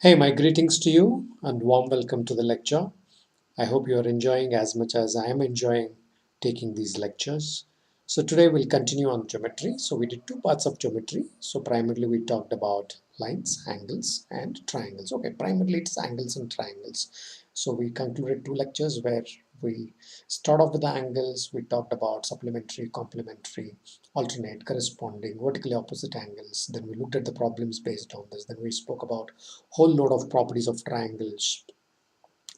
Hey, my greetings to you and warm welcome to the lecture. I hope you are enjoying as much as I am enjoying taking these lectures. So today we'll continue on geometry. So we did two parts of geometry. So primarily we talked about lines, angles and triangles. Okay, primarily it's angles and triangles. So we concluded two lectures where we start off with the angles. We talked about supplementary, complementary, alternate, corresponding, vertically opposite angles. Then we looked at the problems based on this. Then we spoke about whole load of properties of triangles,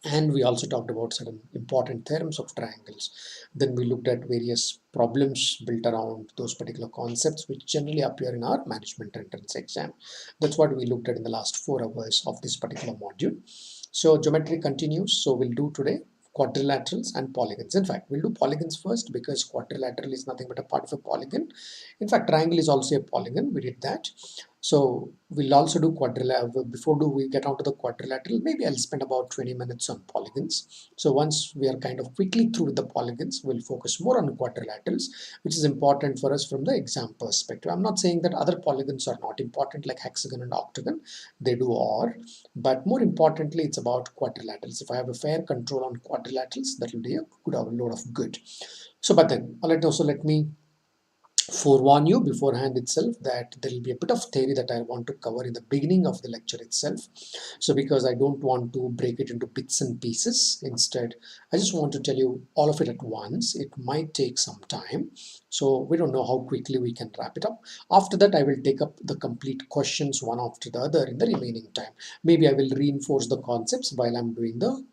and we also talked about certain important theorems of triangles. Then we looked at various problems built around those particular concepts which generally appear in our management entrance exam. That's what we looked at in the last 4 hours of this particular module. So geometry continues. So we'll do today quadrilaterals and polygons. In fact, we'll do polygons first because quadrilateral is nothing but a part of a polygon. In fact, triangle is also a polygon. We did that. So we'll also do quadrilateral. Before do we get onto the quadrilateral, maybe I'll spend about 20 minutes on polygons. So once we are kind of quickly through with the polygons, we'll focus more on quadrilaterals, which is important for us from the exam perspective. I'm not saying that other polygons are not important like hexagon and octagon. They do are, but more importantly, it's about quadrilaterals. If I have a fair control on quadrilaterals, that will be a good load of good. So, but then, let me forewarn you beforehand itself that there will be a bit of theory that I want to cover in the beginning of the lecture itself. So because I don't want to break it into bits and pieces, instead I just want to tell you all of it at once. It might take some time, so we don't know how quickly we can wrap it up. After that I will take up the complete questions one after the other in the remaining time. Maybe I will reinforce the concepts while I'm doing the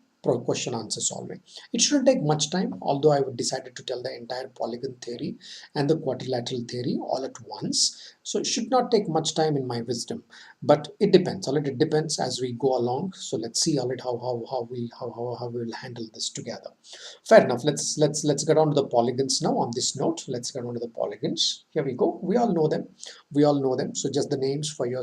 question answer solving. It shouldn't take much time, although I would decided to tell the entire polygon theory and the quadrilateral theory all at once. So it should not take much time in my wisdom, but it depends. All right, it depends as we go along. So let's see all right how we will handle this together. Fair enough. Let's get on to the polygons now. On this note, let's get on to the polygons. Here we go. We all know them. We all know them. So just the names for your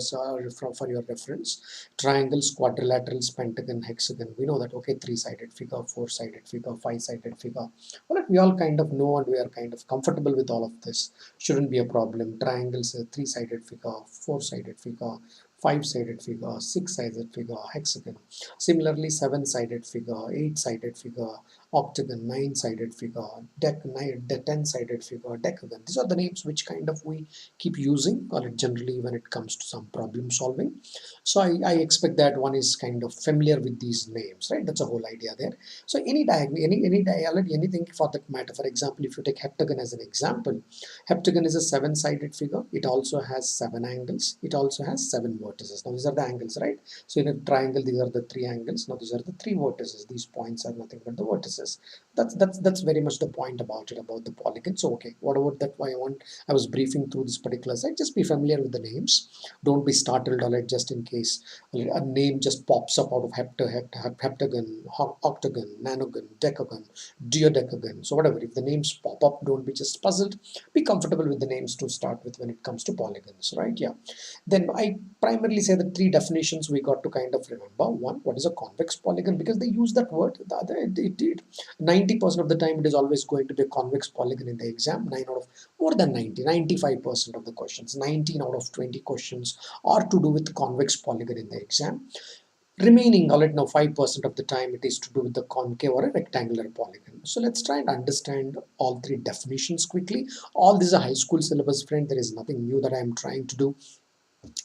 reference: triangles, quadrilaterals, pentagon, hexagon. We know that. Okay, three-sided figure, four-sided figure, five-sided figure. All right, we all kind of know and we are kind of comfortable with all of this. Shouldn't be a problem. Triangles, a three-sided figure, four-sided figure, five-sided figure, six-sided figure, hexagon. Similarly, seven-sided figure, eight-sided figure, octagon, nine-sided figure, ten-sided figure, decagon. These are the names which kind of we keep using or generally when it comes to some problem solving. So I expect that one is kind of familiar with these names, right? That's a whole idea there. So any diagonal, any diagonal, anything for that matter. For example, if you take heptagon as an example, heptagon is a seven-sided figure. It also has seven angles. It also has seven vertices. Now these are the angles, right? So in a triangle, these are the three angles. Now these are the three vertices. These points are nothing but the vertices. That's very much the point about it, about the polygon. So okay, whatever that I was briefing through this particular site. Just be familiar with the names. Don't be startled or just in case a name just pops up out of heptagon, octagon, nanogon, decagon, duodecagon. So whatever, if the names pop up, don't be just puzzled. Be comfortable with the names to start with when it comes to polygons, right? Yeah. Then I primarily say the three definitions we got to kind of remember. One, what is a convex polygon? Because they use that word. The other, 90% of the time it is always going to be a convex polygon in the exam. 9 out of more than 90, 95% of the questions, 19 out of 20 questions are to do with convex polygon in the exam. Remaining, all right, now 5% of the time it is to do with the concave or a rectangular polygon. So let's try and understand all three definitions quickly. All this is a high school syllabus, friend. There is nothing new that I am trying to do.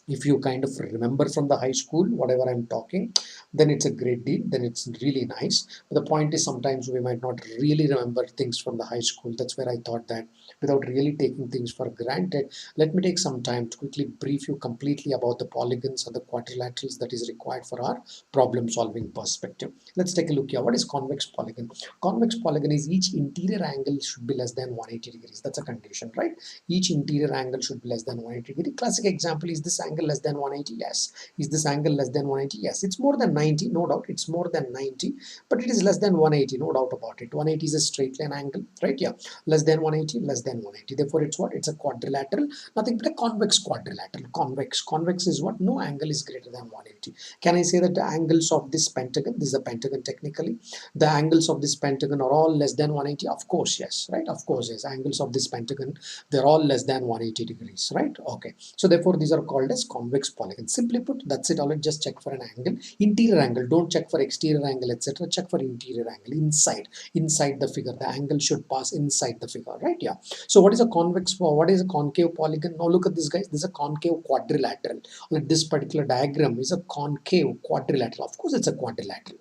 If you kind of remember from the high school whatever I'm talking, then it's a great deal, then it's really nice. But the point is sometimes we might not really remember things from the high school. That's where I thought that without really taking things for granted, let me take some time to quickly brief you completely about the polygons and the quadrilaterals that is required for our problem solving perspective. Let's take a look here. What is convex polygon? Convex polygon is each interior angle should be less than 180 degrees. That's a condition, right? Each interior angle should be less than 180 degree. Classic example, is this angle less than 180? Yes. Is this angle less than 180? Yes. It's more than 90, no doubt. It's more than 90, but it is less than 180, no doubt about it. 180 is a straight line angle, right? Yeah. Less than 180, less than 180. Therefore, it's what? It's a quadrilateral, nothing but a convex quadrilateral. Convex is what? No angle is greater than 180. Can I say that the angles of this pentagon, this is a pentagon technically, the angles of this pentagon are all less than 180? Of course, yes, right? Of course, yes. Angles of this pentagon, they're all less than 180 degrees, right? Okay, so therefore these are called as as convex polygon. Simply put, that's it. Alright, just check for an angle, interior angle. Don't check for exterior angle, etc. Check for interior angle, inside the figure. The angle should pass inside the figure, right? Yeah. So what is a convex? What is a concave polygon? Now look at this, guys. This is a concave quadrilateral. This particular diagram is a concave quadrilateral. Of course, it's a quadrilateral.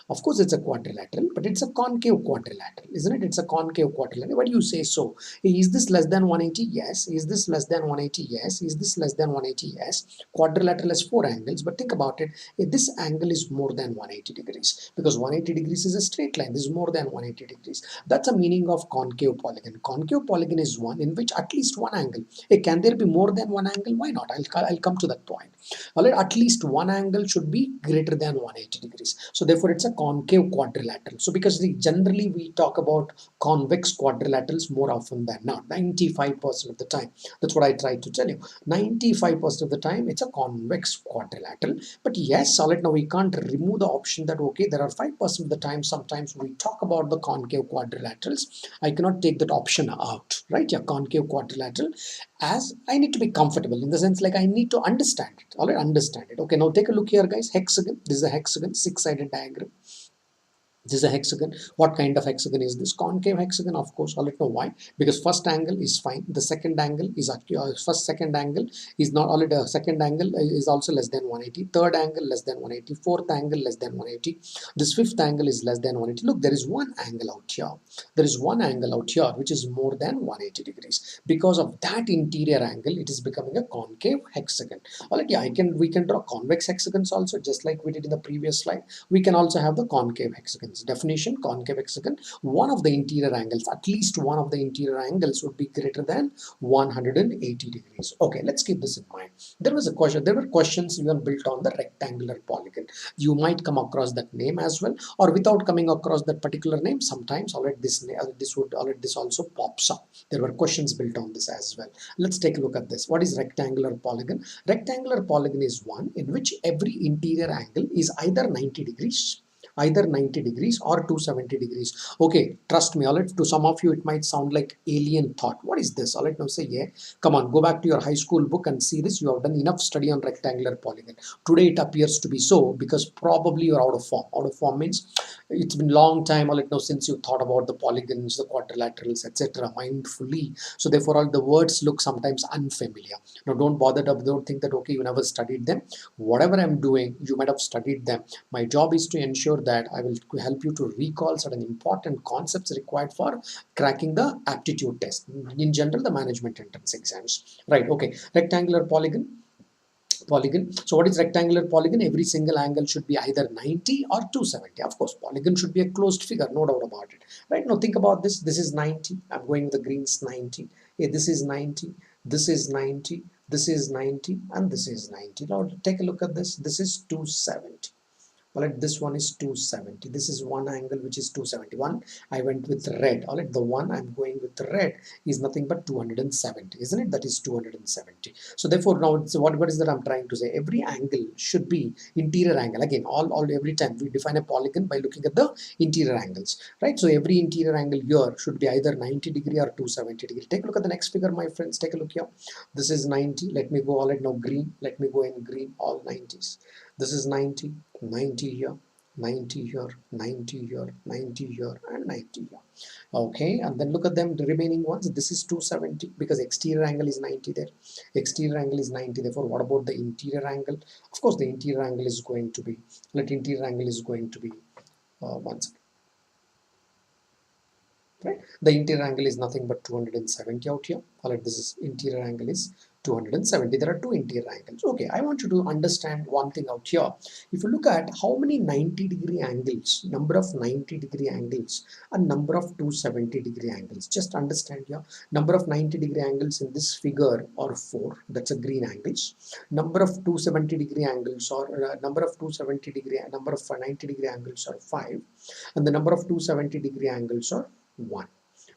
Of course, it's a quadrilateral, but it's a concave quadrilateral, isn't it? It's a concave quadrilateral. What do you say so? Is this less than 180? Yes. Is this less than 180? Yes. Is this less than 180? Yes. Quadrilateral has 4 angles, but think about it. This angle is more than 180 degrees because 180 degrees is a straight line. This is more than 180 degrees. That's a meaning of concave polygon. Concave polygon is one in which at least one angle. Hey, can there be more than one angle? Why not? I'll come to that point. At least one angle should be greater than 180 degrees. So therefore, it's a concave quadrilateral. So because generally we talk about convex quadrilaterals more often than not, 95% of the time. That's what I try to tell you. 95% of the time it's a convex quadrilateral. But yes, solid, now we can't remove the option that okay, there are 5% of the time sometimes we talk about the concave quadrilaterals. I cannot take that option out, right? Yeah, concave quadrilateral, as I need to be comfortable in the sense like I need to understand it. All right, understand it. Okay, now take a look here, guys. Hexagon. This is a hexagon, 6-sided diagram. This is a hexagon. What kind of hexagon is this? Concave hexagon, of course. I'll let know why. Because first angle is fine. The second angle is actually second angle is not already. Second angle is also less than 180. Third angle less than 180. Fourth angle less than 180. This fifth angle is less than 180. Look, there is one angle out here. There is one angle out here which is more than 180 degrees. Because of that interior angle, it is becoming a concave hexagon. Alright, yeah, we can draw convex hexagons also, just like we did in the previous slide. We can also have the concave hexagons. Definition: concave hexagon, one of the interior angles, at least one of the interior angles would be greater than 180 degrees. Okay, let's keep this in mind. There were questions even built on the rectangular polygon. You might come across that name as well, or without coming across that particular name, sometimes this also pops up. There were questions built on this as well. Let's take a look at this. What is rectangular polygon? Rectangular polygon is one in which every interior angle is either 90 degrees or 270 degrees. Okay, trust me, alright, to some of you it might sound like alien thought. What is this? Alright, now say, yeah, come on, go back to your high school book and see this. You have done enough study on rectangular polygon. Today it appears to be so because probably you're out of form. Out of form means it's been long time, alright, now since you thought about the polygons, the quadrilaterals, etc. mindfully. So therefore all the words look sometimes unfamiliar. Now don't bother, don't think that okay, you never studied them. Whatever I'm doing, you might have studied them. My job is to ensure that I will help you to recall certain important concepts required for cracking the aptitude test. In general, the management entrance exams. Right, okay. Rectangular polygon. So what is rectangular polygon? Every single angle should be either 90 or 270. Of course, polygon should be a closed figure, no doubt about it. Right, now think about this. This is 90. I'm going with the greens, 90. Yeah, this is 90. This is 90. This is 90. And this is 90. Now take a look at this. This is 270. Alright, this one is 270. This is one angle which is 271. I went with red. Alright, the one I'm going with red is nothing but 270, isn't it? That is 270. So therefore now what is that I'm trying to say? Every angle should be interior angle. Again, every time we define a polygon by looking at the interior angles, right? So every interior angle here should be either 90 degree or 270 degree. Take a look at the next figure, my friends. Take a look here. This is 90. Let me go now green. Let me go in green, all 90s. This is 90, 90 here, 90 here, 90 here, 90 here, and 90 here. Okay, and then look at them, the remaining ones. This is 270 because exterior angle is 90 there. Exterior angle is 90. Therefore, what about the interior angle? Of course, the interior angle is going to be, interior angle is going to be, one second. Right, the interior angle is nothing but 270 out here. Alright, this is interior angle is 270. There are two interior angles. Okay, I want you to understand one thing out here. If you look at how many 90 degree angles, number of 90 degree angles and number of 270 degree angles, just understand here. Number of 90 degree angles in this figure are 4. That's a green angles. Number of 270 degree angles or number of 90 degree angles are 5, and the number of 270 degree angles are 1.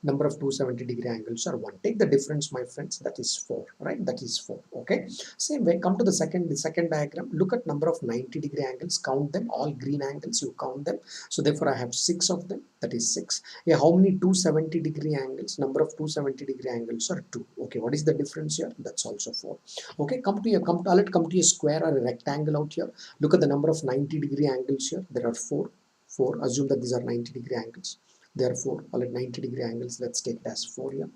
Number of 270 degree angles are 1. Take the difference, my friends, that is 4, right? That is 4. Okay. Same way, come to the second diagram. Look at number of 90 degree angles. Count them. All green angles, you count them. So therefore, I have 6 of them. That is 6. Yeah, how many 270 degree angles? Number of 270 degree angles are 2. Okay, what is the difference here? That's also 4. Okay, come to a square or a rectangle out here. Look at the number of 90 degree angles here. There are 4. 4. Assume that these are 90 degree angles. Therefore, all at 90 degree angles, let's take it as 4 here.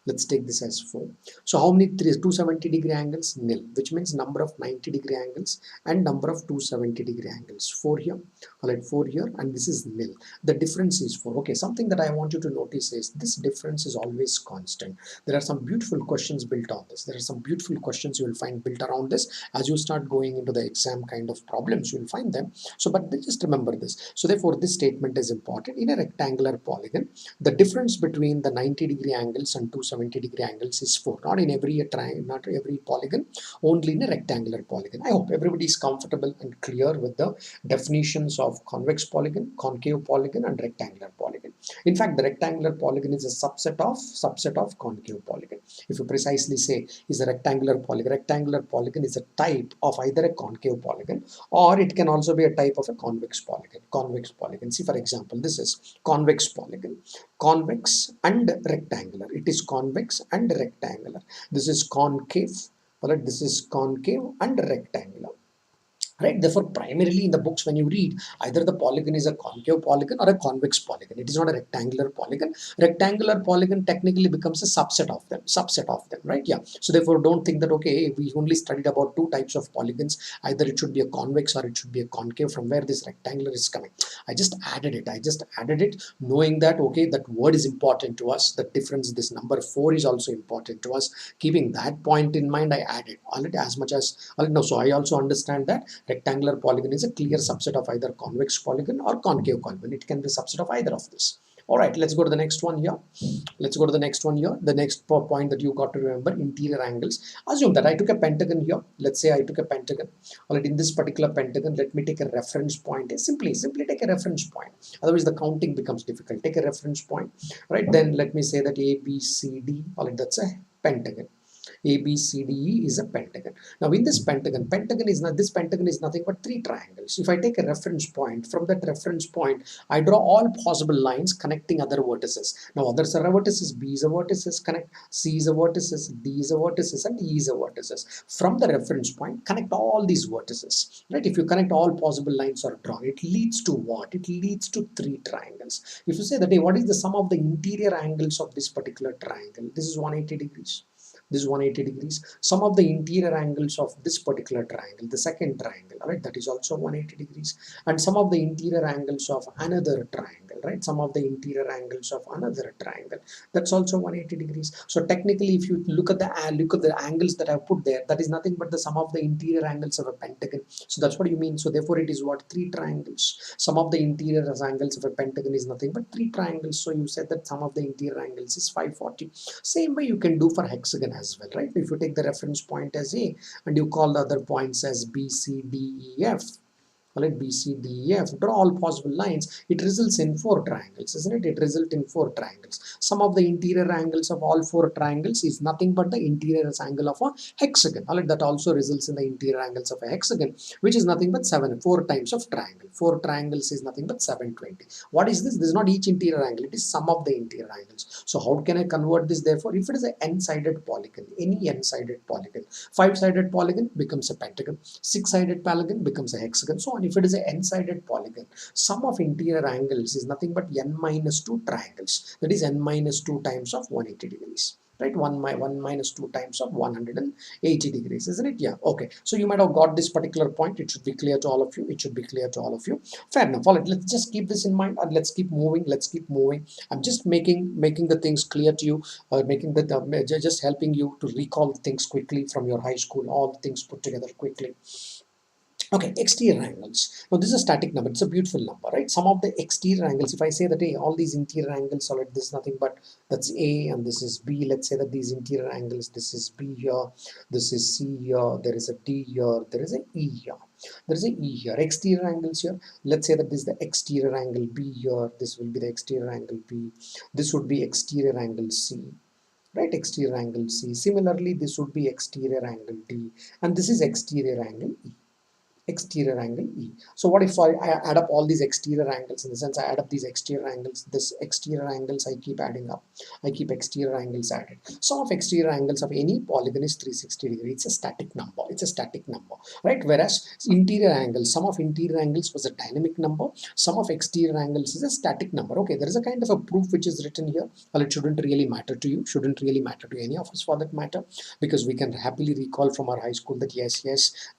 Let's take this as 4. So how many 270 degree angles? Nil, which means number of 90 degree angles and number of 270 degree angles. 4 here, all right, 4 here, and this is nil. The difference is 4. Okay, something that I want you to notice is this difference is always constant. There are some beautiful questions built on this. There are some beautiful questions you will find built around this. As you start going into the exam kind of problems, you will find them. So, but just remember this. So therefore, this statement is important. In a rectangular polygon, the difference between the 90 degree angles and 270 degree angles is 4. Not in every triangle, not every polygon, only in a rectangular polygon. I hope everybody is comfortable and clear with the definitions of convex polygon, concave polygon, and rectangular polygon. In fact, the rectangular polygon is a subset of concave polygon. If you precisely say is a rectangular polygon is a type of either a concave polygon or it can also be a type of a convex polygon. Convex polygon. See, for example, this is convex polygon. Convex and rectangular. It is convex and rectangular. This is concave. Right? This is concave and rectangular. Right, therefore primarily in the books when you read, either the polygon is a concave polygon or a convex polygon. It is not a rectangular polygon. Rectangular polygon technically becomes a subset of them, right? Yeah, so therefore don't think that okay, we only studied about 2 types of polygons, either it should be a convex or it should be a concave, from where this rectangular is coming. I just added it knowing that okay, that word is important to us, the difference, this number 4 is also important to us. Keeping that point in mind, I added already as much as no. So I also understand that rectangular polygon is a clear subset of either convex polygon or concave polygon. It can be a subset of either of this. All right, let's go to the next one here. The next point that you got to remember, interior angles. Assume that I took a pentagon here. Let's say I took a pentagon. All right, in this particular pentagon, let me take a reference point. Simply take a reference point. Otherwise, the counting becomes difficult. Take a reference point. Right, then let me say that A, B, C, D. All right, that's a pentagon. A, B, C, D, E is a pentagon. Now in this pentagon is nothing but 3 triangles. If I take a reference point, from that reference point, I draw all possible lines connecting other vertices. Now others are vertices, B is a vertices, connect C is a vertices, D is a vertices, and E is a vertices. From the reference point, connect all these vertices. Right? If you connect all possible lines are drawn, it leads to what? It leads to 3 triangles. If you say that, hey, what is the sum of the interior angles of this particular triangle? This is 180 degrees. This is 180 degrees. Some of the interior angles of this particular triangle, the second triangle, right, that is also 180 degrees. And some of the interior angles of another triangle, right, some of the interior angles of another triangle, that's also 180 degrees. So technically, if you look at the angles that I've put there, that is nothing but the sum of the interior angles of a pentagon. So that's what you mean. So therefore, it is what? 3 triangles. Sum of the interior angles of a pentagon is nothing but 3 triangles. So you said that sum of the interior angles is 540. Same way you can do for hexagon as well, right? If you take the reference point as A and you call the other points as B, C, D, E, F, let B, C, D, E, F, draw all possible lines, it results in 4 triangles, isn't it? It results in 4 triangles. Sum of the interior angles of all 4 triangles is nothing but the interior angle of a hexagon. That also results in the interior angles of a hexagon, which is nothing but 4 times of triangle. 4 triangles is nothing but 720. What is this? This is not each interior angle, it is sum of the interior angles. So how can I convert this? Therefore, if it is an n-sided polygon, any n-sided polygon, 5-sided polygon becomes a pentagon, 6-sided polygon becomes a hexagon, so on. If it is an n-sided polygon, sum of interior angles is nothing but n minus 2 triangles. That is n minus 2 times of 180 degrees. Right, 1 minus 2 times of 180 degrees, isn't it? Yeah, okay. So you might have got this particular point. It should be clear to all of you. Fair enough. All right, let's just keep this in mind and let's keep moving. I'm just making the things clear to you, just helping you to recall things quickly from your high school, all things put together quickly. Okay, exterior angles. Now this is a static number. It's a beautiful number, right? Some of the exterior angles, if I say that, hey, all these interior angles are like this, nothing but that's A and this is B. Let's say that these interior angles, this is B here, this is C here, there is a D here, there is a E here. There is a E here. Exterior angles here. Let's say that this is the exterior angle B here. This will be the exterior angle B. This would be exterior angle C. Right, exterior angle C. Similarly, this would be exterior angle D, and this is exterior angle E. Exterior angle E. So what if I add up all these exterior angles? In the sense, I add up these exterior angles, this exterior angles I keep adding up. I keep exterior angles added. Sum of exterior angles of any polygon is 360 degrees. It's a static number. It's a static number, right? Whereas interior angles, sum of interior angles was a dynamic number. Sum of exterior angles is a static number. Okay, there is a kind of a proof which is written here. Well, it shouldn't really matter to you. Shouldn't really matter to any of us for that matter, because we can happily recall from our high school that yes,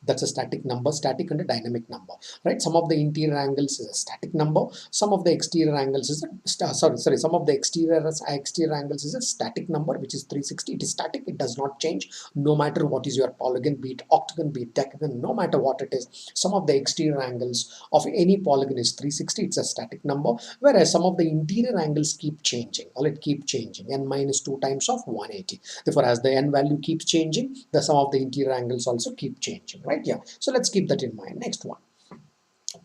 that's a static number. Static and a dynamic number, right? Some of the interior angles is a static number. Some of the exterior angles is a some of the exterior angles is a static number, which is 360. It is static. It does not change no matter what is your polygon, be it octagon, be it decagon, no matter what it is. Some of the exterior angles of any polygon is 360. It's a static number, whereas some of the interior angles keep changing, or it keep changing, n minus 2 times of 180. Therefore, as the n value keeps changing, the sum of the interior angles also keep changing, right? Yeah, so let's keep that in mind.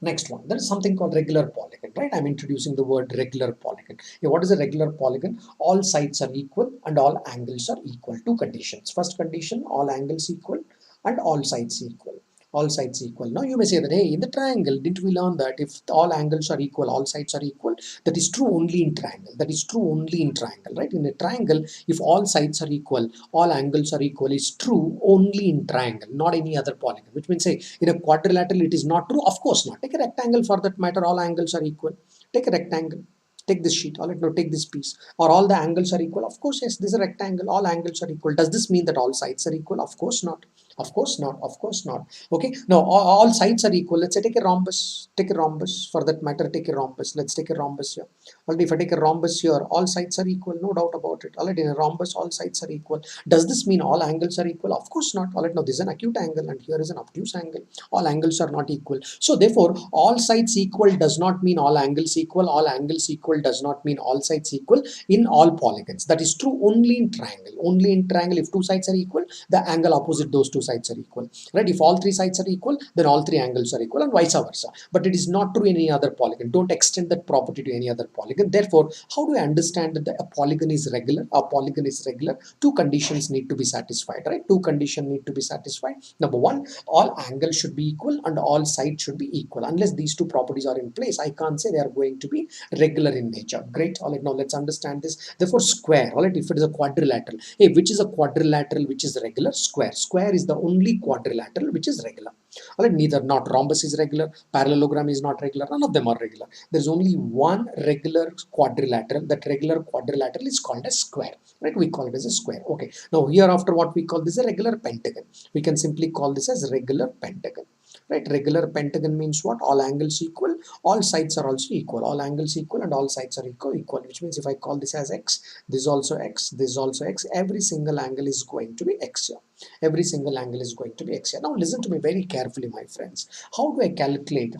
Next one, there is something called regular polygon, right? I'm introducing the word regular polygon. Yeah, what is a regular polygon? All sides are equal and all angles are equal. Two conditions. First condition, all angles equal and all sides equal. All sides equal. Now you may say that, hey, in the triangle, didn't we learn that if all angles are equal, all sides are equal? That is true only in triangle. That is true only in triangle, right? In a triangle, if all sides are equal, all angles are equal, is true only in triangle, not any other polygon. Which means, say, in a quadrilateral, it is not true. Of course not. Take a rectangle for that matter, all angles are equal. Take a rectangle. Take this sheet, or no, take this piece, or all the angles are equal. Of course, yes, this is a rectangle, all angles are equal. Does this mean that all sides are equal? Of course not. Of course not. Of course not. Okay, now all sides are equal. Let's say take a rhombus. Take a rhombus for that matter. Take a rhombus. Let's take a rhombus here. Alright, if I take a rhombus here, all sides are equal, no doubt about it. Alright, in a rhombus, all sides are equal. Does this mean all angles are equal? Of course not. Alright, now this is an acute angle and here is an obtuse angle. All angles are not equal. So therefore, all sides equal does not mean all angles equal. All angles equal does not mean all sides equal in all polygons. That is true only in triangle. Only in triangle, if two sides are equal, the angle opposite those two sides are equal. Right? If all three sides are equal, then all three angles are equal and vice versa. But it is not true in any other polygon. Don't extend that property to any other polygon. Therefore, how do I understand that a polygon is regular? A polygon is regular. Two conditions need to be satisfied, right? Two conditions need to be satisfied. Number one, all angles should be equal and all sides should be equal. Unless these two properties are in place, I can't say they are going to be regular in nature. Great. All right, now let's understand this. Therefore, square. All right, if it is a quadrilateral, hey, which is a quadrilateral which is regular? Square. Square is the only quadrilateral which is regular. All right, neither not rhombus is regular, parallelogram is not regular, none of them are regular. There is only one regular quadrilateral. That regular quadrilateral is called a square, right? We call it as a square. Okay, now hereafter what we call this is a regular pentagon. We can simply call this as regular pentagon, right? Regular pentagon means what? All angles equal, all sides are also equal. All angles equal and all sides are equal, which means if I call this as x, this is also x, this is also x, every single angle is going to be x here. Every single angle is going to be x here. Now listen to me very carefully, my friends. How do I calculate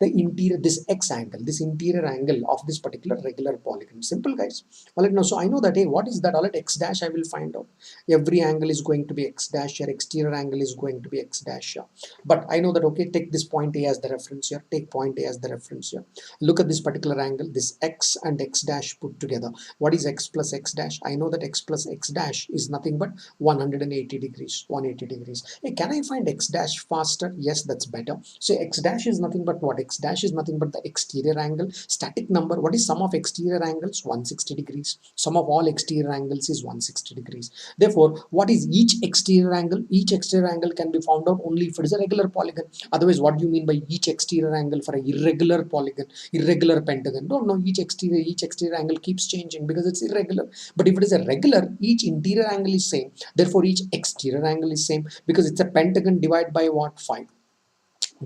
the interior, this x angle, this interior angle of this particular regular polygon? Simple, guys. All right, now so I know that, hey, what is that? All right, x dash I will find out. Every angle is going to be x dash here, exterior angle is going to be x dash here. But I know that, okay, take this point A as the reference here, take point A as the reference here. Look at this particular angle, this x and x dash put together. What is x plus x dash? I know that x plus x dash is nothing but 180 degrees. 180 degrees. Hey, can I find x dash faster? Yes, that's better. So x dash is nothing but what? X dash is nothing but the exterior angle. Static number. What is sum of exterior angles? 160 degrees. Sum of all exterior angles is 160 degrees. Therefore, what is each exterior angle? Each exterior angle can be found out only if it is a regular polygon. Otherwise, what do you mean by each exterior angle for an irregular polygon, irregular pentagon? Don't know. Each exterior angle keeps changing because it's irregular. But if it is a regular, each interior angle is same. Therefore, each exterior angle is same because it's a pentagon divided by what? 5.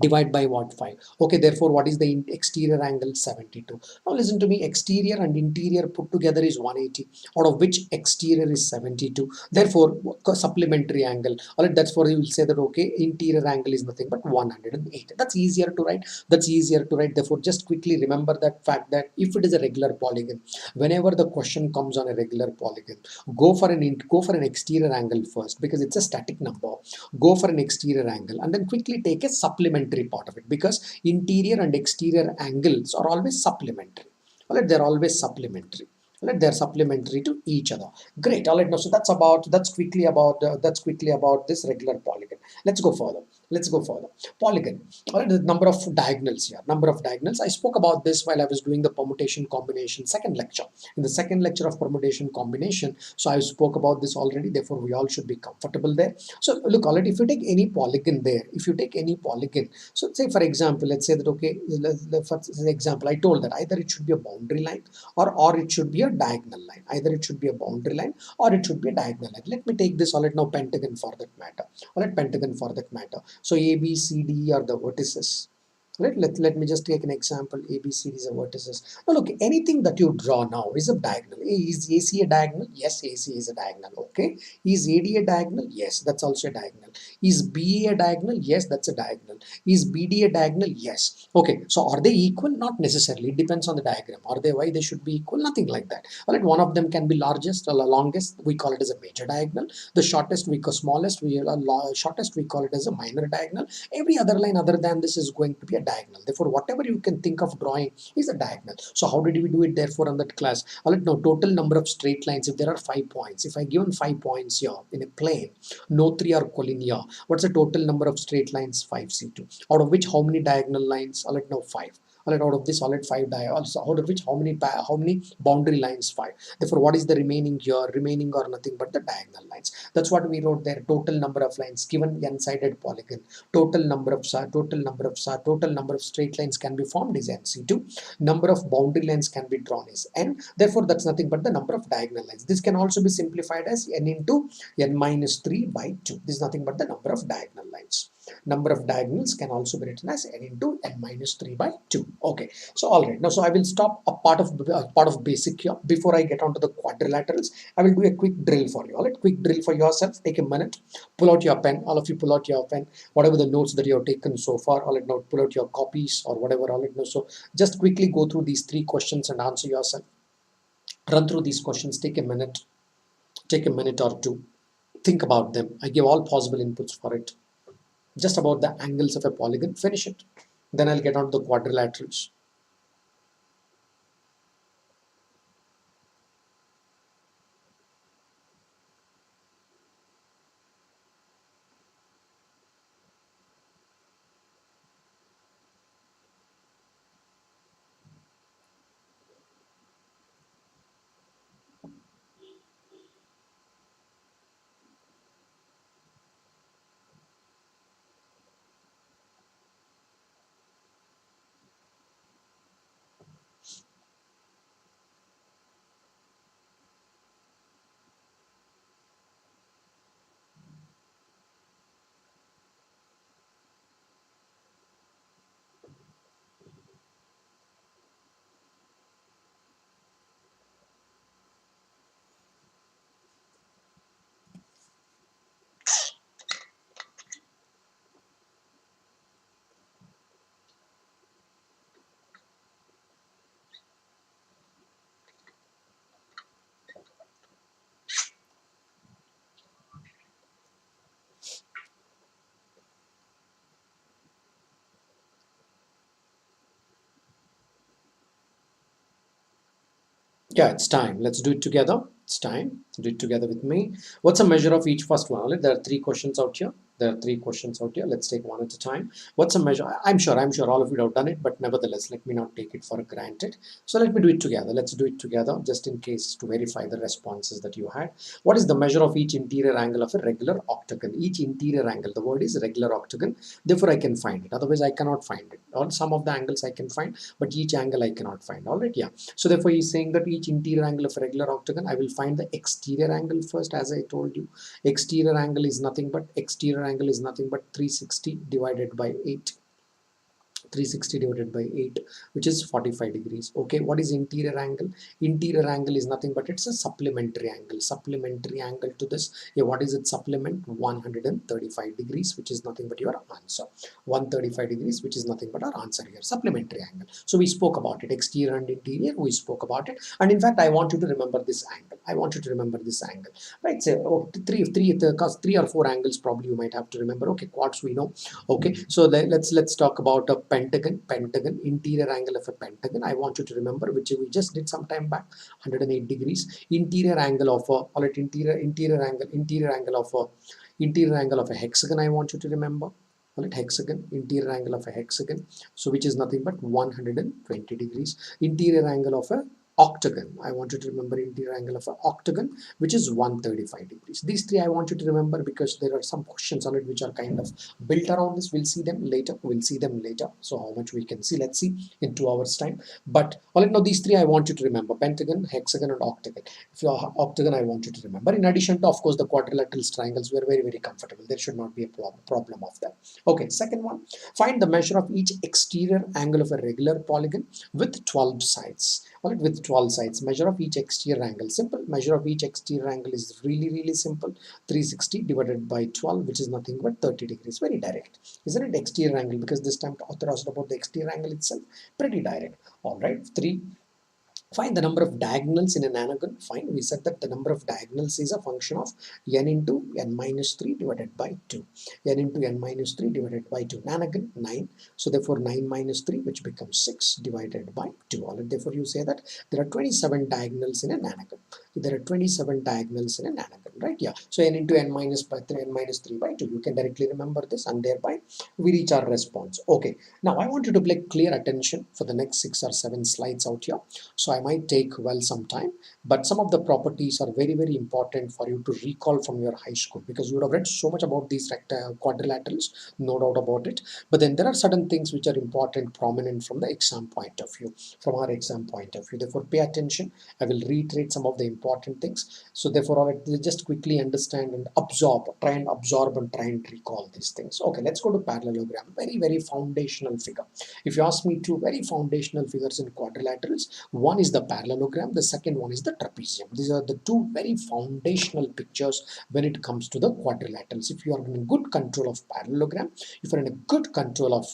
Divide by what? 5. Okay, therefore what is the exterior angle? 72. Now listen to me, exterior and interior put together is 180, out of which exterior is 72. Therefore supplementary angle, all right, that's for you will say that okay, interior angle is nothing but 108. That's easier to write. That's easier to write. Therefore just quickly remember that fact, that if it is a regular polygon, whenever the question comes on a regular polygon, go for an exterior angle first, because it's a static number. Go for an exterior angle and then quickly take a supplementary part of it, because interior and exterior angles are always supplementary. All right, they're always supplementary. All right, they're supplementary to each other. Great. All right, now so that's quickly about this regular polygon. Let's go further. Let's go further. Polygon. All right, the number of diagonals here. Number of diagonals. I spoke about this while I was doing the permutation combination second lecture. In the second lecture of permutation combination, so I spoke about this already. Therefore, we all should be comfortable there. So look, already if you take any polygon there, if you take any polygon, so say for example, let's say that okay, for example, I told that either it should be a boundary line or it should be a diagonal line. Either it should be a boundary line or it should be a diagonal line. Let me take this all right now pentagon for that matter. All right, pentagon for that matter. So A, B, C, D are the vertices. Right, let me just take an example. A, B, C, these are vertices. Now look, anything that you draw now is a diagonal. Is AC a diagonal? Yes, AC is a diagonal. Okay. Is AD a diagonal? Yes, that's also a diagonal. Is BA a diagonal? Yes, that's a diagonal. Is BD a diagonal? Yes. Okay. So are they equal? Not necessarily. It depends on the diagram. Are they why they should be equal? Nothing like that. All right. One of them can be largest or longest. We call it as a major diagonal. The shortest we call smallest. Shortest we call it as a minor diagonal. Every other line other than this is going to be a diagonal. Therefore, whatever you can think of drawing is a diagonal. So how did we do it therefore on that class? All right, now total number of straight lines, if there are 5 points, if I given 5 points here in a plane, no 3 are collinear, what's the total number of straight lines? 5c2. Out of which how many diagonal lines? All right, now 5. All right, out of this, all right, 5 diagonals. Out of which how many boundary lines? 5. Therefore, what is the remaining here? Remaining are nothing but the diagonal lines. That's what we wrote there. Total number of lines given n-sided polygon. Total number of straight lines can be formed is nc2. Number of boundary lines can be drawn is n. Therefore, that's nothing but the number of diagonal lines. This can also be simplified as n into n minus 3 by 2. This is nothing but the number of diagonal lines. Number of diagonals can also be written as n into n minus 3 by 2. Okay. So all right. Now, so I will stop a part of basic here. Before I get on to the quadrilaterals, I will do a quick drill for you. All right. Quick drill for yourself. Take a minute. Pull out your pen. All of you pull out your pen. Whatever the notes that you have taken so far, all right, now pull out your copies or whatever, all right, now. So just quickly go through these 3 questions and answer yourself. Run through these questions. Take a minute. Take a minute or two. Think about them. I give all possible inputs for it. Just about the angles of a polygon. Finish it. Then I'll get on to the quadrilaterals. Yeah, it's time. Let's do it together. It's time. Do it together with me. What's the measure of each first one? There are 3 questions out here. There are 3 questions out here. Let's take one at a time. What's a measure? I'm sure all of you have done it, but nevertheless, let me not take it for granted. So let me do it together. Let's do it together just in case to verify the responses that you had. What is the measure of each interior angle of a regular octagon? Each interior angle, the word is regular octagon. Therefore, I can find it. Otherwise, I cannot find it. Or some of the angles I can find, but each angle I cannot find. All right, yeah. So therefore, he's saying that each interior angle of a regular octagon, I will find the exterior angle first, as I told you. Exterior angle is nothing but 360 divided by 8. 360 divided by 8, which is 45 degrees. Okay, what is interior angle? Interior angle is nothing but it's a supplementary angle. Supplementary angle to this, yeah, what is it? Supplement 135 degrees, which is nothing but your answer. 135 degrees, which is nothing but our answer here. Supplementary angle. So we spoke about it. Exterior and interior, we spoke about it. And in fact, I want you to remember this angle. I want you to remember this angle. Right? So three or four angles probably you might have to remember. Okay, quads we know. Okay, so let's talk about a pentagon. Pentagon, interior angle of a pentagon. I want you to remember, which we just did some time back, 108 degrees. Interior angle of a, or interior angle of a hexagon. I want you to remember. Call it hexagon, interior angle of a hexagon. So which is nothing but 120 degrees. Interior angle of a octagon. I want you to remember interior angle of an octagon, which is 135 degrees. These three I want you to remember because there are some questions on it which are kind of built around this. We'll see them later. So how much we can see, let's see in 2 hours time. But all right, now these three I want you to remember: pentagon, hexagon, and octagon. If you are octagon, I want you to remember. In addition to, of course, the quadrilaterals, triangles, we are very, very comfortable. There should not be a problem of that. Okay, second one, find the measure of each exterior angle of a regular polygon with 12 sides. All right, with 12 sides, measure of each exterior angle. Simple. Measure of each exterior angle is really, really simple. 360 divided by 12, which is nothing but 30 degrees. Very direct, isn't it? Exterior angle, because this time author asked about the exterior angle itself. Pretty direct. All right, three. Find the number of diagonals in an anagon. Fine, we said that the number of diagonals is a function of n into n minus 3 divided by 2. n into n minus 3 divided by 2. Anagon, 9. So therefore 9 minus 3, which becomes 6 divided by 2. All right, therefore you say that there are 27 diagonals in an anagon. There are 27 diagonals in an anagon, right? Yeah. So n into n minus 3 by 2. You can directly remember this, and thereby we reach our response. Okay. Now I want you to pay clear attention for the next 6 or 7 slides out here. So I might take well some time, but some of the properties are very, very important for you to recall from your high school, because you would have read so much about these quadrilaterals, no doubt about it. But then there are certain things which are important, prominent from the exam point of view, from our exam point of view. Therefore, pay attention. I will reiterate some of the important things. So therefore, just quickly understand and absorb, try and absorb and try and recall these things. Okay, let's go to parallelogram. Very, very foundational figure. If you ask me, two very foundational figures in quadrilaterals. One is the parallelogram, the second one is the trapezium. These are the two very foundational pictures when it comes to the quadrilaterals. If you are in good control of parallelogram, if you are in a good control of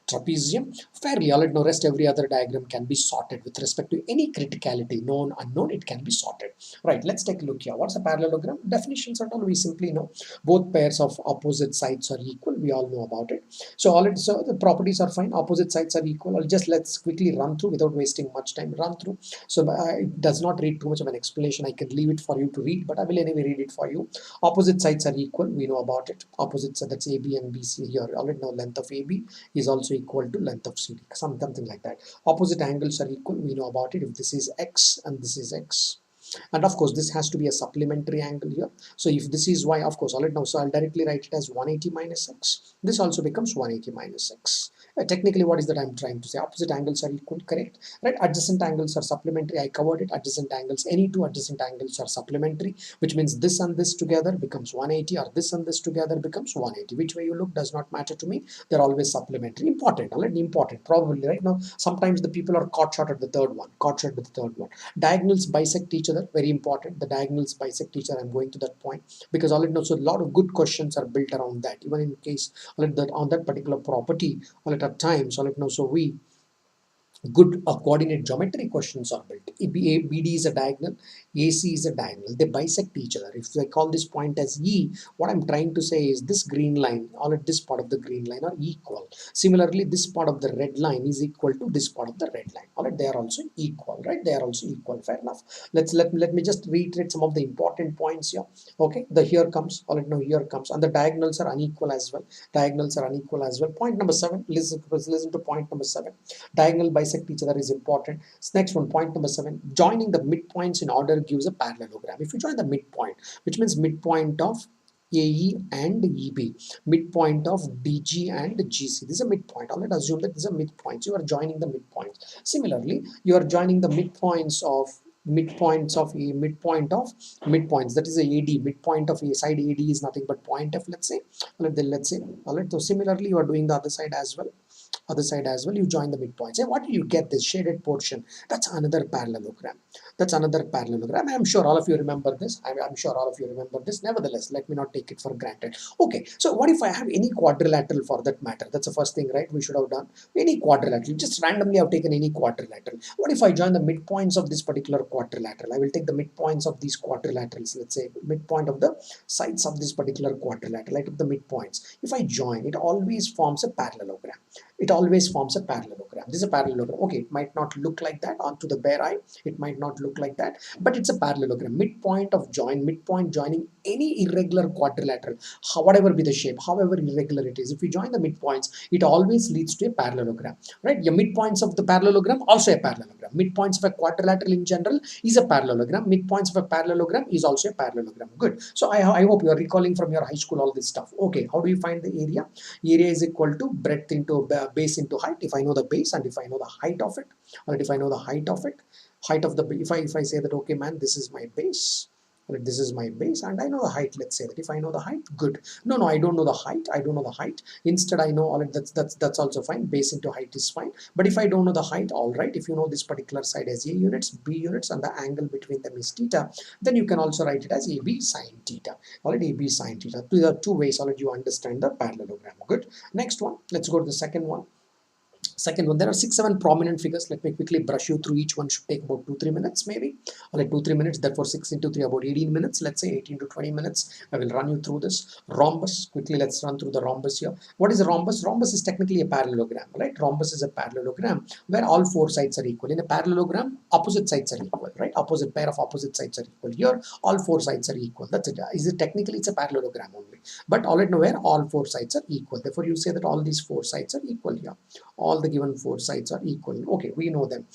trapezium, fairly all right. Now rest every other diagram can be sorted with respect to any criticality, known, unknown, it can be sorted. Right, let's take a look here. What's a parallelogram? Definitions and all we simply know. Both pairs of opposite sides are equal. We all know about it. So so the properties are fine. Opposite sides are equal. Let's quickly run through without wasting much time. Run through. So it does not read too much of an explanation. I can leave it for you to read, but I will anyway read it for you. Opposite sides are equal. We know about it. Opposite side, that's AB and BC here. Already know length of AB is also equal to length of CD. Something like that. Opposite angles are equal. We know about it. If this is X and this is X. And of course, this has to be a supplementary angle here. So if this is Y, of course, all right, now, so I'll directly write it as 180 minus X. This also becomes 180 minus X. Technically, what is that I'm trying to say? Opposite angles are equal, correct? Right? Adjacent angles are supplementary. I covered it. Adjacent angles, any two adjacent angles are supplementary, which means this and this together becomes 180, or this and this together becomes 180. Which way you look does not matter to me. They're always supplementary. Important, all right? Important, probably, right? Now, sometimes the people are caught short at the third one, Diagonals bisect each other, very important. The diagonals bisect each other. I'm going to that point because all it knows. So a lot of good questions are built around that. Even in case on that particular property, all at times, all it knows. So we good coordinate geometry questions are built. BD is a diagonal, AC is a diagonal. They bisect each other. If I call this point as E, what I'm trying to say is this green line, all at this part of the green line are equal. Similarly, this part of the red line is equal to this part of the red line. All right, they are also equal, right? They are also equal. Fair enough. Let me just reiterate some of the important points here. Okay, the here comes, all right, now here comes, and the diagonals are unequal as well. Point number 7. Listen to point number 7. Diagonal bisect each other is important. Next one, point number 7. Joining the midpoints in order gives a parallelogram. If you join the midpoint, which means midpoint of AE and EB, midpoint of DG and GC. This is a midpoint. I'll assume that these are midpoints. You are joining the midpoints. Similarly, you are joining the midpoints of midpoints of a midpoints, that is a AD, midpoint of a side AD is nothing but point F, let's say. Let's say, all right, so similarly you are doing the other side as well, you join the midpoints. And what do you get? This shaded portion, that's another parallelogram. I'm sure all of you remember this. I'm sure all of you remember this. Nevertheless, let me not take it for granted. Okay, so what if I have any quadrilateral for that matter? That's the first thing, right? We should have done any quadrilateral. Just randomly I've taken any quadrilateral. What if I join the midpoints of this particular quadrilateral? I will take the midpoints of these quadrilaterals. Let's say midpoint of the sides of this particular quadrilateral. I took the midpoints. If I join, it always forms a parallelogram. This is a parallelogram. Okay, it might not look like that onto the bare eye. It might not look like that, but it's a parallelogram. Midpoint joining any irregular quadrilateral, whatever be the shape, however irregular it is. If you join the midpoints, it always leads to a parallelogram, right? Your midpoints of the parallelogram also a parallelogram. Midpoints of a quadrilateral in general is a parallelogram. Midpoints of a parallelogram is also a parallelogram. Good. So I hope you are recalling from your high school all this stuff. Okay, how do you find the area? Area is equal to breadth into base into height. If I know the base and if I know the height of it, or if I know the height of it, height of the, if I say that, okay man, this is my base, or this is my base and I know the height. Let's say that if I know the height, good. No, I don't know the height. Instead I know all it, that's also fine. Base into height is fine. But if I don't know the height, all right, if you know this particular side as A units, B units, and the angle between them is theta, then you can also write it as AB sine theta. Already AB sine theta. There are two ways already you understand the parallelogram. Good. Next one, let's go to the second one. There are 6-7 prominent figures. Let me quickly brush you through. Each one should take about 2-3 minutes maybe, or like 2-3 minutes. Therefore 6 into 3, about 18 minutes. Let's say 18 to 20 minutes. I will run you through this. Rhombus, quickly let's run through the rhombus here. What is a rhombus? Rhombus is technically a parallelogram, right? Rhombus is a parallelogram where all four sides are equal. In a parallelogram, opposite sides are equal, right? Pair of opposite sides are equal. Here all four sides are equal. That's it. Is it technically? It's a parallelogram only, but all right, now where all four sides are equal, therefore you say that all these four sides are equal here. All the given four sides are equal. Okay, we know them.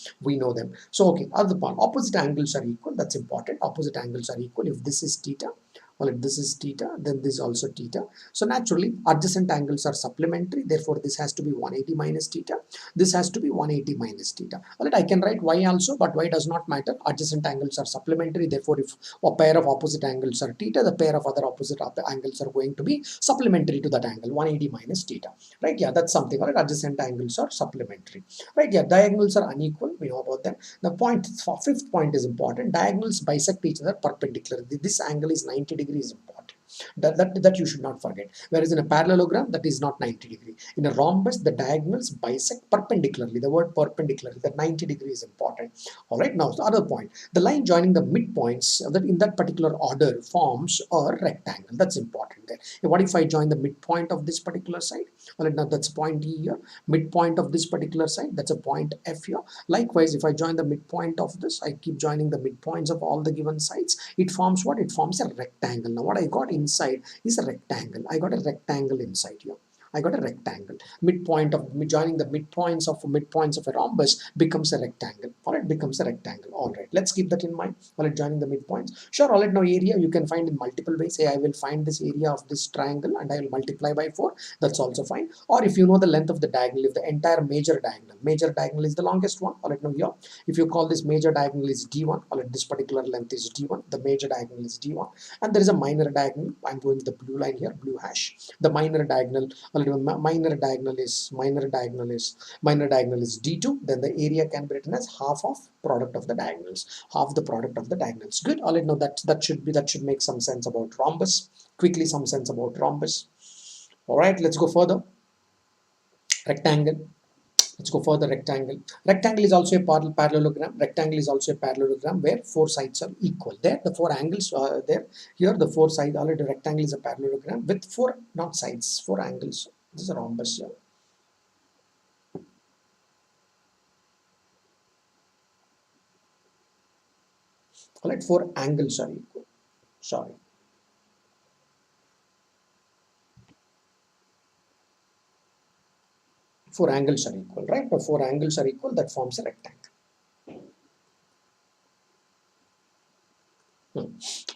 So okay, other part, opposite angles are equal. That's important. Opposite angles are equal. If this is theta, well, if this is theta, then this is also theta. So naturally adjacent angles are supplementary, therefore this has to be 180 minus theta. This has to be 180 minus theta. All right, I can write y also, but y does not matter. Adjacent angles are supplementary, therefore if a pair of opposite angles are theta, the pair of other opposite angles are going to be supplementary to that angle, 180 minus theta. Right? Yeah, that's something. All right, adjacent angles are supplementary. Right? Yeah, diagonals are unequal. We know about that. The fifth point is important. Diagonals bisect each other perpendicularly. This angle is 90 degrees important. That you should not forget. Whereas in a parallelogram, that is not 90 degree. In a rhombus, the diagonals bisect perpendicularly. The word perpendicularly, that 90 degree is important. All right. Now the other point, the line joining the midpoints that in that particular order forms a rectangle. That's important there. What if I join the midpoint of this particular side? All right. Now that's point E here. Midpoint of this particular side, that's a point F here. Likewise, if I join the midpoint of this, I keep joining the midpoints of all the given sides. It forms what? It forms a rectangle. Now what I got inside is a rectangle. I got a rectangle inside here. I got a rectangle. Joining the midpoints of a rhombus becomes a rectangle. All right, becomes a rectangle. All right, let's keep that in mind. All right, joining the midpoints. Sure, all right, now area you can find in multiple ways. Say I will find this area of this triangle and I will multiply by 4. That's also fine. Or if you know the length of the diagonal, if the entire major diagonal is the longest one. All right, now here, if you call this major diagonal is D1, all right, this particular length is D1. The major diagonal is D1, and there is a minor diagonal. I'm going with the blue line here, blue hash. The minor diagonal. Minor diagonal is D2, then the area can be written as half of product of the diagonals. Good. All right, now that should make some sense about rhombus. Quickly, some sense about rhombus. All right, let's go further. Rectangle. Let's go for the rectangle. Rectangle is also a parallelogram. Rectangle is also a parallelogram where four sides are equal. There, the four angles are there. Here, the four sides. Already, rectangle is a parallelogram with four, not sides, four angles. This is a rhombus here. All right, four angles are equal. Sorry. Four angles are equal, right? The four angles are equal. That forms a rectangle.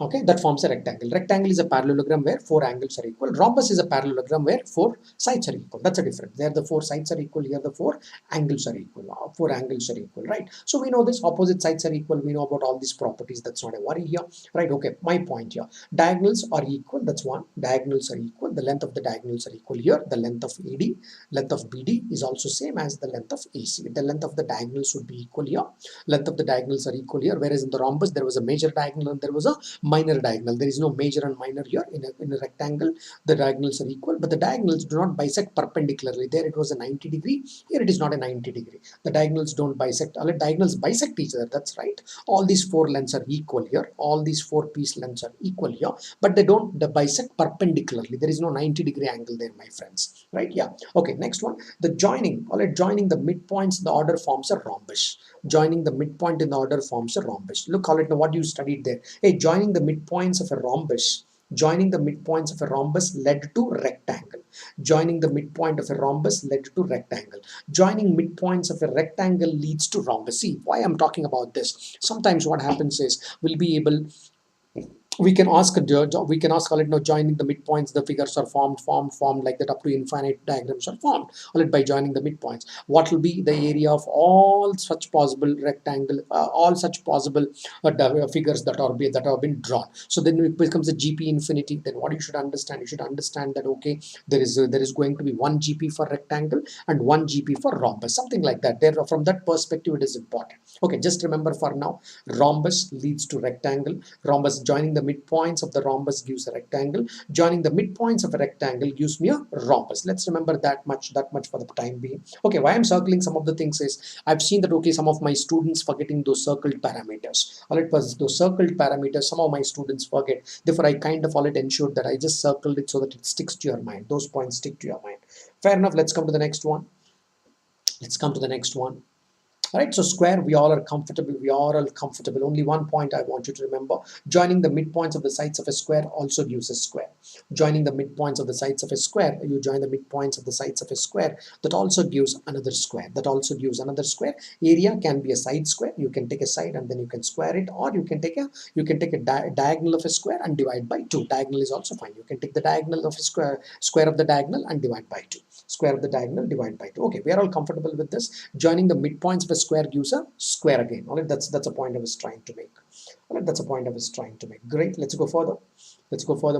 Okay, that forms a rectangle. Rectangle is a parallelogram where four angles are equal. Rhombus is a parallelogram where four sides are equal. That's a difference. There the four sides are equal. Here the four angles are equal. Four angles are equal, right? So we know this opposite sides are equal. We know about all these properties. That's not a worry here, right? Okay, my point here. Diagonals are equal. That's one. Diagonals are equal. The length of the diagonals are equal here. The length of AD, length of BD is also same as the length of AC. The length of the diagonals would be equal here. Length of the diagonals are equal here. Whereas in the rhombus there was a major diagonal and there was a minor diagonal. There is no major and minor here. In a rectangle, the diagonals are equal, but the diagonals do not bisect perpendicularly. There it was a 90 degree. Here it is not a 90 degree. The diagonals don't bisect. All the diagonals bisect each other. That's right. All these four lengths are equal here. All these four piece lengths are equal here, but they don't bisect perpendicularly. There is no 90-degree angle there, my friends. Right? Yeah. Okay. Next one. The joining. All right. Joining the midpoints, the order forms a rhombus. Joining the midpoint in the order forms a rhombus. Look, call it now what you studied there. Hey, joining the midpoints of a rhombus. Joining the midpoints of a rhombus led to rectangle. Joining the midpoint of a rhombus led to rectangle. Joining midpoints of a rectangle leads to rhombus. See why I'm talking about this. Sometimes what happens is we'll be able, we can ask all it now, joining the midpoints the figures are formed like that. Up to infinite diagrams are formed all it by joining the midpoints. What will be the area of all such possible rectangle, all such possible figures that have been drawn? So then it becomes a GP infinity. Then what you should understand, that okay, there is going to be one GP for rectangle and one GP for rhombus, something like that. There, from that perspective, it is important. Okay, just remember for now, rhombus leads to rectangle. Rhombus, joining the midpoints of the rhombus gives a rectangle. Joining the midpoints of a rectangle gives me a rhombus. Let's remember that much for the time being. Okay, why I'm circling some of the things is I've seen that okay, some of my students forgetting those circled parameters. All right, those circled parameters, some of my students forget. Therefore, I kind of all it ensured that I just circled it so that it sticks to your mind. Those points stick to your mind. Fair enough. Let's come to the next one. All right, so square, we all are comfortable. Only one point I want you to remember. Joining the midpoints of the sides of a square also gives a square. Joining the midpoints of the sides of a square, you join the midpoints of the sides of a square, that also gives another square. Area can be a side square. You can take a side and then you can square it, or you can take a diagonal of a square and divide by 2. Diagonal is also fine. You can take the diagonal of a square of the diagonal and divide by 2. Square of the diagonal, divide by 2. Okay, we are all comfortable with this. Joining the midpoints of a square gives a square again. All right, that's a point I was trying to make. All right, that's a point I was trying to make. Great, let's go further.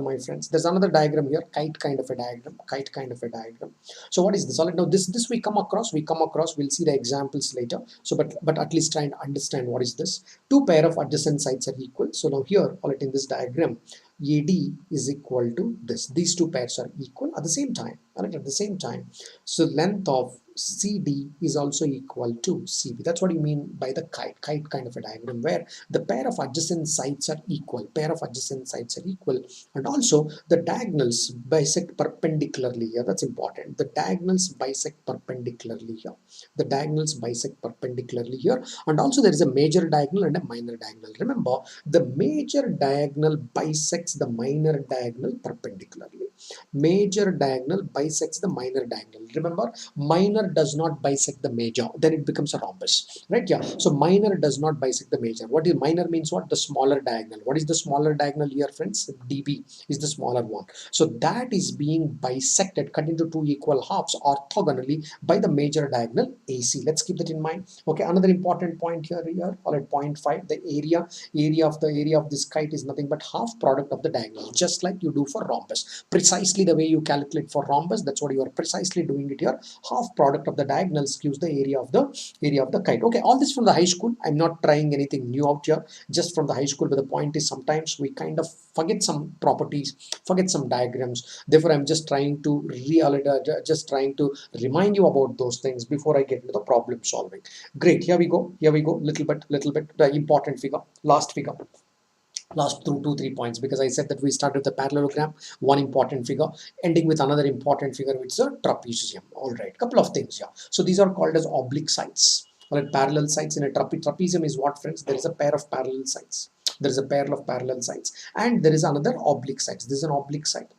My friends. There's another diagram here, kite kind of a diagram. So what is this? All right, now this we come across. We'll see the examples later. So but at least try and understand what is this. Two pair of adjacent sides are equal. So now here, all right, in this diagram, AD is equal to this. These two pairs are equal at the same time. All right, at the same time. So length of CD is also equal to CB. That's what you mean by the kite kind of a diagram, where the pair of adjacent sides are equal. And also the diagonals bisect perpendicularly here. That's important. The diagonals bisect perpendicularly here. And also there is a major diagonal and a minor diagonal. Remember, the major diagonal bisects the minor diagonal perpendicularly. Major diagonal bisects the minor diagonal. Remember, minor does not bisect the major, then it becomes a rhombus, right? Yeah, so minor does not bisect the major. What is minor means? What? The smaller diagonal. What is the smaller diagonal here, friends? DB is the smaller one. So that is being bisected, cut into two equal halves orthogonally by the major diagonal AC. Let's keep that in mind. Okay, another important point here, all at point 5, the area of this kite is nothing but half product of the diagonal, just like you do for rhombus. Precisely the way you calculate for rhombus, that's what you are precisely doing it here. Half product of the diagonals gives the area of the kite. Okay, all this from the high school. I'm not trying anything new out here, just from the high school. But the point is, sometimes we kind of forget some properties, forget some diagrams. Therefore, I'm just trying to remind you about those things before I get into the problem solving. Great, here we go. Little bit the important figure, last figure. Last through 2-3 points, because I said that we started the parallelogram, one important figure, ending with another important figure, which is a trapezium. All right, couple of things here. So these are called as oblique sides. All right, parallel sides in a trapezium is what, friends? There is a pair of parallel sides. And there is another oblique sides. This is an oblique side.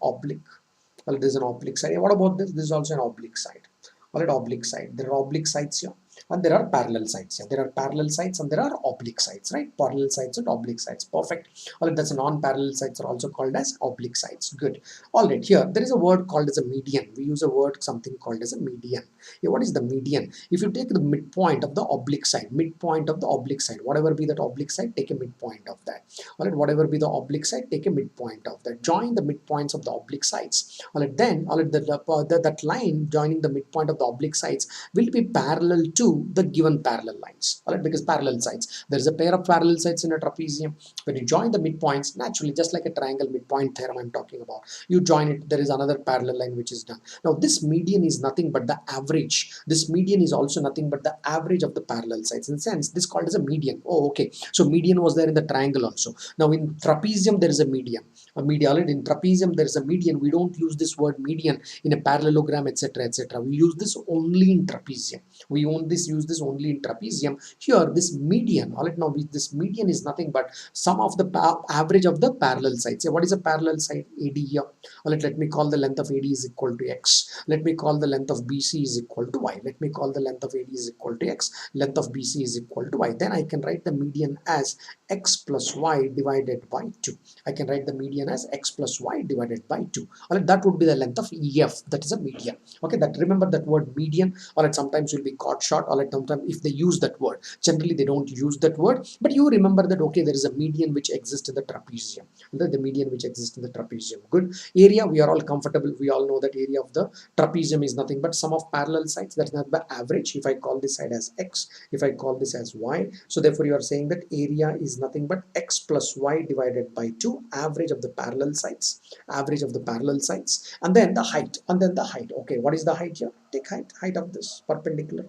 This is an oblique side. What about this? This is also an oblique side. All right, oblique side. There are oblique sides here. and there are parallel sides. Yeah, there are parallel sides and there are oblique sides, right? Parallel sides and oblique sides. Perfect. All right, that's non-parallel sides are also called as oblique sides. Good. All right, here there is a word called as a median. We use a word something called as a median. Yeah, what is the median? If you take the midpoint of the oblique side, midpoint of the oblique side, whatever be that oblique side, take a midpoint of that. All right, whatever be the oblique side, take a midpoint of that. Join the midpoints of the oblique sides. All right, then all right, that line joining the midpoint of the oblique sides will be parallel to the given parallel lines. All right, because parallel sides, there is a pair of parallel sides in a trapezium. When you join the midpoints, naturally, just like a triangle midpoint theorem I'm talking about, you join it, there is another parallel line which is done. Now this median is nothing but the average. This median is also nothing but the average of the parallel sides. In a sense, this is called as a median. Oh, okay. So median was there in the triangle also. Now in trapezium there is a median. A median. In trapezium there is a median. We don't use this word median in a parallelogram, etc., etc. We use this only in trapezium. We use this only in trapezium. Here this median, all right, now this median is nothing but sum of the average of the parallel sides. So what is a parallel side? AD here. All right, let me call the length of AD is equal to x. Let me call the length of BC is equal to y. Let me call the length of AD is equal to x. Length of BC is equal to y. Then I can write the median as x plus y divided by 2. I can write the median as x plus y divided by 2. All right, that would be the length of EF. That is a median. Okay, that remember that word median. All right, sometimes will be caught short. All right, sometimes if they use that word, generally they don't use that word. But you remember that okay, there is a median which exists in the trapezium. The median which exists in the trapezium. Good. Area, we are all comfortable. We all know that area of the trapezium is nothing but sum of parallel sides. That's not the average. If I call this side as x, if I call this as y, so therefore you are saying that area is nothing but x plus y divided by 2, average of the parallel sides, average of the parallel sides, and then the height, Okay, what is the height here? Take height of this perpendicular.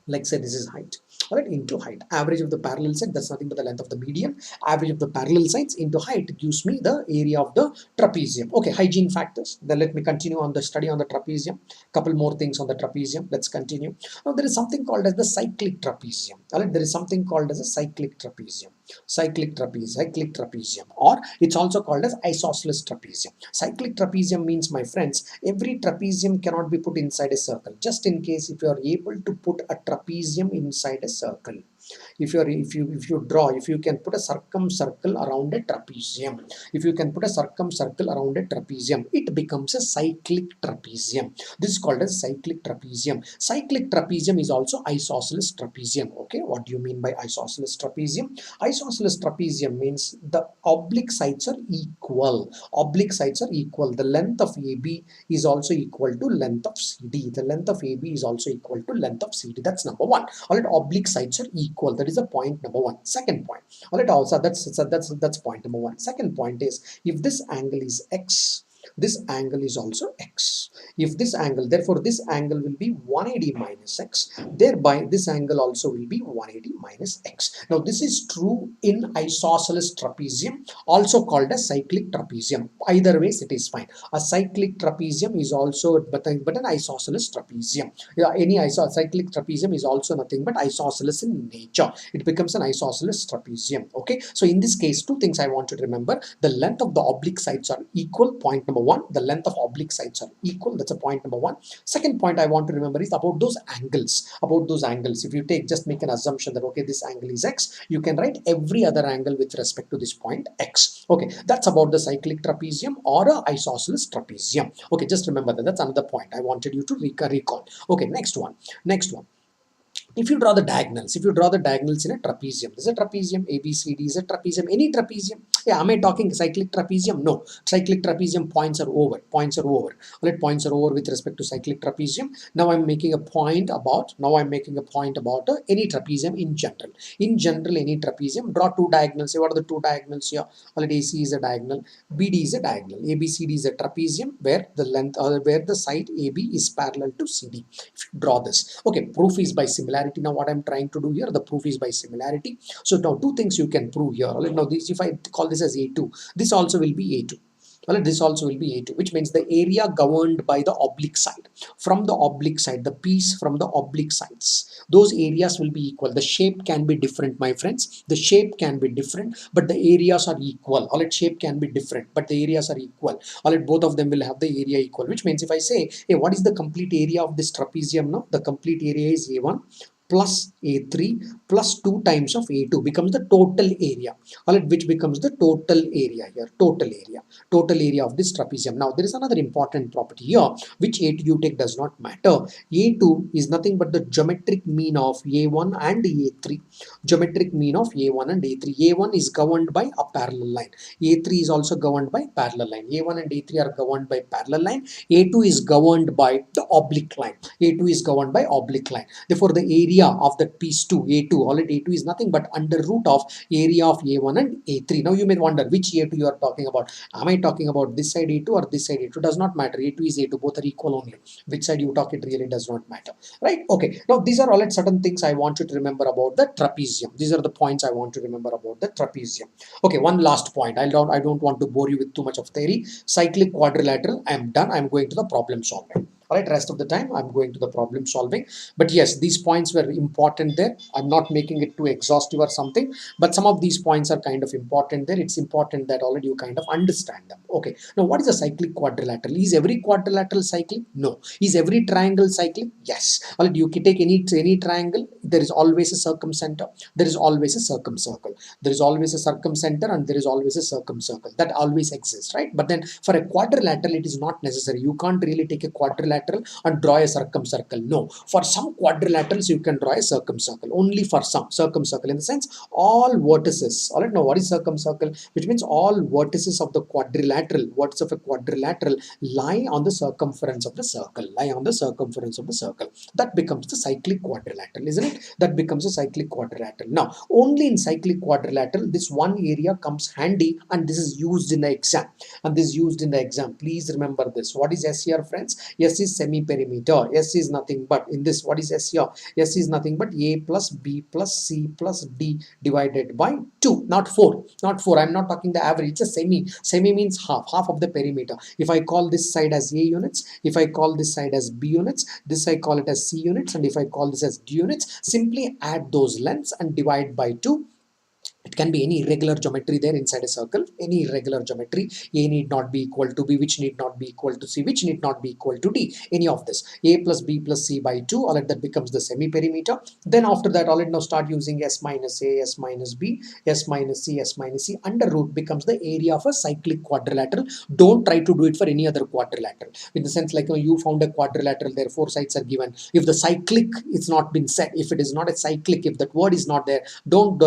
Like say this is height. All right, into height, average of the parallel side, that's nothing but the length of the median. Average of the parallel sides into height gives me the area of the trapezium. Okay, hygiene factors. Then let me continue on the study on the trapezium. Couple more things on the trapezium. Let's continue. Now there is something called as the cyclic trapezium. All right, there is something called as a cyclic trapezium. Cyclic trapezium, or it's also called as isosceles trapezium. Cyclic trapezium means, my friends, every trapezium cannot be put inside a circle. Just in case, if you are able to put a trapezium inside a circle, if you can put a circumcircle around a trapezium, if you can put a circumcircle around a trapezium, it becomes a cyclic trapezium. This is called as cyclic trapezium. Cyclic trapezium is also isosceles trapezium. Okay, what do you mean by isosceles trapezium? Isosceles trapezium means the oblique sides are equal. Oblique sides are equal. The length of AB is also equal to length of CD. The length of AB is also equal to length of CD. That's number one. All right, oblique sides are equal. That is a point number one. Second point. All right, also that's point number one. Second point is, if this angle is x, this angle is also x. If this angle, therefore this angle will be 180 minus x, thereby this angle also will be 180 minus x. Now this is true in isosceles trapezium, also called a cyclic trapezium. Either ways it is fine. A cyclic trapezium is also but an isosceles trapezium. Yeah, any cyclic trapezium is also nothing but isosceles in nature. It becomes an isosceles trapezium. Okay, so in this case, two things I want you to remember: the length of the oblique sides are equal, point number one. The length of oblique sides are equal. That's a point number one. Second point I want to remember is about those angles. About those angles, if you just make an assumption that okay, this angle is x, you can write every other angle with respect to this point x. Okay, that's about the cyclic trapezium or a isosceles trapezium. Okay, just remember that. That's another point I wanted you to recall. Okay, next one. If you draw the diagonals, in a trapezium, this is a trapezium, ABCD is a trapezium, any trapezium. Yeah, am I talking cyclic trapezium? No, cyclic trapezium points are over. All right, points are over with respect to cyclic trapezium. Now I'm making a point about, any trapezium in general. In general, any trapezium, draw two diagonals. Say, what are the two diagonals here? All right, AC is a diagonal, BD is a diagonal, ABCD is a trapezium where the length, where the side AB is parallel to CD. If you draw this, okay, proof is by similarity. Now what I'm trying to do here, the proof is by similarity. So now two things you can prove here. Now this, if I call this as A2, this also will be A2. Well, this also will be A2, which means the area governed by the oblique side. From the oblique side, the piece from the oblique sides, those areas will be equal. The shape can be different, my friends. The shape can be different, but the areas are equal. All right, shape can be different, but the areas are equal. All right, both of them will have the area equal, which means if I say, hey, what is the complete area of this trapezium now? The complete area is A1 plus A3 plus 2 times of A2 becomes the total area. All right, which becomes the total area here, total area of this trapezium. Now there is another important property here which A2 you take does not matter. A2 is nothing but the geometric mean of A1 and A3. Geometric mean of A1 and A3. A1 is governed by a parallel line. A3 is also governed by parallel line. A1 and A3 are governed by parallel line. A2 is governed by the oblique line. A2 is governed by oblique line. Therefore, the area of that piece 2, A2, already A2 is nothing but under root of area of A1 and A3. Now you may wonder which A2 you are talking about. Am I talking about this side A2 or this side A2? Does not matter. A2 is A2. Both are equal only. Which side you talk, it really does not matter. Right? Okay. Now these are all certain things I want you to remember about the trapezium. These are the points I want to remember about the trapezium. Okay, one last point. I don't want to bore you with too much of theory. Cyclic quadrilateral. I am done. I am going to the problem solving. All right, rest of the time I'm going to the problem solving. But yes, these points were important there. I'm not making it too exhaustive or something, but some of these points are kind of important there. It's important that already you kind of understand them. Okay, now what is a cyclic quadrilateral? Is every quadrilateral cyclic? No. Is every triangle cyclic? Yes. All right, you can take any triangle, there is always a circumcenter, there is always a circumcircle, there is always a circumcenter, and there is always a circumcircle. That always exists, right? But then for a quadrilateral, it is not necessary. You can't really take a quadrilateral and draw a circumcircle. No. For some quadrilaterals, you can draw a circumcircle. Only for some circumcircle, in the sense all vertices. All right, now what is circumcircle? Which means all vertices of the quadrilateral, vertices of a quadrilateral lie on the circumference of the circle. Lie on the circumference of the circle. That becomes the cyclic quadrilateral, isn't it? That becomes a cyclic quadrilateral. Now, only in cyclic quadrilateral, this one area comes handy, and this is used in the exam. And this is used in the exam. Please remember this. What is S here, friends? S is semi-perimeter. S is nothing but, in this, what is S here? S is nothing but A plus B plus C plus D divided by 2, not 4. Not 4. I'm not talking the average. It's a semi. Semi means half of the perimeter. If I call this side as A units, if I call this side as B units, this I call it as C units, and if I call this as D units, simply add those lengths and divide by 2. It can be any irregular geometry there inside a circle. Any irregular geometry. A need not be equal to B, which need not be equal to C, which need not be equal to D. Any of this. A plus B plus C by 2. All right, that becomes the semi-perimeter. Then after that, all right, now start using S minus A, S minus B, S minus C, S minus C. Under root becomes the area of a cyclic quadrilateral. Don't try to do it for any other quadrilateral. In the sense, like, you found a quadrilateral there, 4 sides are given. If the cyclic is not been set, if it is not a cyclic, if that word is not there, don't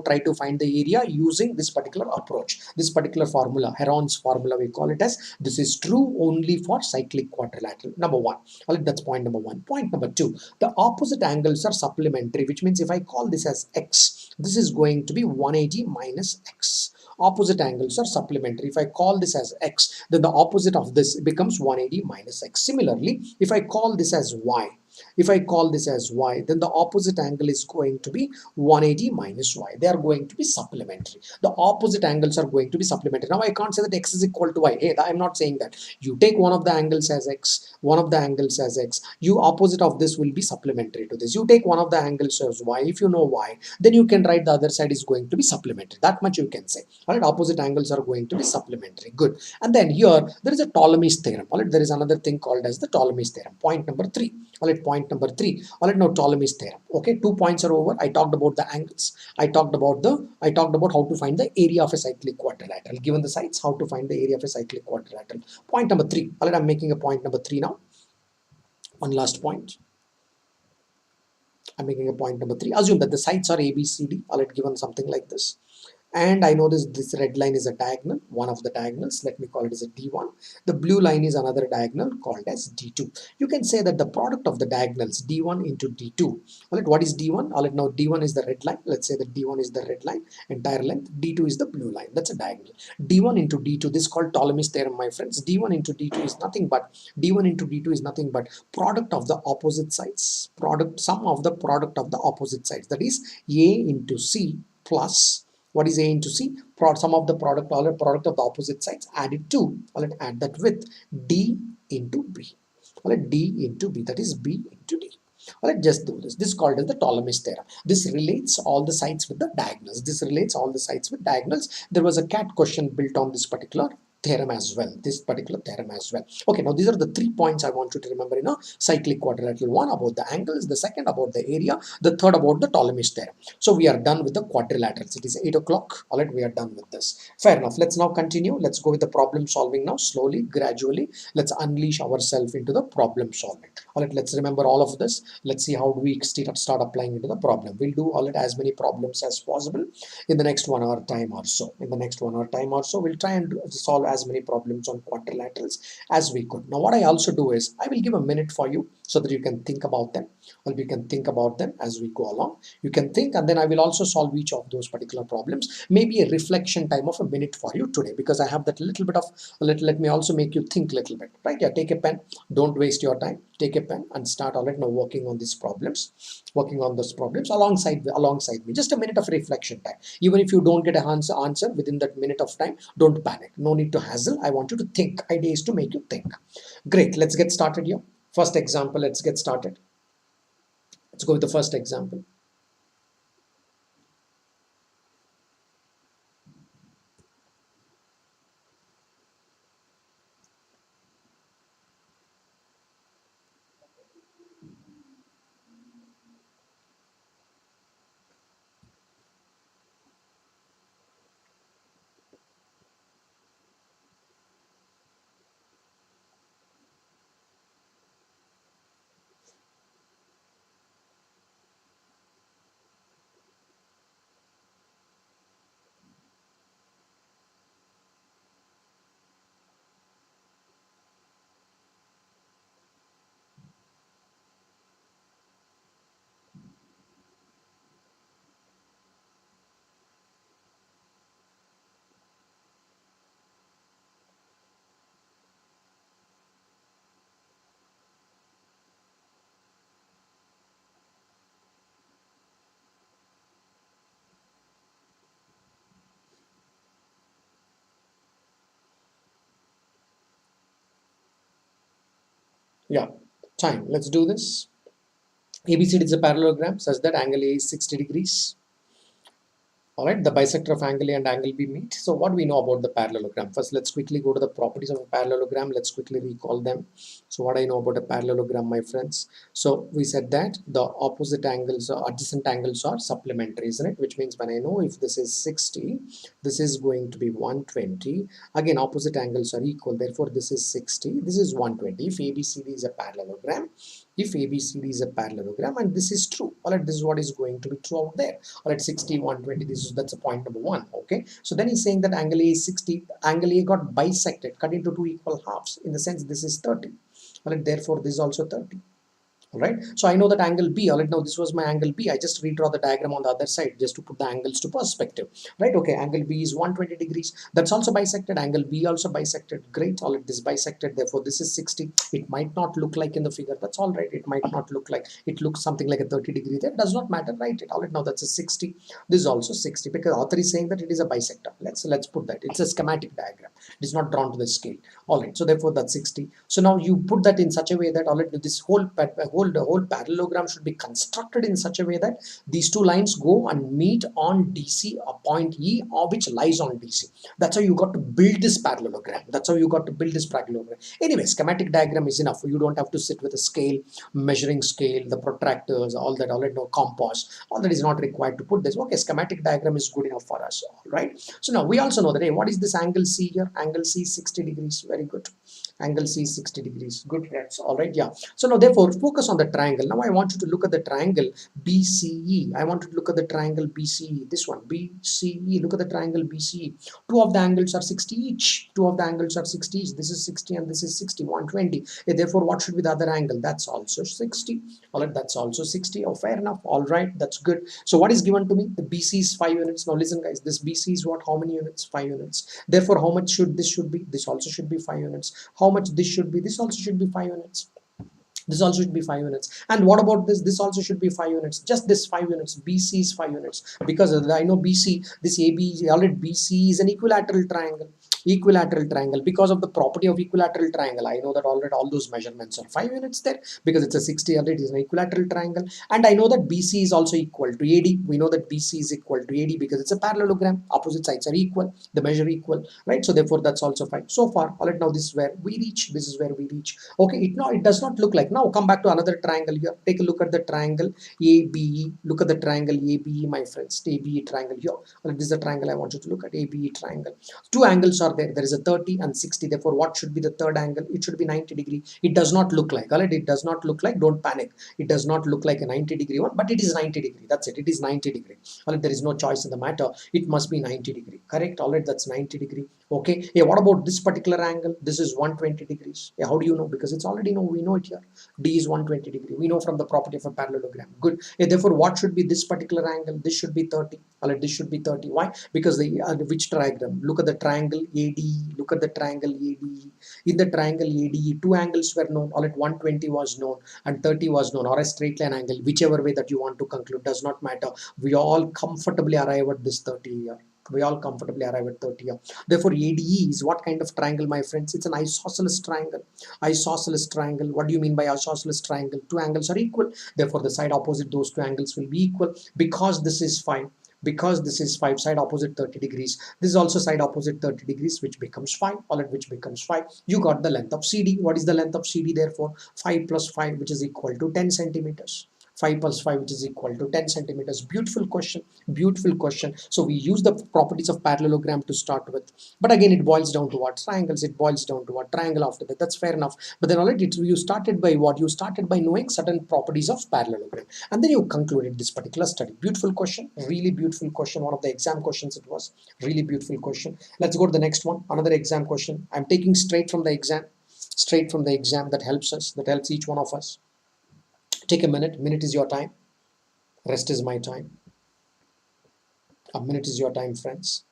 try to find the area using this particular approach, this particular formula, Heron's formula, we call it as. This is true only for cyclic quadrilateral. Number 1. All right, that's point number 1. Point number 2, the opposite angles are supplementary, which means if I call this as X, this is going to be 180 minus X. Opposite angles are supplementary. If I call this as X, then the opposite of this becomes 180 minus X. Similarly, if I call this as Y, if I call this as Y, then the opposite angle is going to be 180 minus Y. They are going to be supplementary. The opposite angles are going to be supplementary. Now I can't say that X is equal to Y. Hey, I'm not saying that. You take one of the angles as X, one of the angles as X. You opposite of this will be supplementary to this. You take one of the angles as Y. If you know Y, then you can write the other side is going to be supplementary. That much you can say. All right, opposite angles are going to be supplementary. Good. And then here there is a Ptolemy's theorem. All right, there is another thing called as the Ptolemy's theorem. Point number 3. All right, point number 3. All right, now Ptolemy's theorem. Okay, 2 points are over. I talked about the angles. I talked about how to find the area of a cyclic quadrilateral. Given the sides, how to find the area of a cyclic quadrilateral. Point number 3. All right, I'm making a point number 3 now. One last point. I'm making a point number 3. Assume that the sides are A, B, C, D. All right, given something like this. And I know this red line is a diagonal, one of the diagonals. Let me call it as a D1. The blue line is another diagonal called as D2. You can say that the product of the diagonals D1 into D2. All right, what is D1? All right, now D1 is the red line. Let's say that D1 is the red line, entire length. D2 is the blue line. That's a diagonal. D1 into D2. This is called Ptolemy's theorem, my friends. D1 into D2 is nothing but product of the opposite sides. Sum of the product of the opposite sides. That is A into C plus What is A into C? Sum of the product, or product of the opposite sides, add it to, or add that with D into B. All right, D into B, that is B into D. All right, just do this. This is called as the Ptolemy's theorem. This relates all the sides with the diagonals. This relates all the sides with diagonals. There was a CAT question built on this particular theorem as well. This particular theorem as well. Okay, now these are the 3 points I want you to remember in a cyclic quadrilateral. One about the angles, the second about the area, the third about the Ptolemy's theorem. So we are done with the quadrilaterals. It is 8 o'clock. All right, we are done with this. Fair enough. Let's now continue. Let's go with the problem solving now. Slowly, gradually, let's unleash ourselves into the problem solving. All right, let's remember all of this. Let's see how do we start applying into the problem. We'll do all it as many problems as possible in the next 1 hour time or so. In the next 1 hour time or so, we'll try and solve as many problems on quadrilaterals as we could. Now, what I also do is I will give a minute for you so that you can think about them, or you can think about them as we go along. You can think, and then I will also solve each of those particular problems. Maybe a reflection time of a minute for you today, because I have that little bit of let me also make you think a little bit, right? Yeah, take a pen. Don't waste your time. Take a pen and start already now working on these problems, alongside me. Just a minute of reflection time. Even if you don't get an answer within that minute of time, don't panic. No need to hassle. I want you to think. Idea is to make you think. Great. Let's get started here. First example. Let's get started. Let's go with the first example. Yeah, time. Let's do this. ABCD is a parallelogram such that angle A is 60 degrees. All right, the bisector of angle A and angle B meet. So what do we know about the parallelogram? First, let's quickly go to the properties of a parallelogram. Let's quickly recall them. So what I know about a parallelogram, my friends. So we said that the opposite angles or adjacent angles are supplementary, isn't it? Which means when I know if this is 60, this is going to be 120. Again, opposite angles are equal. Therefore, this is 60. This is 120. If ABCD is a parallelogram, and this is true, all right, this is what is going to be true out there. All right, 60, 120, that's a point number one. Okay, so then he's saying that angle A is 60, angle A got bisected, cut into two equal halves, in the sense this is 30. All right, therefore this is also 30. All right, so I know that angle B. All right, now this was my angle B. I just redraw the diagram on the other side just to put the angles to perspective, right? Okay, angle B is 120 degrees. That's also bisected. Angle B also bisected. Great. All right, this bisected. Therefore, this is 60. It might not look like in the figure. That's all right. It might not look like. It looks something like a 30 degree there. Does not matter, right? All right, now that's a 60. This is also 60 because author is saying that it is a bisector. Let's put that. It's a schematic diagram. It is not drawn to the scale. All right, so therefore that's 60. So now you put that in such a way that all right, this whole parallelogram should be constructed in such a way that these two lines go and meet on DC, a point E, or which lies on DC. That's how you got to build this parallelogram. Anyway, schematic diagram is enough. You don't have to sit with a scale, measuring scale, the protractors, all that, no compass. All that is not required to put this. Okay, schematic diagram is good enough for us. All right. So now we also know that, hey, what is this angle C here? Angle C 60 degrees. Very good. Angle C 60 degrees. Good, friends. All right. Yeah. So now therefore focus on the triangle. Now I want you to look at the triangle BCE. I want you to look at the triangle BCE. This one BCE. Look at the triangle BCE. Two of the angles are 60 each. This is 60 and this is 60. 120. Therefore, what should be the other angle? That's also 60. All right. That's also 60. Oh, fair enough. All right. That's good. So what is given to me? The BC is 5 units. Now listen, guys. This BC is what? How many units? 5 units. Therefore, how much should this be? This also should be 5 units. How much this should be? This also should be 5 units. This also should be 5 units. And what about this? This also should be 5 units. Just this 5 units. BC is 5 units. Because I know BC, this AB, already BC is an equilateral triangle. Equilateral triangle. Because of the property of equilateral triangle, I know that already all those measurements are 5 units there. Because it's a 60 already is an equilateral triangle. And I know that BC is also equal to AD. We know that BC is equal to AD because it's a parallelogram. Opposite sides are equal. The measure equal. Right? So therefore that's also fine. So far, alright, now this is where we reach. This is where we reach. Okay, it does not look like. Now come back to another triangle here. Take a look at the triangle ABE. Look at the triangle ABE, my friends. ABE triangle here. This is the triangle I want you to look at. ABE triangle. Two angles are there. There is a 30 and 60. Therefore, what should be the third angle? It should be 90 degree. It does not look like. Alright, it does not look like. Don't panic. It does not look like a 90 degree one, but it is 90 degree. That's it. It is 90 degree. Alright, there is no choice in the matter. It must be 90 degree. Correct? Alright, that's 90 degree. Okay. Yeah, what about this particular angle? This is 120 degrees. Yeah, how do you know? Because it's already know. We know it here. D is 120 degree. We know from the property of a parallelogram. Good. Yeah, therefore, what should be this particular angle? This should be 30. Alright, this should be 30. Why? Because the which triangle? Look at the triangle AD. Look at the triangle AD. In the triangle AD, two angles were known. Alright, 120 was known and 30 was known, or a straight line angle. Whichever way that you want to conclude does not matter. We all comfortably arrive at this 30 here. We all comfortably arrive at 30 here. Therefore, ADE is what kind of triangle, my friends? It's an isosceles triangle. Isosceles triangle. What do you mean by isosceles triangle? Two angles are equal. Therefore, the side opposite those two angles will be equal. Because this is 5. Because this is 5, side opposite 30 degrees. This is also side opposite 30 degrees, which becomes 5. All at which becomes 5. You got the length of CD. What is the length of CD? Therefore, 5 plus 5, which is equal to 10 centimeters. 5 plus 5, which is equal to 10 centimeters. Beautiful question. Beautiful question. So we use the properties of parallelogram to start with. But again, it boils down to what? Triangles. It boils down to what? Triangle after that. That's fair enough. But then already you started by what? You started by knowing certain properties of parallelogram. And then you concluded this particular study. Beautiful question. Really beautiful question. One of the exam questions it was. Really beautiful question. Let's go to the next one. Another exam question. I'm taking straight from the exam. Straight from the exam. That helps us. That helps each one of us. Take a minute. Minute is your time. Rest is my time. A minute is your time, friends.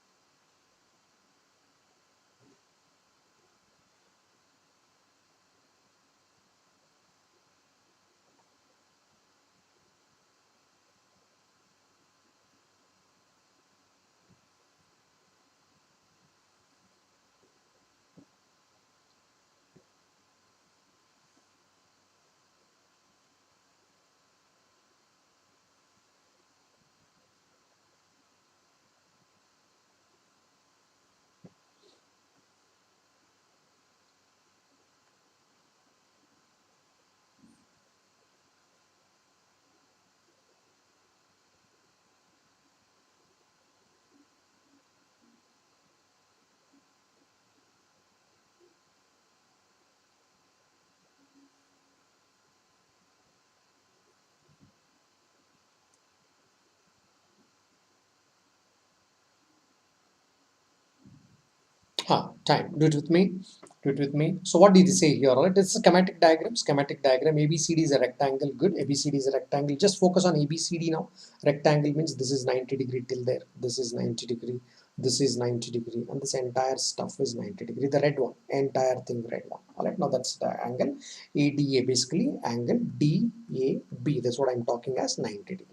Time. Do it with me. Do it with me. So what did they say here? Right? It's a schematic diagram. Schematic diagram. ABCD is a rectangle. Good. ABCD is a rectangle. Just focus on ABCD now. Rectangle means this is 90 degree till there. This is 90 degree. This is 90 degree. And this entire stuff is 90 degree. The red one. Entire thing red one. Alright. Now that's the angle. ADA basically angle DAB. That's what I'm talking as 90 degree.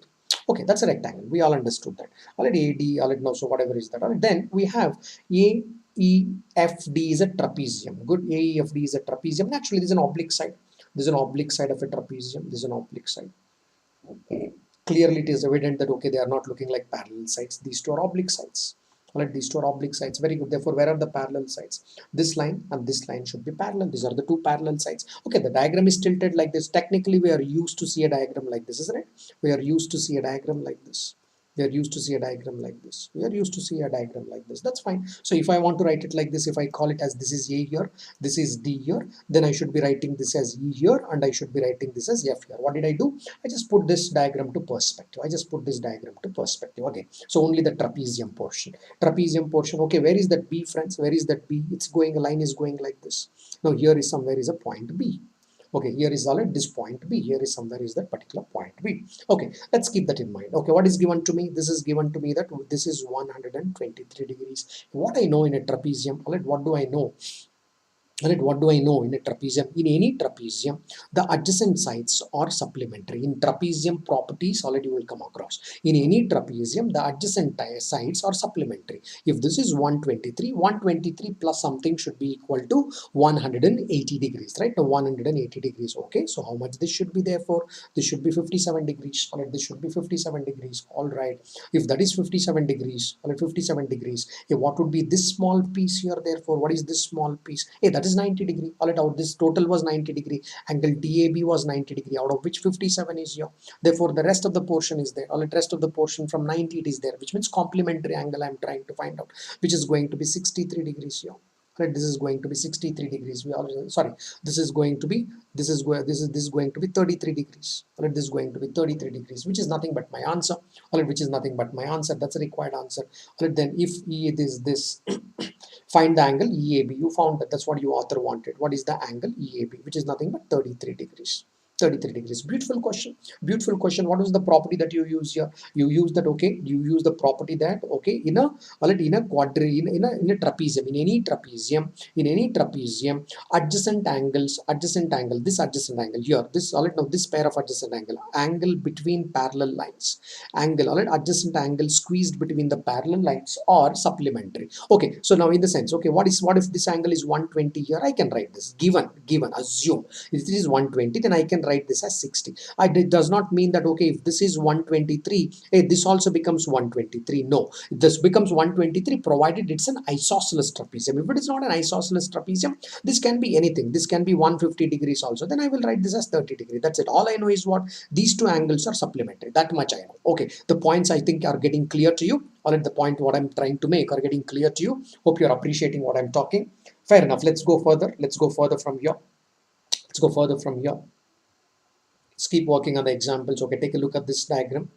Okay, that's a rectangle. We all understood that. Already AD, already now, so whatever is that. Alright, then we have AEFD is a trapezium. Good. AEFD is a trapezium. Naturally, there's an oblique side. There's an oblique side of a trapezium. There's an oblique side. Clearly, it is evident that okay, they are not looking like parallel sides. These two are oblique sides. Alright, these two are oblique sides. Very good. Therefore, where are the parallel sides? This line and this line should be parallel. These are the two parallel sides. Okay, the diagram is tilted like this. Technically, we are used to see a diagram like this, isn't it? We are used to see a diagram like this. We are used to see a diagram like this. We are used to see a diagram like this. That's fine. So if I want to write it like this, if I call it as this is A here, this is D here, then I should be writing this as E here, and I should be writing this as F here. What did I do? I just put this diagram to perspective. I just put this diagram to perspective. Okay. So only the trapezium portion. Trapezium portion. Okay. Where is that B, friends? Where is that B? It's going, a line is going like this. Now here is somewhere is a point B. Okay, here is all at this point B. Here is somewhere is that particular point B. Okay, let's keep that in mind. Okay, what is given to me? This is given to me that this is 123 degrees. What I know in a trapezium, all right, what do I know? Alright, what do I know in a trapezium? In any trapezium, the adjacent sides are supplementary. In trapezium properties, already you will come across. In any trapezium, the adjacent sides are supplementary. If this is 123, 123 plus something should be equal to 180 degrees, right? Now 180 degrees. Okay, so how much this should be therefore? This should be 57 degrees. Alright, this should be 57 degrees. Alright, if that is 57 degrees, alright, 57 degrees. What would be this small piece here? Therefore, what is this small piece? That is 90 degree. All right, out this total was 90 degree. Angle DAB was 90 degree, out of which 57 is here. Therefore, the rest of the portion is there. All right, rest of the portion from 90 it is there, which means complementary angle I'm trying to find out, which is going to be 63 degrees here. Right, this is going to be 63 degrees. We already, sorry, this is going to be, this is going to be 33 degrees. All right, this is going to be 33 degrees, which is nothing but my answer. All right, which is nothing but my answer. That's a required answer. All right, then if E is this, find the angle EAB. You found that. That's what your author wanted. What is the angle EAB? Which is nothing but 33 degrees. 33 degrees. Beautiful question. Beautiful question. What was the property that you use here? You use that, okay? You use the property that, okay, in a trapezium, in any trapezium, adjacent angles, this adjacent angle here, this, all right, now this pair of adjacent angle between parallel lines, adjacent angle squeezed between the parallel lines are supplementary. Okay, so now in the sense, okay, what if this angle is 120 here? I can write this, given, assume if this is 120, then I can write this as 60. It does not mean that, okay, if this is 123, this also becomes 123. No, this becomes 123 provided it's an isosceles trapezium. If it is not an isosceles trapezium, this can be anything. This can be 150 degrees also. Then I will write this as 30 degrees. That's it. All I know is what these two angles are supplementary. That much I know. Okay, the points I think are getting clear to you. All at the point what I'm trying to make are getting clear to you. Hope you're appreciating what I'm talking. Fair enough. Let's go further. Let's go further from here. Let's go further from here. Let's keep working on the examples. Okay, take a look at this diagram.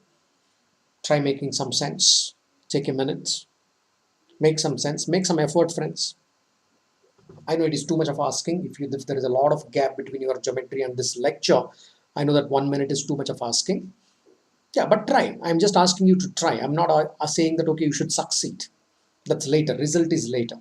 Try making some sense. Take a minute. Make some sense. Make some effort, friends. I know it is too much of asking. If there is a lot of gap between your geometry and this lecture, I know that 1 minute is too much of asking. Yeah, but try. I'm just asking you to try. I'm not saying that, okay, you should succeed. That's later. Result is later.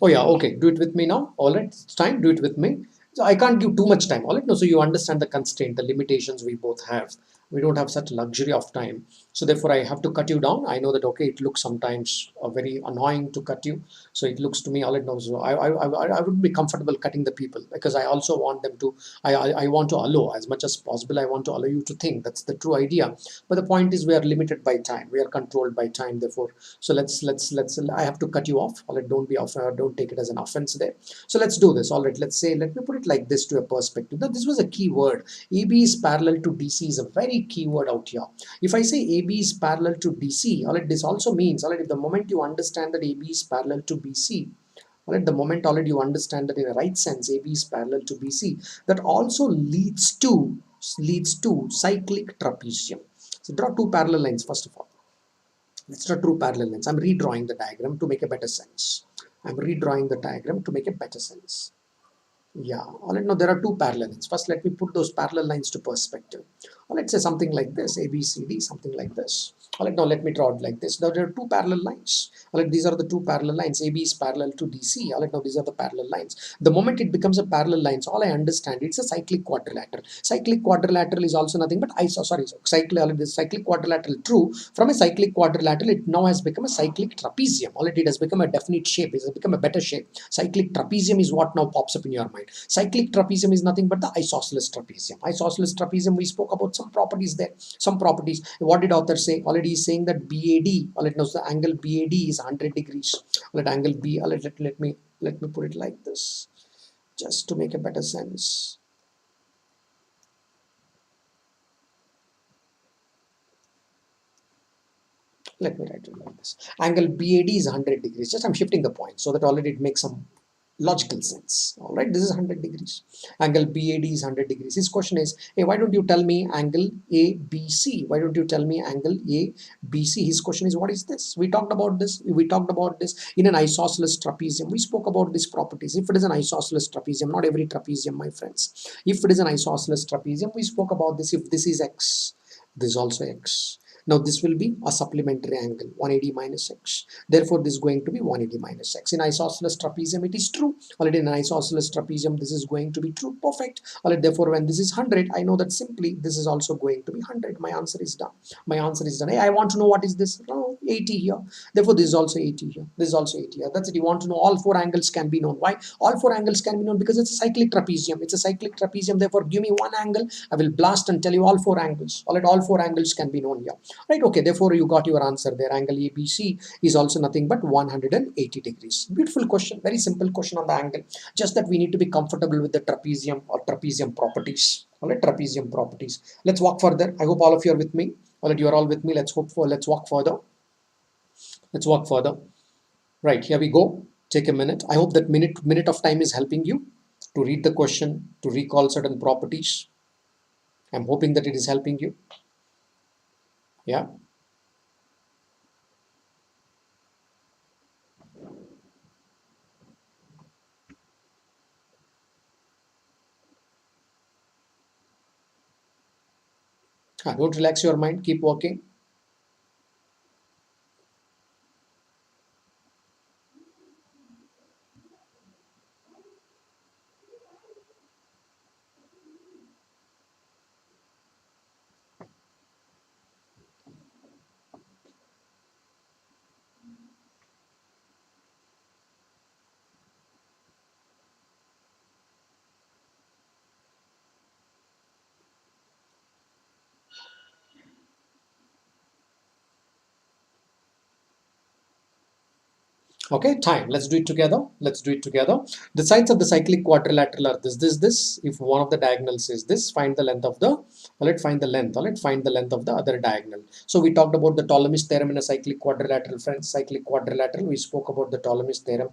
Oh yeah, okay. Do it with me now. All right, it's time. Do it with me. So I can't give too much time. All right, no. So you understand the constraint, the limitations we both have. We don't have such luxury of time. So therefore, I have to cut you down. I know that, okay, it looks sometimes very annoying to cut you. So it looks to me, all it knows. So I wouldn't be comfortable cutting the people because I also want them to. I want to allow as much as possible. I want to allow you to think. That's the true idea. But the point is, we are limited by time. We are controlled by time. Therefore, so let's. I have to cut you off. All right, don't be off. Don't take it as an offense there. So let's do this. All right, let's say. Let me put it like this to a perspective. Now, this was a key word. AB is parallel to DC is a very key word out here. If I say AB is parallel to DC, all right, this also means, all right, if the moment you understand that AB is parallel to BC, all right, the moment already you understand that in a right sense AB is parallel to BC, that also leads to cyclic trapezium. So draw two parallel lines first of all. Let's draw two parallel lines. I'm redrawing the diagram to make a better sense. I'm redrawing the diagram to make a better sense. Yeah, all right, now there are two parallel lines. First, let me put those parallel lines to perspective. Or let's say something like this, A, B, C, D, something like this. All right, now let me draw it like this. Now there are two parallel lines. All right, these are the two parallel lines. AB is parallel to DC. All right, now these are the parallel lines. The moment it becomes a parallel lines, all I understand, it's a cyclic quadrilateral. Cyclic quadrilateral is also nothing but cyclic quadrilateral true. From a cyclic quadrilateral, it now has become a cyclic trapezium. All right, it has become a definite shape. It has become a better shape. Cyclic trapezium is what now pops up in your mind. Cyclic trapezium is nothing but the isosceles trapezium. Isosceles trapezium, we spoke about some properties there, some properties. What did author say? Already is saying that BAD, let knows the angle BAD is 100 degrees. Let angle B, let me put it like this, just to make a better sense. Let me write it like this. Angle BAD is 100 degrees. Just I'm shifting the point so that already it makes some logical sense. All right, this is 100 degrees. Angle BAD is 100 degrees. His question is, hey, why don't you tell me angle ABC? Why don't you tell me angle ABC? His question is, what is this? We talked about this. We talked about this in an isosceles trapezium. We spoke about these properties. If it is an isosceles trapezium, not every trapezium, my friends. If it is an isosceles trapezium, we spoke about this. If this is X, this is also X. Now this will be a supplementary angle, 180 minus x. Therefore, this is going to be 180 minus x. In isosceles trapezium, it is true. Already in isosceles trapezium, this is going to be true. Perfect. Alright, therefore, when this is 100, I know that simply this is also going to be 100. My answer is done. My answer is done. Hey, I want to know what is this? No, 80 here. Therefore, this is also 80 here. This is also 80 here. That's it. You want to know all four angles can be known. Why? All four angles can be known because it's a cyclic trapezium. It's a cyclic trapezium. Therefore, give me one angle. I will blast and tell you all four angles. Alright, all four angles can be known here. Right, okay, therefore you got your answer there. Angle ABC is also nothing but 180 degrees. Beautiful question, very simple question on the angle. Just that we need to be comfortable with the trapezium or trapezium properties. All right, trapezium properties. Let's walk further. I hope all of you are with me. All right, you are all with me. Let's walk further. Let's walk further. Right, here we go. Take a minute. I hope that minute of time is helping you to read the question, to recall certain properties. I'm hoping that it is helping you. Yeah. Don't relax your mind. Keep working. Okay, time. Let's do it together. Let's do it together. The sides of the cyclic quadrilateral are this. If one of the diagonals is this, find the length of the, let's find the length, let's find the length of the other diagonal. So we talked about the Ptolemy's theorem in a cyclic quadrilateral, friends. Cyclic quadrilateral, we spoke about the Ptolemy's theorem.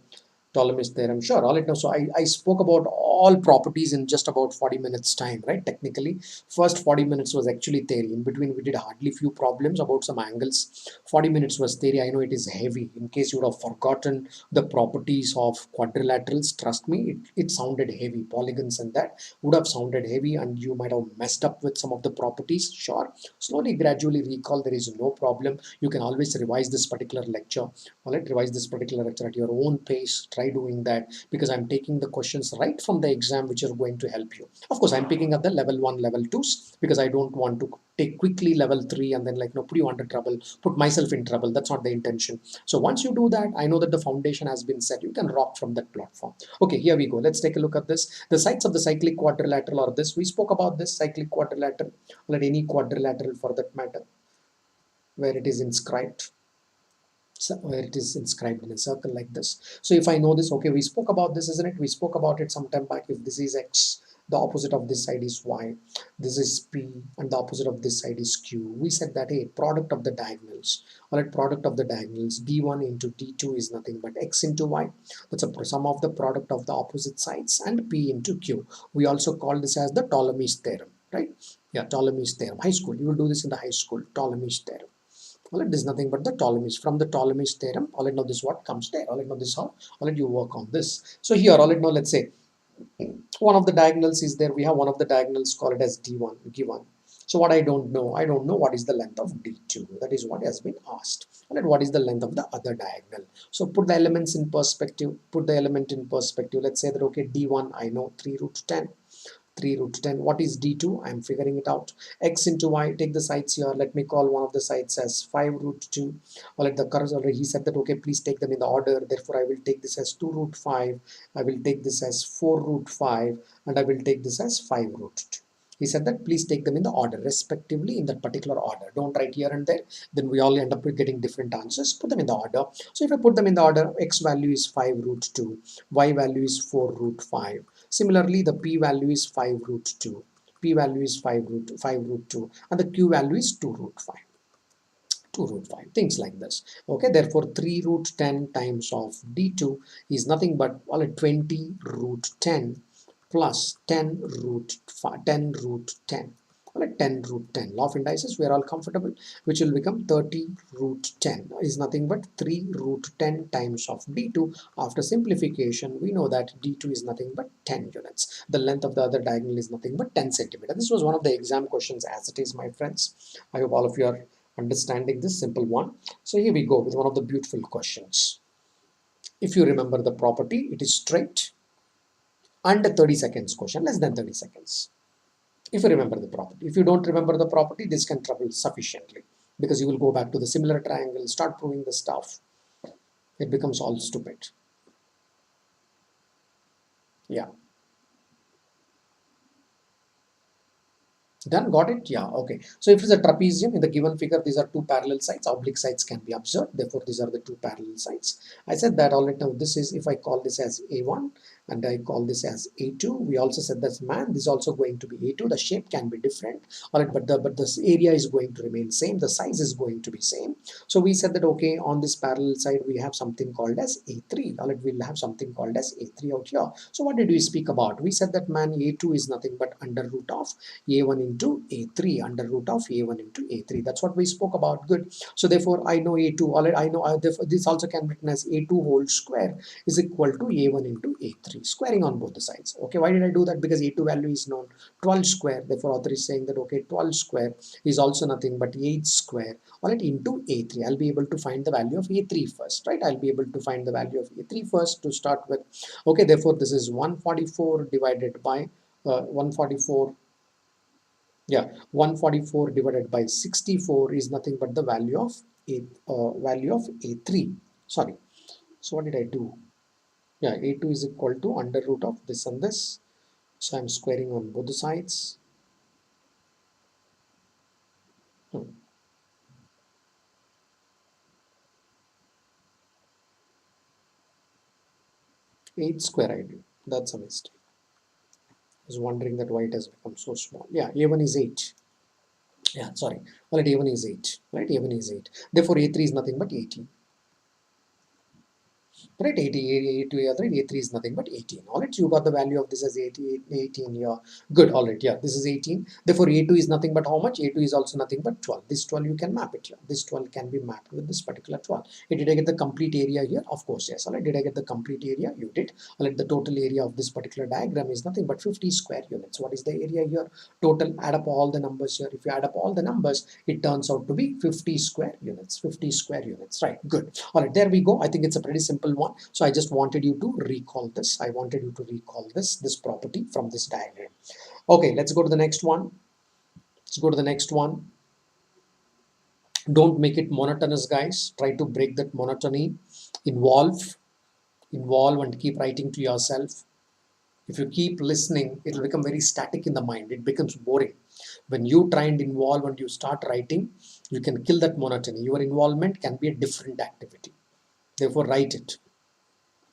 Ptolemy's theorem. Sure, all right. Now, so I spoke about all properties in just about 40 minutes time, right? Technically, first 40 minutes was actually theory. In between, we did hardly few problems about some angles. 40 minutes was theory. I know it is heavy. In case you would have forgotten the properties of quadrilaterals, trust me, it sounded heavy. Polygons and that would have sounded heavy and you might have messed up with some of the properties. Sure, slowly, gradually recall. There is no problem. You can always revise this particular lecture. All right, revise this particular lecture at your own pace. Try doing that because I'm taking the questions right from the exam which are going to help you. Of course, I'm picking up the level 1, level 2s because I don't want to take quickly level 3 and then like no put you under trouble, put myself in trouble. That's not the intention. So once you do that, I know that the foundation has been set. You can rock from that platform. Okay, here we go. Let's take a look at this. The sides of the cyclic quadrilateral are this. We spoke about this cyclic quadrilateral, or any quadrilateral for that matter, where it is inscribed. So where it is inscribed in a circle like this. So if I know this, okay, we spoke about this, isn't it? We spoke about it some time back. If this is x, the opposite of this side is y, this is p, and the opposite of this side is q. We said that a product of the diagonals, all right, product of the diagonals, d1 into d2 is nothing but x into y. That's a sum of the product of the opposite sides and p into q. We also call this as the Ptolemy's theorem, right? Yeah, Ptolemy's theorem. High school, you will do this in the high school, Ptolemy's theorem. All right, this is nothing but the Ptolemy's. From the Ptolemy's theorem, all right, now this what comes there. All right, now this how, all right, you work on this. So here, all right, now let's say one of the diagonals is there. We have one of the diagonals, call it as D1, given. So what I don't know what is the length of D2. That is what has been asked. All right, what is the length of the other diagonal? So put the elements in perspective. Put the element in perspective. Let's say that, okay, D1, I know 3 root 10. 3 root 10. What is d2? I'm figuring it out. X into y, take the sides here. Let me call one of the sides as 5 root 2. Or let the cursor, he said that, okay, please take them in the order. Therefore, I will take this as 2 root 5. I will take this as 4 root 5. And I will take this as 5 root 2. He said that please take them in the order, respectively in that particular order. Don't write here and there. Then we all end up with getting different answers. Put them in the order. So if I put them in the order, x value is 5 root 2, y value is 4 root 5. Similarly, the p value is 5 root 2. P value is 5 root 2, and the q value is 2 root 5. 2 root 5, things like this. Okay, therefore 3 root 10 times of d2 is nothing but 20 root 10 plus 10 root 5, 10 root 10. 10 root 10. Law of indices, we are all comfortable, which will become 30 root 10 is nothing but 3 root 10 times of d2. After simplification, we know that d2 is nothing but 10 units. The length of the other diagonal is nothing but 10 centimeter. This was one of the exam questions as it is, my friends. I hope all of you are understanding this simple one. So here we go with one of the beautiful questions. If you remember the property, it is straight. Under 30 seconds question, less than 30 seconds. If you remember the property. If you don't remember the property, this can trouble sufficiently, because you will go back to the similar triangle, start proving the stuff. It becomes all stupid. Yeah. Done, got it? Yeah, okay. So if it's a trapezium in the given figure, these are two parallel sides, oblique sides can be observed. Therefore, these are the two parallel sides. I said that already. Now, this is, if I call this as A1 and I call this as A2, we also said that's man, this is also going to be A2. The shape can be different, all right, but the area is going to remain same. The size is going to be same. So we said that, okay, on this parallel side, we have something called as A3. All right, we'll have something called as A3 out here. So what did we speak about? We said that man, A2 is nothing but under root of a1 into a3, under root of a1 into a3. That's what we spoke about. Good. So therefore I know a2, already I know, therefore this also can be written as a2 whole square is equal to a1 into a3, squaring on both the sides. Okay, why did I do that? Because a2 value is known, 12 square. Therefore author is saying that, okay, 12 square is also nothing but 8 square, all right, into a3. I'll be able to find the value of a3 first, right? I'll be able to find the value of a3 first to start with. Okay, therefore this is 144 divided by 144, yeah, 144 divided by 64 is nothing but the value of a3. Sorry, so what did I do? Yeah, a2 is equal to under root of this and this, so I'm squaring on both the sides. 8 square I do. That's a mistake. I was wondering that why it has become so small. Yeah, a1 is 8. Yeah, sorry. All right, a1 is 8. Right, a1 is 8. Therefore a3 is nothing but 18. Right, 18, A3 is nothing but 18. All right, you got the value of this as 18 here. Good, all right, yeah, this is 18. Therefore, A2 is nothing but how much? A2 is also nothing but 12. This 12 you can map it here. This 12 can be mapped with this particular 12. Hey, did I get the complete area here? Of course, yes. All right, did I get the complete area? You did. All right, the total area of this particular diagram is nothing but 50 square units. What is the area here? Total, add up all the numbers here. If you add up all the numbers, it turns out to be 50 square units. 50 square units, right? Good. All right, there we go. I think it's a pretty simple one. So I just wanted you to recall this. I wanted you to recall this property from this diagram. Okay, let's go to the next one. Let's go to the next one. Don't make it monotonous, guys. Try to break that monotony. Involve and keep writing to yourself. If you keep listening, it will become very static in the mind. It becomes boring. When you try and involve and you start writing, you can kill that monotony. Your involvement can be a different activity. Therefore, write it.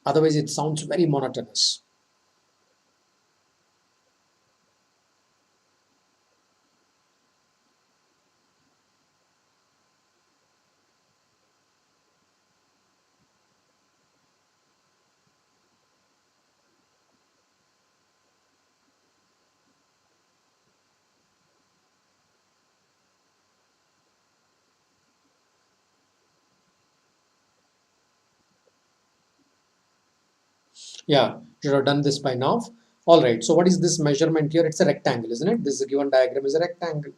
Otherwise, it sounds very monotonous. Yeah, should have done this by now. All right, so what is this measurement here? It's a rectangle, isn't it? This is a given diagram is a rectangle.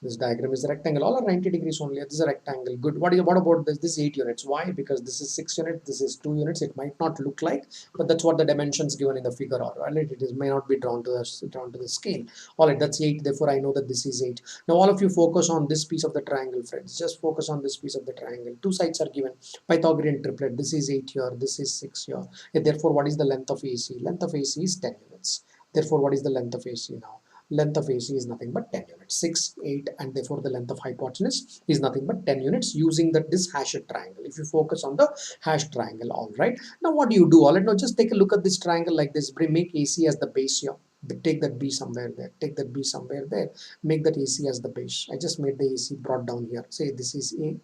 This diagram is a rectangle. All are 90 degrees only. This is a rectangle. Good. What about this? This is 8 units. Why? Because this is 6 units. This is 2 units. It might not look like, but that's what the dimensions given in the figure are. Right? It is, may not be drawn to the scale. All right, that's 8. Therefore, I know that this is 8. Now, all of you focus on this piece of the triangle, friends. Just focus on this piece of the triangle. Two sides are given. Pythagorean triplet. This is 8 here. This is 6 here. Therefore, what is the length of AC? Length of AC is 10 units. Therefore, what is the length of AC now? length of AC is nothing but 10 units, 6, 8, and therefore the length of hypotenuse is nothing but 10 units using this hashed triangle. If you focus on the hashed triangle, all right. Now what do you do? All right, now just take a look at this triangle like this. Make AC as the base here. Take that B somewhere there. Take that B somewhere there. Make that AC as the base. I just made the AC brought down here. Say this is A,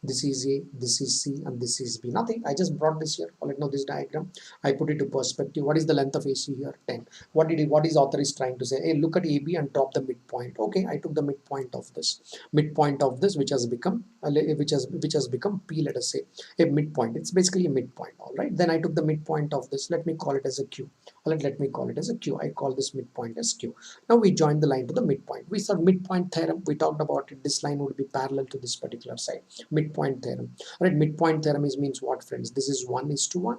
this is A, this is C, and this is B. Nothing. I just brought this here. All right, now this diagram. I put it to perspective. What is the length of AC here? 10. What is author is trying to say? Hey, look at AB and drop the midpoint. Okay, I took the midpoint of this. Midpoint of this, which has become P. Let us say a midpoint. It's basically a midpoint. All right. Then I took the midpoint of this. Let me call it as a Q. All right, let me call it as a Q. I call this midpoint as Q. Now we join the line to the midpoint. We saw midpoint theorem. We talked about it. This line would be parallel to this particular side. Midpoint theorem. All right, midpoint theorem means what, friends? This is 1:1.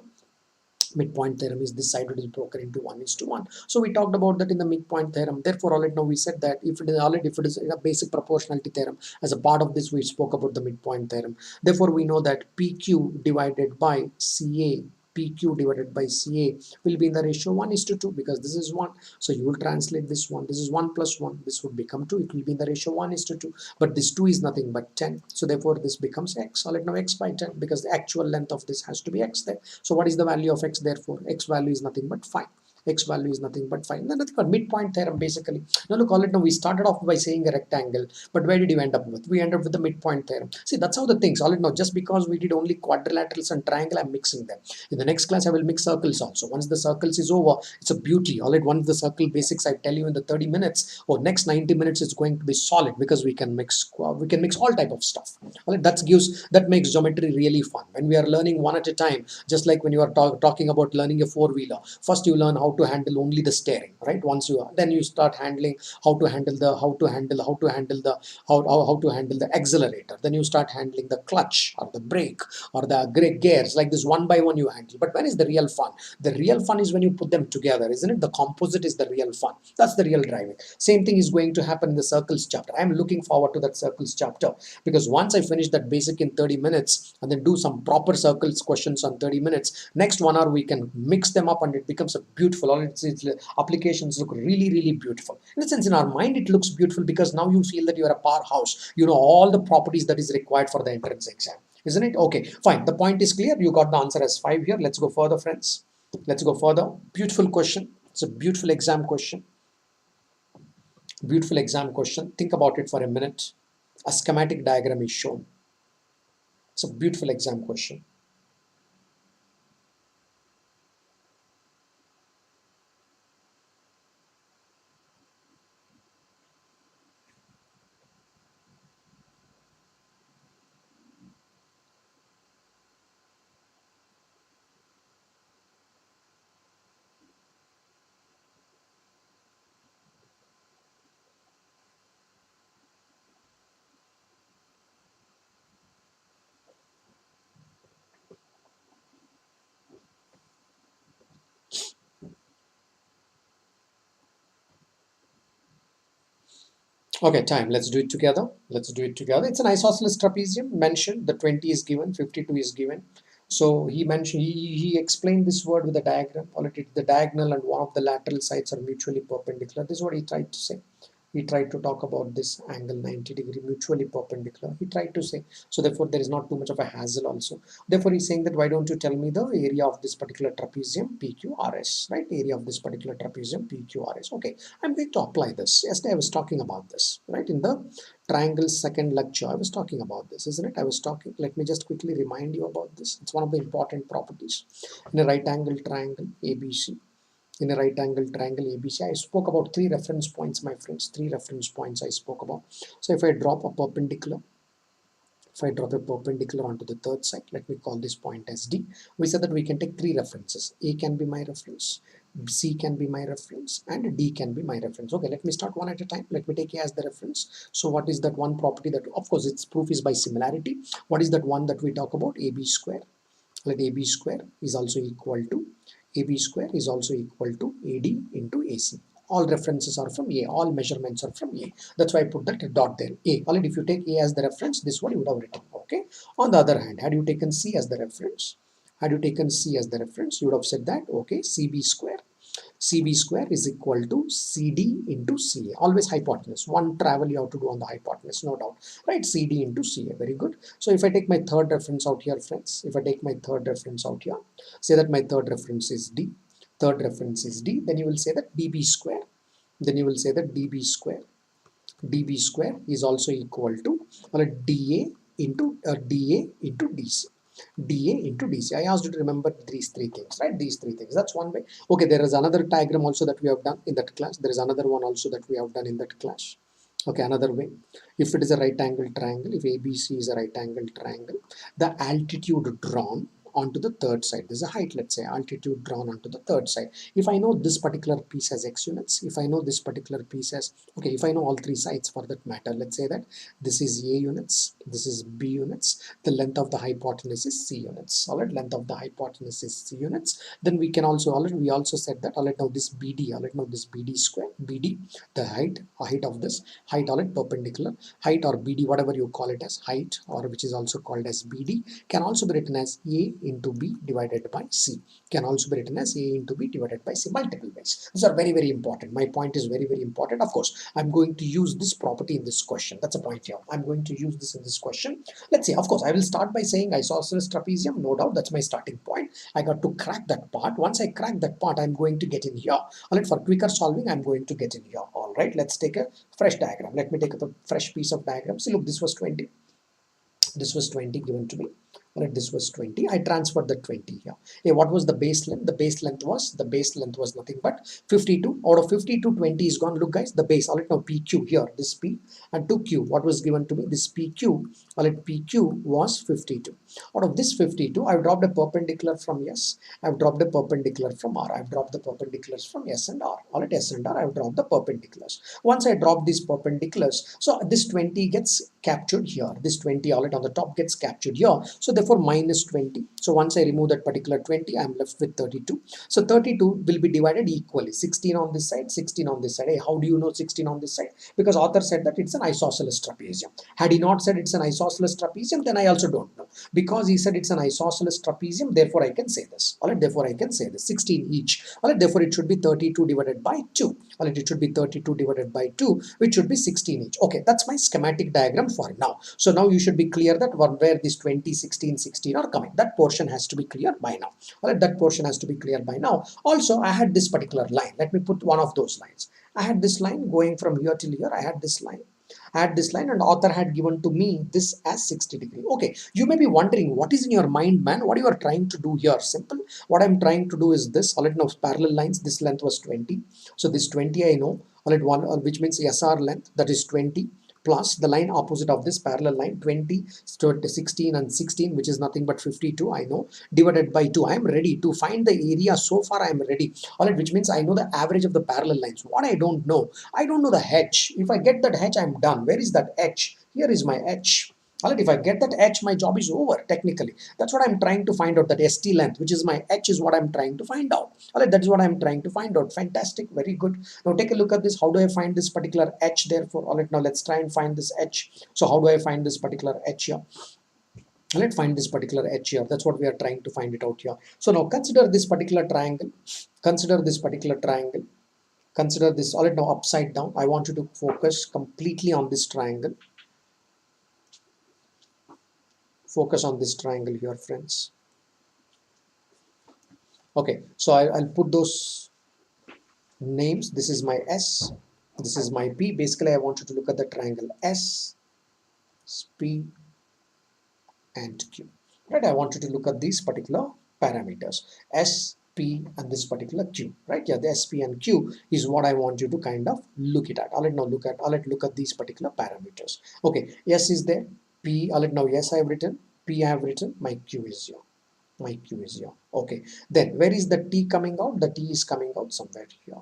Midpoint theorem is this side is broken into 1:1. So we talked about that in the midpoint theorem. Therefore, already now we said that if it is a basic proportionality theorem, as a part of this we spoke about the midpoint theorem. Therefore, we know that PQ divided by CA, PQ divided by CA will be in the ratio 1:2 because this is 1. So you will translate this one. This is 1 plus 1. This would become 2. It will be in the ratio 1:2. But this 2 is nothing but 10. So therefore this becomes x. So let now x by 10 because the actual length of this has to be x there. So what is the value of x? Therefore x value is nothing but 5. X value is nothing but 5. Then nothing but midpoint theorem basically. Now look, all it now we started off by saying a rectangle, but where did you end up with? We ended up with the midpoint theorem. See, that's how the things. All it now, just because we did only quadrilaterals and triangle, I'm mixing them. In the next class, I will mix circles also. Once the circles is over, it's a beauty. All right, once the circle basics, I tell you in the 30 minutes or next 90 minutes, it's going to be solid because we can mix all type of stuff. All right, that makes geometry really fun. When we are learning one at a time, just like when you are talking about learning a four-wheeler, first you learn how to handle only the steering, right? Then you start handling how to handle the accelerator. Then you start handling the clutch or the brake or the gears. Like this, one by one you handle. But when is the real fun? The real fun is when you put them together, isn't it? The composite is the real fun. That's the real driving. Same thing is going to happen in the circles chapter. I'm looking forward to that circles chapter because once I finish that basic in 30 minutes and then do some proper circles questions on 30 minutes, next 1 hour we can mix them up and it becomes a beautiful. All its applications look really, really beautiful. In a sense, in our mind, it looks beautiful because now you feel that you are a powerhouse. You know all the properties that is required for the entrance exam. Isn't it? Okay, fine. The point is clear. You got the answer as 5 here. Let's go further, friends. Let's go further. Beautiful question. It's a beautiful exam question. Beautiful exam question. Think about it for a minute. A schematic diagram is shown. It's a beautiful exam question. Okay, time. Let's do it together. Let's do it together. It's an isosceles trapezium mentioned. The 20 is given, 52 is given. So he mentioned, he explained this word with a diagram. Already the diagonal and one of the lateral sides are mutually perpendicular. This is what he tried to say. He tried to talk about this angle 90 degree mutually perpendicular. He tried to say, so therefore there is not too much of a hassle also. Therefore he's saying that why don't you tell me the area of this particular trapezium PQRS, right? Area of this particular trapezium PQRS. Okay, I'm going to apply this. Yesterday I was talking about this, right? In the triangle second lecture, I was talking about this, isn't it? Let me just quickly remind you about this. It's one of the important properties. In a right angle triangle ABC, in a right angle triangle ABC, I spoke about 3 reference points, my friends. 3 reference points I spoke about. So if I drop a perpendicular, onto the third side, let me call this point as D. We said that we can take 3 references. A can be my reference, C can be my reference, and D can be my reference. Okay, let me start one at a time. Let me take A as the reference. So what is that one property that, of course, its proof is by similarity. What is that one that we talk about? AB square. Let AB square is also equal to AB square is also equal to AD into AC. All references are from A, all measurements are from A. That's why I put that dot there. A. Already, if you take A as the reference, this one you would have written. Okay. On the other hand, had you taken C as the reference, you would have said that, okay, CB square CB square is equal to CD into CA. Always hypotenuse. One travel you have to do on the hypotenuse, no doubt. Right? CD into CA. Very good. So if I take my third reference out here, friends, if I take my third reference out here, say that my third reference is D. Third reference is D. Then you will say that DB square. Then you will say that DB square is also equal to DA into DC. DA into DC. I asked you to remember these three things, right? These three things. That's one way. Okay, there is another diagram also that we have done in that class. There is another one also that we have done in that class. Okay, another way. If it is a right angle triangle, if ABC is a right angle triangle, the altitude drawn onto the third side. There's a height, let's say, altitude drawn onto the third side. If I know this particular piece has x units, if I know this particular piece has, okay, if I know all three sides for that matter, let's say that this is A units, this is B units, the length of the hypotenuse is C units. All right, length of the hypotenuse is C units. Then we can also, we also said that, all right, now this BD, all right, now this BD square, BD, the height of this, height, all right, perpendicular, height or BD, whatever you call it as, height, or which is also called as BD, can also be written as A into B divided by C. Can also be written as A into B divided by C, multiple ways. These are very, very important. My point is very, very important. Of course, I'm going to use this property in this question. That's a point here. I'm going to use this in this question. Let's see. Of course, I will start by saying isosceles trapezium. No doubt, that's my starting point. I got to crack that part. Once I crack that part, I'm going to get in here. All right, for quicker solving, I'm going to get in here. All right, let's take a fresh diagram. Let me take a fresh piece of diagram. See, look, this was 20. This was 20 given to me. All right, this was 20. I transferred the 20 here. Hey, what was the base length? The base length was nothing but 52. Out of 52, 20 is gone. Look, guys, the base. All right, now PQ here, this P and 2Q. What was given to me? This PQ. All right, PQ was 52. Out of this 52, I've dropped a perpendicular from S. I've dropped a perpendicular from R. I've dropped the perpendiculars from S and R. All right, S and R, I've dropped the perpendiculars. Once I drop these perpendiculars, so this 20 gets captured here. This 20, all right, on the top gets captured here. So therefore minus 20. So once I remove that particular 20, I'm left with 32. So 32 will be divided equally. 16 on this side, 16 on this side. Hey, how do you know 16 on this side? Because author said that it's an isosceles trapezium. Had he not said it's an isosceles trapezium, then I also don't know. Because he said it's an isosceles trapezium, therefore I can say this. All right, therefore I can say this. 16 each. All right, therefore it should be 32 divided by 2. All right, it should be 32 divided by 2, which should be 16 each. Okay, that's my schematic diagram for now. So now you should be clear that where this 20, 16, 16 are coming. That portion has to be clear by now. All right, that portion has to be clear by now. Also, I had this particular line. Let me put one of those lines. I had this line going from here till here. I had this line. And author had given to me this as 60 degree. Okay, you may be wondering what is in your mind, man, what you are trying to do here. Simple. What I'm trying to do is this. All right, now parallel lines, this length was 20. So this 20 I know. All right, one, which means SR length, that is 20, plus the line opposite of this parallel line, 20, 16 and 16, which is nothing but 52, I know, divided by 2. I am ready to find the area. So far I am ready. All right, which means I know the average of the parallel lines. What I don't know the H. If I get that H, I'm done. Where is that H? Here is my H. All right, if I get that H, my job is over technically. That's what I'm trying to find out. That ST length, which is my H, is what I'm trying to find out. All right, that is what I'm trying to find out. Fantastic, very good. Now take a look at this. How do I find this particular H therefore? All right, now let's try and find this H. So how do I find this particular H here? Let's find this particular H here. That's what we are trying to find it out here. So now consider this particular triangle. Consider this particular triangle. Consider this. All right, now upside down. I want you to focus completely on this triangle. Focus on this triangle here, friends. Okay, so I'll put those names. This is my S, this is my P. Basically, I want you to look at the triangle S, P, and Q. Right, I want you to look at these particular parameters, S, P, and this particular Q. Right, yeah, the S, P, and Q is what I want you to kind of look it at. I'll let now look at these particular parameters. Okay, S is there, P. I'll let now yes I have written, P I have written, my Q is here. My Q is here. Okay, then where is the T coming out? The T is coming out somewhere here.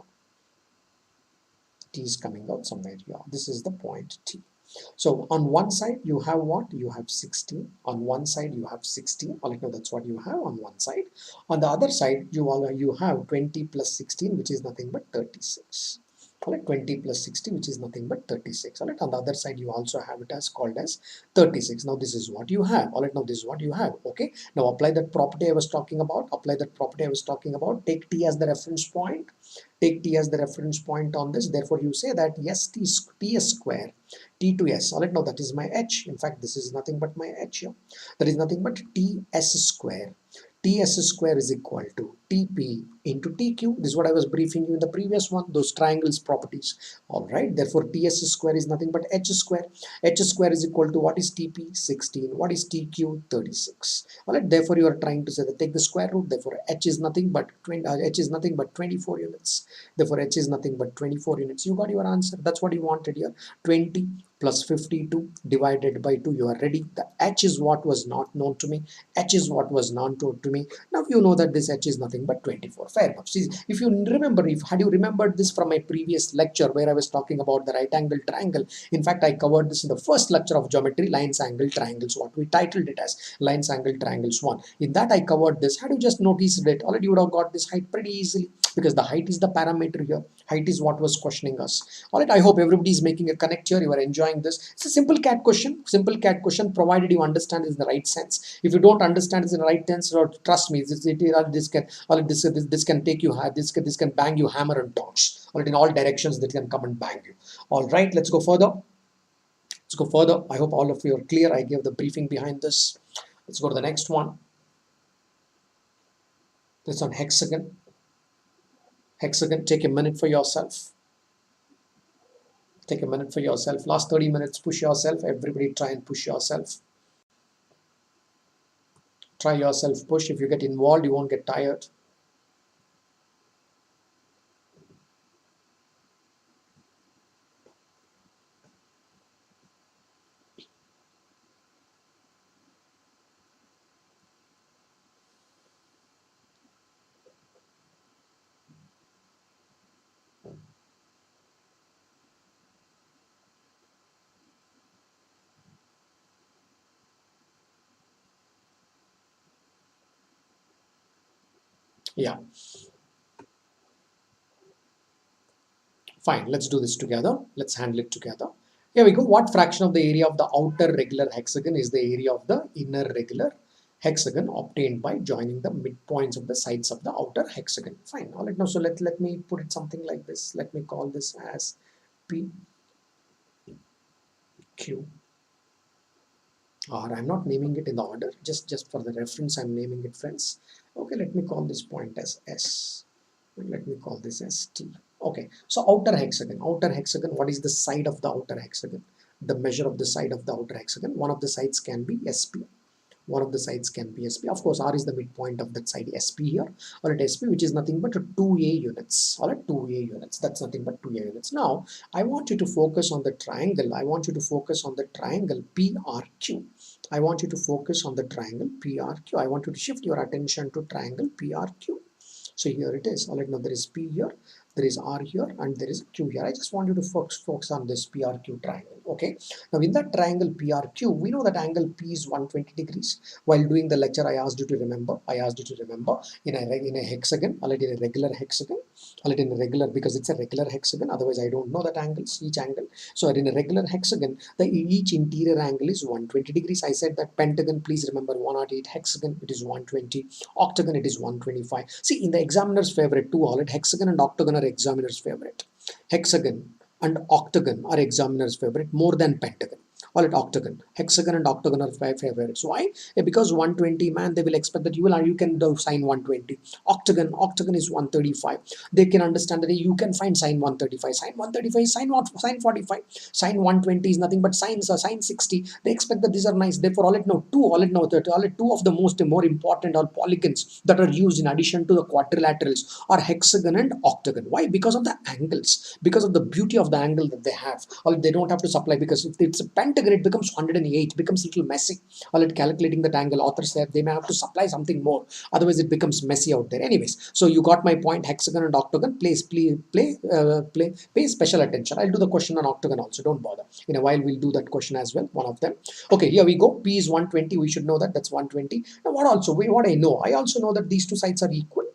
T is coming out somewhere here. This is the point T. So on one side you have what? You have 16. On one side you have 16. All right, now that's what you have on one side. On the other side you have 20 plus 16, which is nothing but 36. All right, 20 plus 60, which is nothing but 36. All right, on the other side, you also have it as called as 36. Now, this is what you have. All right, now this is what you have. Okay, now apply that property I was talking about. Apply that property I was talking about. Take t as the reference point. Take t as the reference point on this. Therefore, you say that yes, t square, t to s. All right, now that is my h. In fact, this is nothing but my h here. That is nothing but ts square. Ts square is equal to Tp into Tq. This is what I was briefing you in the previous one, those triangles properties. All right, therefore Ts square is nothing but h square. H square is equal to what is Tp? 16. What is Tq? 36. All right, therefore you are trying to say that take the square root. Therefore h is nothing but 24 units. Therefore h is nothing but 24 units. You got your answer. That's what you wanted here. 20 plus 52 divided by 2. You are ready. The h is what was not known to me. H is what was known to me. Now you know that this h is nothing but 24. Fair enough. See, if you remember, had you remembered this from my previous lecture where I was talking about the right angle triangle, in fact I covered this in the first lecture of geometry, lines, angle, triangles, what we titled it as lines, angle, triangles 1. In that I covered this. Had you just noticed it, already you would have got this height pretty easily, because the height is the parameter here. Height is what was questioning us. All right, I hope everybody is making a connect here. You are enjoying this. It's a simple cat question. Simple cat question, provided you understand it in the right sense. If you don't understand it in the right sense, or trust me, this can take you high. This can bang you hammer and tongs. All right, in all directions that can come and bang you. All right, let's go further. Let's go further. I hope all of you are clear. I gave the briefing behind this. Let's go to the next one. This on hexagon. Hexagon, take a minute for yourself. Take a minute for yourself. Last 30 minutes, push yourself. Everybody try and push yourself. Try yourself, push. If you get involved, you won't get tired. Yeah. Fine, let's do this together. Let's handle it together. Here we go. What fraction of the area of the outer regular hexagon is the area of the inner regular hexagon obtained by joining the midpoints of the sides of the outer hexagon? Fine. All right, now so let me put it something like this. Let me call this as P Q R. I'm not naming it in the order, just for the reference I'm naming it, friends. Okay, let me call this point as S. Let me call this as T. Okay, so outer hexagon, what is the side of the outer hexagon? The measure of the side of the outer hexagon. One of the sides can be SP. One of the sides can be SP. Of course, R is the midpoint of that side, SP here. All right, SP, which is nothing but 2A units. All right, 2A units. That's nothing but 2A units. Now, I want you to focus on the triangle. I want you to focus on the triangle PRQ. I want you to focus on the triangle PRQ. I want you to shift your attention to triangle PRQ. So here it is. All right, now there is P here, there is R here, and there is Q here. I just want you to focus on this PRQ triangle. Okay. Now in that triangle PRQ, we know that angle P is 120 degrees. While doing the lecture, I asked you to remember. In a hexagon, all right, in a regular hexagon, all right, in a regular, because it's a regular hexagon. Otherwise, I don't know that angles, each angle. So in a regular hexagon, each interior angle is 120 degrees. I said that pentagon, please remember 108, hexagon, it is 120, octagon, it is 125. See, in the examiner's favorite too, all right, hexagon and octagon are examiner's favorite. Hexagon and octagon are examiner's favorite more than pentagon. All right, octagon, hexagon and octagon are favorites. Why? Because 120, man, they will expect that you can do sine 120. Octagon is 135. They can understand that you can find sine 135. Sine 135 is sine 45. Sine 120 is nothing but sine 60. They expect that these are nice. Therefore, all it two of the more important or polygons that are used in addition to the quadrilaterals are hexagon and octagon. Why? Because of the angles, because of the beauty of the angle that they have. Or they don't have to supply, because if it's a pentagon, it becomes 108, becomes a little messy. Or calculating that angle, authors say they may have to supply something more. Otherwise, it becomes messy out there. Anyways, so you got my point. Hexagon and octagon. Pay special attention. I'll do the question on octagon also. Don't bother. In a while, we'll do that question as well. One of them. Okay, here we go. P is 120. We should know that. That's 120. Now, what I know? I also know that these two sides are equal.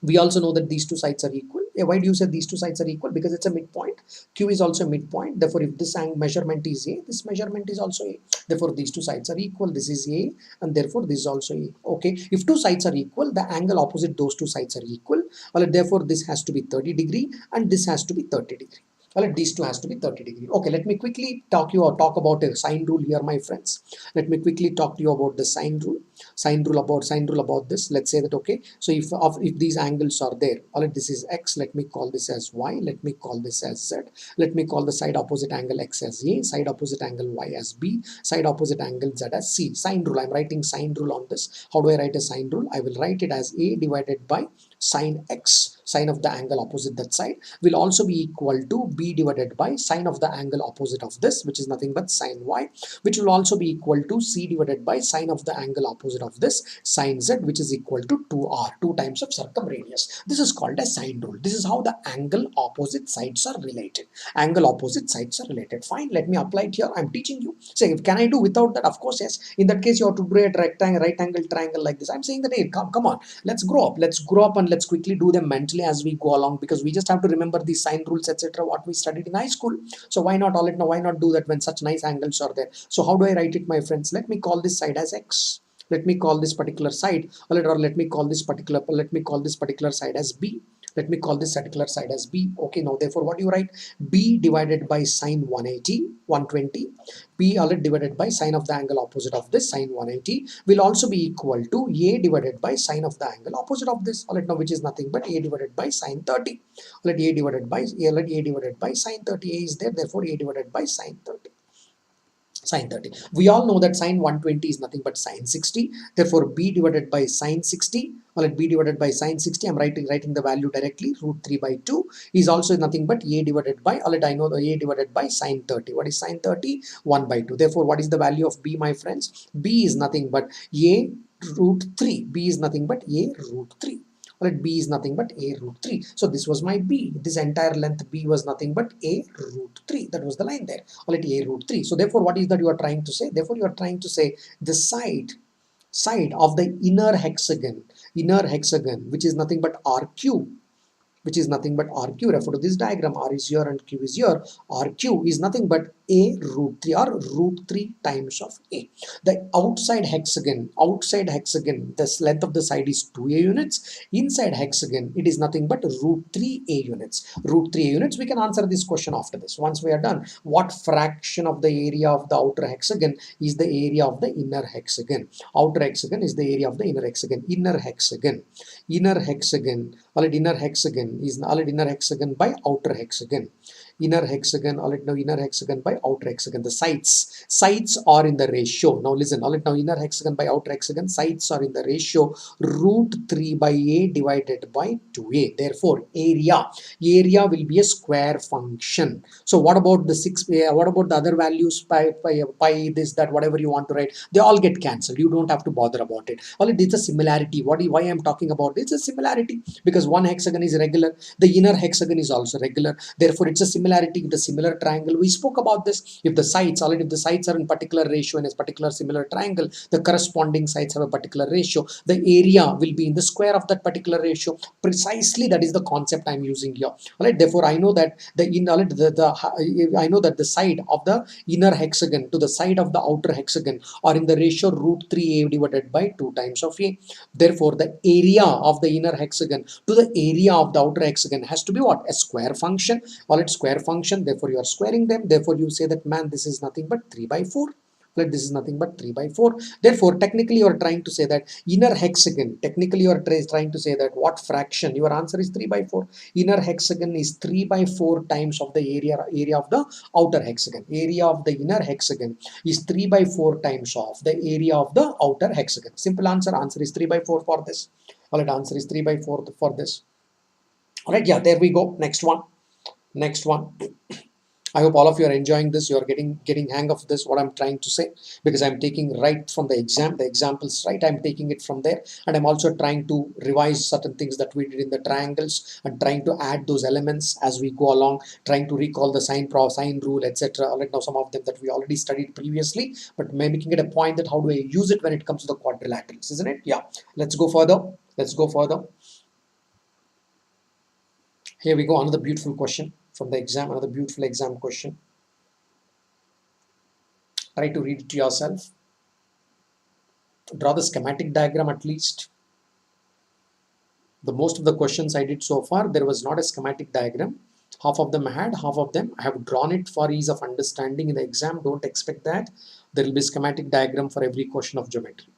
We also know that these two sides are equal. Why do you say these two sides are equal? Because it's a midpoint. Q is also a midpoint. Therefore, if this measurement is A, this measurement is also A. Therefore, these two sides are equal. This is A, and therefore this is also A. Okay. If two sides are equal, the angle opposite those two sides are equal. Well, therefore, this has to be 30 degree and this has to be 30 degree. Well, these two has to be 30 degree. Okay, let me quickly talk about a sine rule here, my friends. Let me quickly talk to you about the sine rule. Sine rule about this. Let's say that, okay, so if these angles are there, all right, this is x, let me call this as y, let me call this as z, let me call the side opposite angle x as a, side opposite angle y as b, side opposite angle z as c. Sine rule, I'm writing sine rule on this. How do I write a sine rule? I will write it as a divided by sine x, sine of the angle opposite that side, will also be equal to b divided by sine of the angle opposite of this, which is nothing but sine y, which will also be equal to c divided by sine of the angle opposite of this, sine z, which is equal to 2r, 2 times of circumradius. This is called a sine rule. This is how the angle opposite sides are related. Angle opposite sides are related. Fine, let me apply it here. I'm teaching you. Say, can I do without that? Of course, yes. In that case, you have to do a rectangle, right angle triangle like this. I'm saying that, hey, come on, let's grow up. Let's grow up and let's quickly do them mentally as we go along, because we just have to remember these sine rules, etc., what we studied in high school. So why not all it now? Why not do that when such nice angles are there? So how do I write it, my friends? Let me call this side as x. Let me call this particular side, or let me call this particular side as b. Let me call this particular side as b. Okay, now therefore what do you write? B divided by sine 180, 120. B already divided by sine of the angle opposite of this, sine 180, will also be equal to a divided by sine of the angle opposite of this. All right, now which is nothing but a divided by sine 30. Let a divided by sine 30. A is there, therefore a divided by sine 30. Sine 30. We all know that sine 120 is nothing but sine 60. Therefore, b divided by sine 60, or let b divided by sine 60, I'm writing the value directly, root 3 by 2 is also nothing but a divided by, or let I know the a divided by sine 30. What is sine 30? 1 by 2. Therefore, what is the value of b, my friends? B is nothing but a root 3. B is nothing but a root 3. Let b is nothing but a root 3. So this was my b. This entire length b was nothing but a root 3. That was the line there. Let a root 3. So therefore, what is that you are trying to say? Therefore, you are trying to say the side of the inner hexagon, which is nothing but RQ, which is nothing but RQ. Refer to this diagram. R is here and Q is here. RQ is nothing but a root 3, or root 3 times of a. The outside hexagon, this length of the side is 2a units. Inside hexagon, it is nothing but root 3a units. Root 3a units. We can answer this question after this. Once we are done, what fraction of the area of the outer hexagon is the area of the inner hexagon? Outer hexagon is the area of the inner hexagon. Inner hexagon by outer hexagon. Inner hexagon by outer hexagon. The sides are in the ratio. Now listen, now inner hexagon by outer hexagon, sides are in the ratio root 3 by a divided by 2a. Therefore, area will be a square function. So what about the 6? What about the other values? Pi, this, that, whatever you want to write, they all get cancelled. You don't have to bother about it. It's a similarity. Why I'm talking about it? It's a similarity, because one hexagon is regular, the inner hexagon is also regular. Therefore, it's a similarity with the similar triangle. We spoke about this. If the sides are in particular ratio in a particular similar triangle, the corresponding sides have a particular ratio. The area will be in the square of that particular ratio. Precisely, that is the concept I'm using here. Therefore, I know that the side of the inner hexagon to the side of the outer hexagon are in the ratio root 3a divided by 2 times of a. Therefore, the area of the inner hexagon to the area of the outer hexagon has to be what? A square function. Square function. Therefore, you are squaring them. Therefore, you say that, man, this is nothing but 3 by 4. This is nothing but 3 by 4. Therefore, technically, you are trying to say that inner hexagon. Technically, you are trying to say that what fraction? Your answer is 3 by 4. Inner hexagon is 3 by 4 times of the area of the outer hexagon. Area of the inner hexagon is 3 by 4 times of the area of the outer hexagon. Simple answer. Answer is 3 by 4 for this. Answer is 3 by 4 for this. Yeah, there we go. Next one. I hope all of you are enjoying this. You are getting hang of this, what I'm trying to say, because I'm taking right from the examples, right? I'm taking it from there, and I'm also trying to revise certain things that we did in the triangles and trying to add those elements as we go along, trying to recall the sine rule, etc. Now some of them that we already studied previously, but making it a point that how do I use it when it comes to the quadrilaterals, isn't it? Yeah. Let's go further. Here we go, another beautiful question from the exam, another beautiful exam question. Try to read it to yourself. Draw the schematic diagram at least. The most of the questions I did so far, there was not a schematic diagram. Half of them I had, half of them I have drawn it for ease of understanding in the exam. Don't expect that there will be schematic diagram for every question of geometry.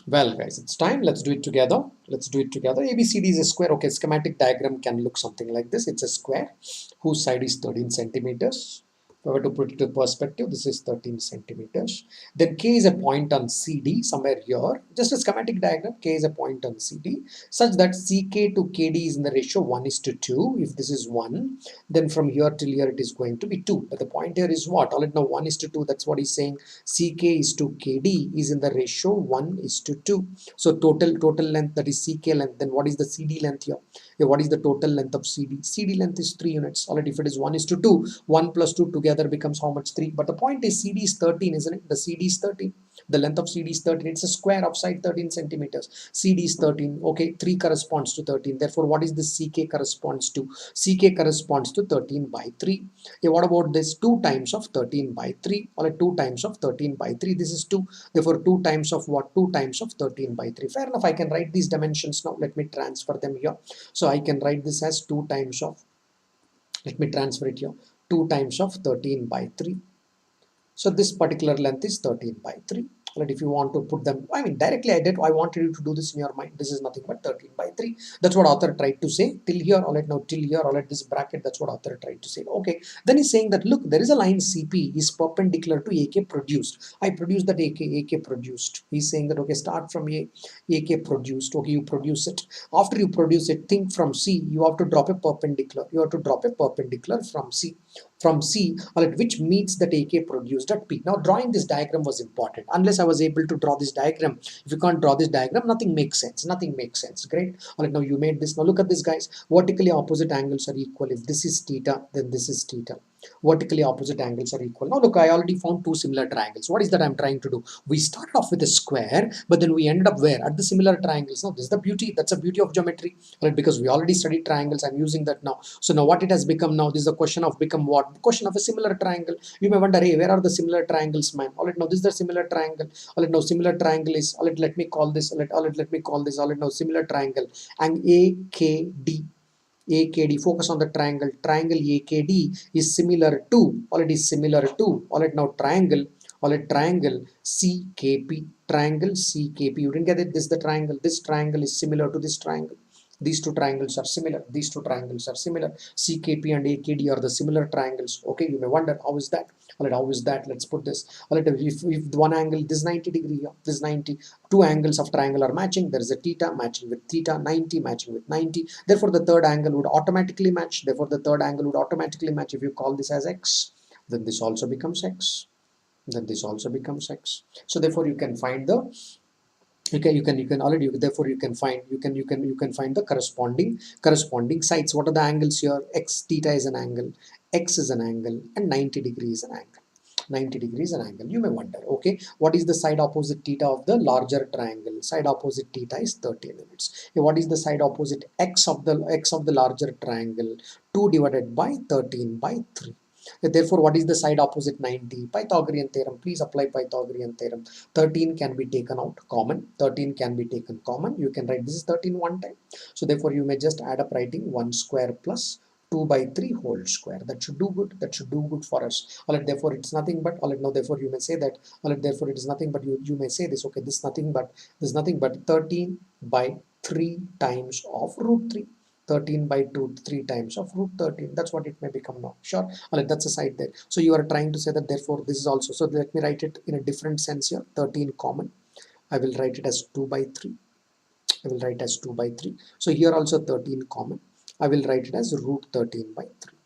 Well, guys, it's time. Let's do it together. Let's do it together. ABCD is a square. Okay, schematic diagram can look something like this. It's a square whose side is 13 centimeters. If I were to put it to perspective, this is 13 centimeters. Then K is a point on CD somewhere here. Just a schematic diagram. K is a point on CD such that CK to KD is in the ratio 1:2. If this is 1, then from here till here it is going to be 2. But the point here is what? All right, now 1:2. That's what he's saying. CK is to KD is in the ratio 1:2. So total length, that is CK length. Then what is the CD length here? Yeah, what is the total length of CD? CD length is 3 units. Already, if it is 1:2, 1 plus 2 together becomes how much? 3. But the point is CD is 13, isn't it? The CD is 13. The length of CD is 13. It's a square of side 13 centimeters. CD is 13. Okay, 3 corresponds to 13. Therefore, what is this CK corresponds to? CK corresponds to 13 by 3. Okay, what about this? 2 times of 13 by 3. Or 2 times of 13 by 3. This is 2. Therefore, 2 times of what? 2 times of 13 by 3. Fair enough. I can write these dimensions now. Let me transfer them here. So I can write this as 2 times of, let me transfer it here, 2 times of 13 by 3. So this particular length is 13 by 3. But if you want to put them, I mean, directly I wanted you to do this in your mind. This is nothing but 13 by 3. That's what author tried to say. Till here, all right, now till here, all right, this bracket, that's what author tried to say. Okay, then he's saying that, look, there is a line CP is perpendicular to AK produced. I produced that AK produced. He's saying that, okay, start from AK produced. Okay, you produce it. After you produce it, think from C, you have to drop a perpendicular. You have to drop a perpendicular from C. From C, which meets that AK produced at P. Now, drawing this diagram was important. Unless I was able to draw this diagram, if you can't draw this diagram, nothing makes sense. Nothing makes sense. Great. All right, now you made this. Now look at this, guys. Vertically opposite angles are equal. If this is theta, then this is theta. Vertically opposite angles are equal. Now look, I already found two similar triangles. What is that I'm trying to do? We started off with a square, but then we ended up where? At the similar triangles. Now this is the beauty. That's a beauty of geometry, right? Because we already studied triangles. I'm using that now. So now what it has become now? This is the question of become what? The question of a similar triangle. You may wonder, hey, where are the similar triangles, man? All right, now this is the similar triangle. All right, now similar triangle is, all right, let me call this, let me call this, all right, now similar triangle, and AKD. AKD, focus on the triangle. Triangle AKD is similar to, already similar to, alright, now triangle, alright, triangle CKP, triangle CKP. You didn't get it? This is the triangle. This triangle is similar to this triangle. These two triangles are similar. These two triangles are similar. CKP and AKD are the similar triangles. Okay, you may wonder, how is that? All right, how is that? Let's put this. All right, if one angle, this 90 degree here, this 90, two angles of triangle are matching. There is a theta matching with theta, 90 matching with 90. Therefore, the third angle would automatically match. Therefore, the third angle would automatically match. If you call this as X, then this also becomes X. Then this also becomes X. So therefore, you can find the therefore you can find the corresponding sides. What are the angles here? X, theta is an angle, X is an angle, and 90 degrees is an angle. 90 degrees an angle. You may wonder, okay, what is the side opposite theta of the larger triangle? Side opposite theta is 30 units. Okay, what is the side opposite x of the larger triangle? 2 divided by 13 by 3. Therefore, what is the side opposite 90? Pythagorean theorem. Please apply Pythagorean theorem. 13 can be taken out common. 13 can be taken common. You can write this is 13 one time. So therefore, you may just add up writing 1 square plus 2 by 3 whole square. That should do good. That should do good for us. All right, therefore, it's nothing but, all right, now therefore you may say that, all right, therefore it is nothing but, you may say this, okay, this is nothing but 13 by 3 times of root 3. 13 by 2, 3 times of root 13. That's what it may become now. Sure. All right, that's a side there. So you are trying to say that therefore this is also, so let me write it in a different sense here. 13 common. I will write it as 2 by 3. I will write as 2 by 3. So here also 13 common. I will write it as root 13 by 3.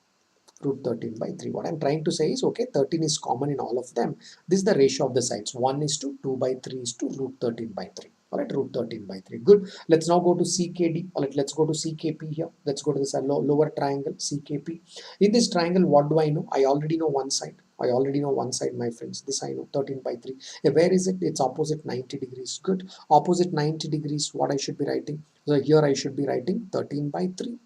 Root 13 by 3. What I'm trying to say is, okay, 13 is common in all of them. This is the ratio of the sides. 1 is to 2 by 3 is to root 13 by 3. All right, root 13 by 3. Good. Let's now go to CKD. All right, let's go to CKP here. Let's go to this lower triangle, CKP. In this triangle, what do I know? I already know one side. I already know one side, my friends. This I know, 13 by 3. Where is it? It's opposite 90 degrees. Good. Opposite 90 degrees, what I should be writing? So here I should be writing 13 by 3.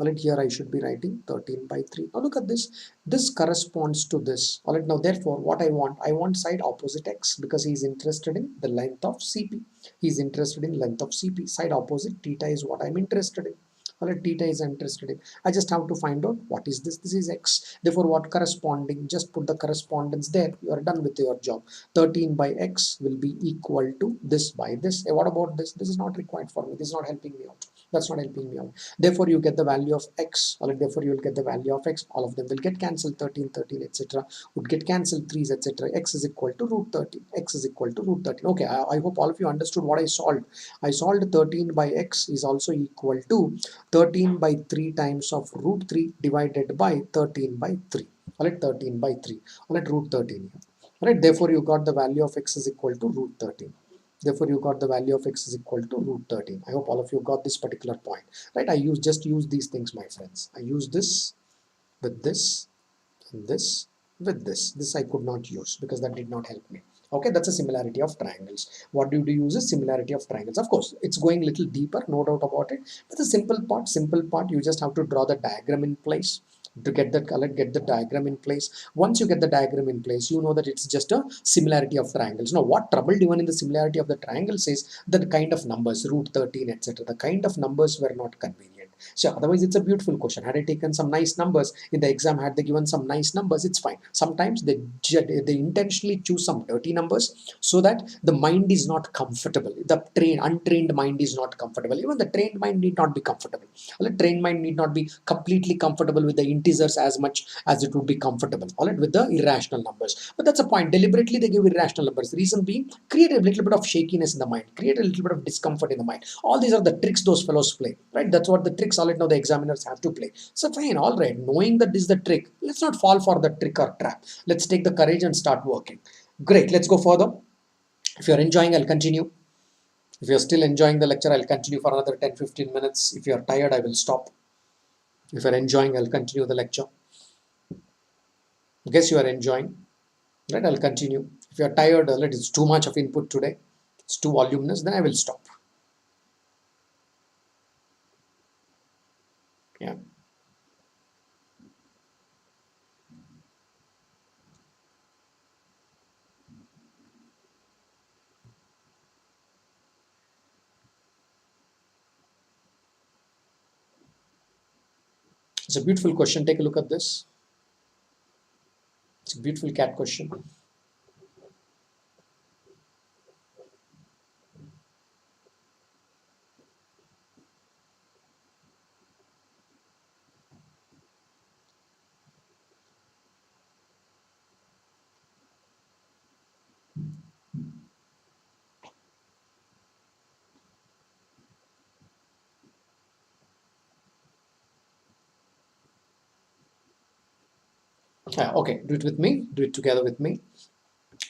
Alright, here I should be writing 13 by 3. Now look at this. This corresponds to this. Alright, now therefore what I want side opposite x, because he is interested in the length of CP. He is interested in length of CP. Side opposite theta is what I'm interested in. Alright, theta is interested in. I just have to find out what is this. This is x. Therefore what corresponding, just put the correspondence there. You are done with your job. 13 by x will be equal to this by this. What about this? This is not required for me. This is not helping me out. That's not helping me out. Therefore you get the value of x. Alright, therefore you will get the value of x. All of them will get cancelled. 13, 13, etc. would get cancelled. 3's, etc. X is equal to root 13. X is equal to root 13. Okay, I hope all of you understood what I solved. I solved 13 by x is also equal to 13 by 3 times of root 3 divided by 13 by 3. Alright, 13 by 3. Alright, root 13 here. Alright, therefore you got the value of x is equal to root 13. Therefore you got the value of x is equal to root 13. I hope all of you got this particular point. Right, I just use these things, my friends. I use this with this and this with this. This I could not use because that did not help me. Okay, that's a similarity of triangles. What do you use is similarity of triangles. Of course, it's going a little deeper, no doubt about it. But the simple part, you just have to draw the diagram in place. To get that color, get the diagram in place. Once you get the diagram in place, you know that it's just a similarity of triangles. Now, what troubled even in the similarity of the triangles is the kind of numbers, root 13, etc. The kind of numbers were not convenient. So otherwise, it's a beautiful question. Had I taken some nice numbers in the exam, had they given some nice numbers, it's fine. Sometimes they intentionally choose some dirty numbers so that the mind is not comfortable. The untrained mind is not comfortable. Even the trained mind need not be comfortable. The trained mind need not be completely comfortable with the integers as much as it would be comfortable, all right, with the irrational numbers. But that's a point. Deliberately they give irrational numbers. Reason being, create a little bit of shakiness in the mind, create a little bit of discomfort in the mind. All these are the tricks those fellows play, right? That's what the tricks all right now the examiners have to play. So fine, all right, knowing that this is the trick, let's not fall for the trick or trap. Let's take the courage and start working. Great, let's go further. If you're enjoying, I'll continue. If you're still enjoying the lecture, I'll continue for another 10-15 minutes. If you're tired, I will stop. If you're enjoying, I'll continue the lecture. Guess you are enjoying, right? I'll continue. If you're tired, it's too much of input today, it's too voluminous, then I will stop. Yeah. It's a beautiful question. Take a look at this. It's a beautiful cat question. Okay, do it with me. Do it together with me.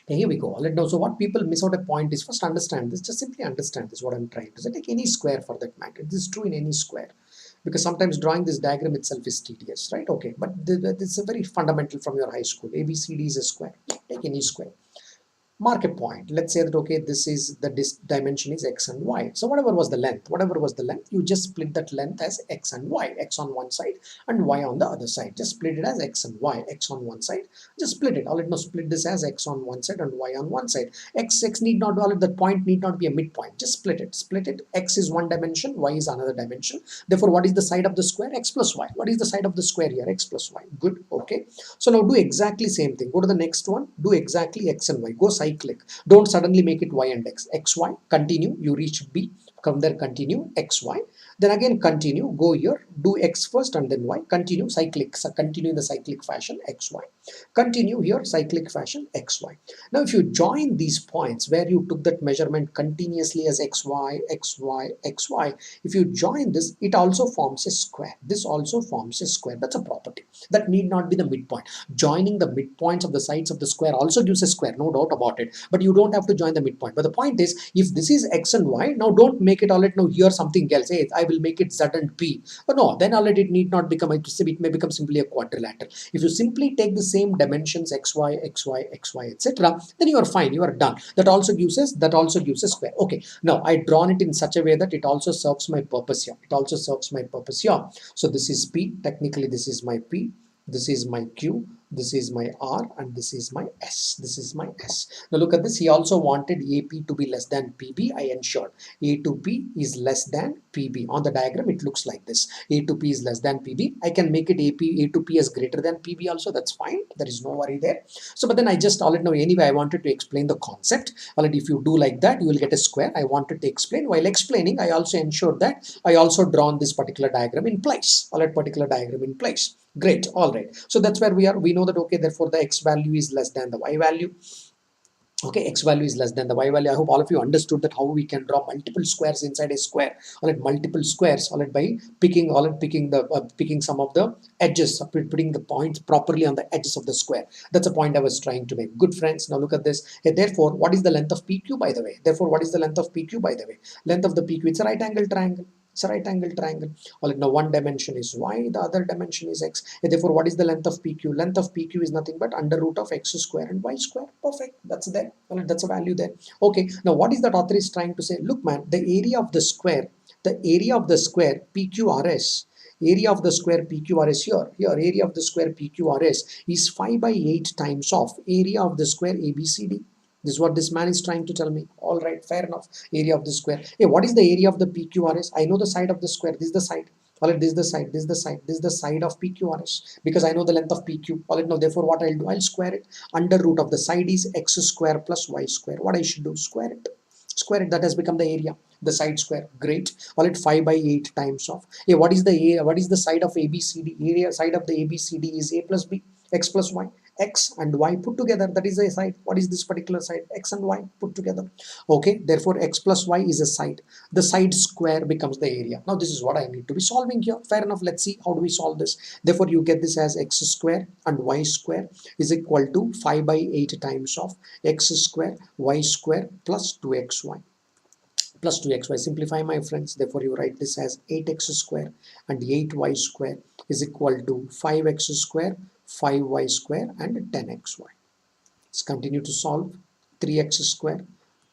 Okay, here we go. Let know. So what people miss out a point is first understand this. Just simply understand this. What I'm trying to say. Take any square for that matter. This is true in any square, because sometimes drawing this diagram itself is tedious, right? Okay, but this is a very fundamental from your high school. ABCD is a square. Take any square. Mark a point. Let's say that, okay, this is the dimension is x and y. So whatever was the length, you just split that length as x and y, x on one side and y on the other side. Just split it as x and y, x on one side. Just split it. All right, now split this as x on one side and y on one side. X need not, all right, the point need not be a midpoint. Just split it. Split it. X is one dimension, y is another dimension. Therefore, what is the side of the square? X plus y. What is the side of the square here? X plus y. Good. Okay. So now do exactly same thing. Go to the next one. Do exactly x and y. Go cyclic. Don't suddenly make it y and x. X, y. Continue. You reach B. From there, continue. X, y. Then again continue, go here, do x first and then y, continue cyclic, so continue in the cyclic fashion xy, continue here cyclic fashion xy. Now if you join these points where you took that measurement continuously as xy, xy, xy, if you join this, it also forms a square. This also forms a square. That's a property. That need not be the midpoint. Joining the midpoints of the sides of the square also gives a square, no doubt about it. But you don't have to join the midpoint. But the point is, if this is x and y, now don't make it all it now here something else. Hey, I will make it z and p. But no, then all it need not become, it may become simply a quadrilateral. If you simply take the same dimensions xy, xy, xy, etc., then you are fine. You are done. That also gives a square. Okay. Now I drawn it in such a way that it also serves my purpose here. It also serves my purpose here. So this is P. Technically, this is my P. This is my Q. This is my R, and this is my S. This is my S. Now look at this. He also wanted AP to be less than PB. I ensured A to P is less than PB. On the diagram, it looks like this. A to P is less than PB. I can make it A to P as greater than PB also. That's fine. There is no worry there. So, but then I just already know anyway, I wanted to explain the concept. Already, if you do like that, you will get a square. I wanted to explain. While explaining, I also ensured that I also drawn this particular diagram in place. Alright, particular diagram in place. Great. All right. So that's where we are. We know that, okay, therefore the x value is less than the y value. Okay, x value is less than the y value. I hope all of you understood that how we can draw multiple squares inside a square. All right, multiple squares. All right, by picking picking some of the edges, putting the points properly on the edges of the square. That's a point I was trying to make. Good friends. Now look at this. Hey, therefore, what is the length of PQ by the way? Therefore, what is the length of PQ by the way? Length of the PQ. It's a right angle triangle. It's a right angle triangle. All right, now one dimension is y, the other dimension is x. Therefore, what is the length of PQ? Length of PQ is nothing but under root of x square and y square. Perfect. That's there. All right, that's a value there. Okay. Now, what is that author is trying to say? Look, man, the area of the square PQRS. Area of the square PQRS here area of the square PQRS is 5 by 8 times of area of the square ABCD. This is what this man is trying to tell me. All right, fair enough. Area of the square. Hey, what is the area of the PQRS? I know the side of the square. This is the side. All right, this is the side. This is the side. This is the side of PQRS because I know the length of PQ. All right, now therefore what I'll do? I'll square it. Under root of the side is x square plus y square. What I should do? Square it. Square it. That has become the area. The side square. Great. All right, 5 by 8 times of. Hey, what is the area? What is the side of ABCD? Area side of the ABCD is a plus b. X plus y. X and y put together, that is a side. What is this particular side? X and y put together. Okay, therefore x plus y is a side. The side square becomes the area. Now this is what I need to be solving here. Fair enough. Let's see how do we solve this. Therefore you get this as x square and y square is equal to 5 by 8 times of x square y square plus 2xy plus 2xy. Simplify, my friends. Therefore you write this as 8x square and 8y square is equal to 5x square, 5y square and 10xy. Let's continue to solve. 3x square,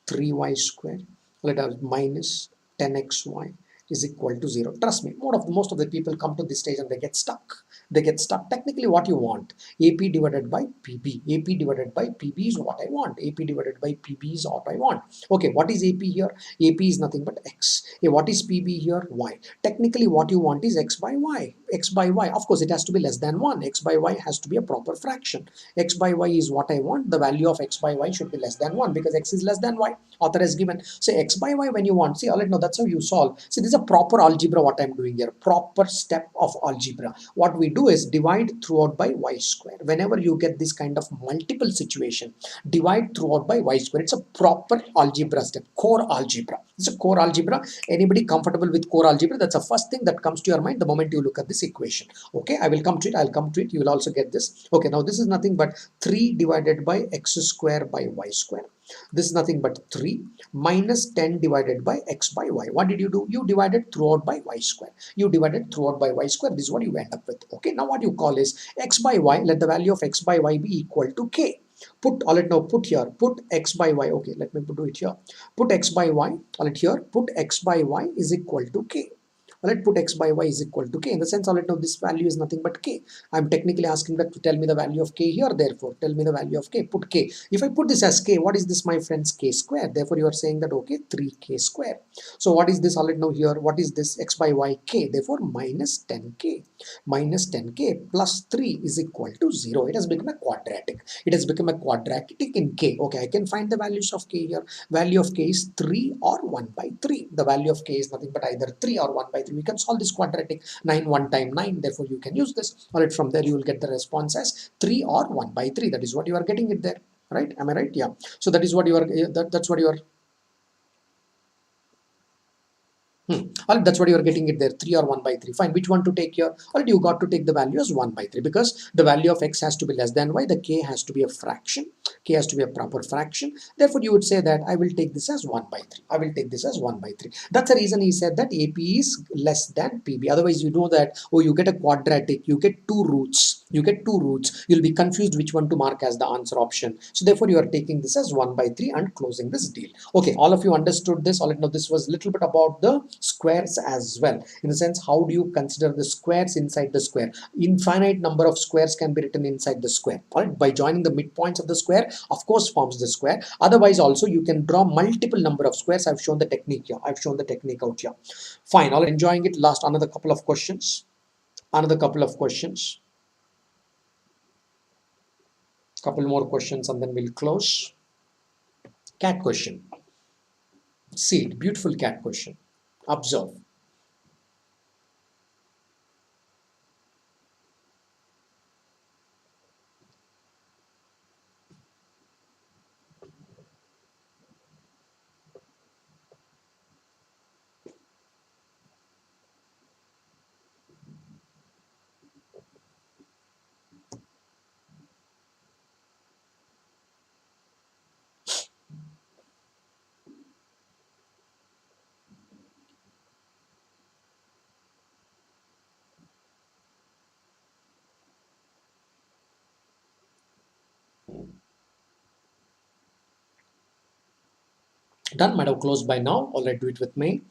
3y square, let us minus 10xy is equal to 0. Trust me, most of the people come to this stage and they get stuck. They get stuck. Technically, what you want, AP divided by PB. AP divided by PB is what I want. AP divided by PB is what I want. Okay, what is AP here? AP is nothing but x. Okay, what is PB here? Y. Technically, what you want is x by y. X by y. Of course, it has to be less than 1. X by y has to be a proper fraction. X by y is what I want. The value of x by y should be less than 1 because x is less than y. Author has given. Say x by y when you want. See, all right, no, that's how you solve. See, this is a proper algebra what I'm doing here. Proper step of algebra. What we do is divide throughout by y square. Whenever you get this kind of multiple situation, divide throughout by y square. It's a proper algebra step. Core algebra. It's a core algebra. Anybody comfortable with core algebra? That's the first thing that comes to your mind the moment you look at this equation. Okay, I will come to it. I'll come to it. You will also get this. Okay, now this is nothing but 3 divided by x square by y square. This is nothing but 3 minus 10 divided by x by y. What did you do? You divided throughout by y square. You divided throughout by y square. This is what you end up with. Okay, now what you call is x by y. Let the value of x by y be equal to k. Put all it now. Put here. Put x by y. Okay, let me do it here. Put x by y. All it here. Put x by y is equal to k. Let put x by y is equal to k. In the sense, all right, now this value is nothing but k. I'm technically asking that to tell me the value of k here. Therefore, tell me the value of k. Put k. If I put this as k, what is this, my friends? K square. Therefore, you are saying that, okay, 3k square. So, what is this? All right, now here, what is this? X by y k. Therefore, minus 10k. Minus 10k plus 3 is equal to 0. It has become a quadratic. It has become a quadratic in k. Okay, I can find the values of k here. Value of k is 3 or 1 by 3. The value of k is nothing but either 3 or 1 by 3. 3. We can solve this quadratic. 9 1 time 9, therefore you can use this. All right, from there you will get the response as 3 or 1 by 3. That is what you are getting it there, right? Am I right? Yeah. So that is what you are, that's what you are. All right, that's what you are getting it there, 3 or 1 by 3. Fine. Which one to take here? All right, you got to take the value as 1 by 3 because the value of x has to be less than y. The k has to be a fraction. K has to be a proper fraction. Therefore, you would say that I will take this as 1 by 3. I will take this as 1 by 3. That's the reason he said that AP is less than PB. Otherwise, you know that, oh, you get a quadratic, you get two roots. You get two roots. You'll be confused which one to mark as the answer option. So therefore, you are taking this as 1 by 3 and closing this deal. Okay, all of you understood this. All right, now this was a little bit about the squares as well. In the sense, how do you consider the squares inside the square? Infinite number of squares can be written inside the square. All right, by joining the midpoints of the square, of course, forms the square. Otherwise, also you can draw multiple number of squares. I've shown the technique here. I've shown the technique out here. Fine. All right, enjoying it. Last another couple of questions. Another couple of questions. Couple more questions and then we'll close. Cat question. See it. Beautiful cat question. Observe. Done, might have closed by now. All right, do it with me.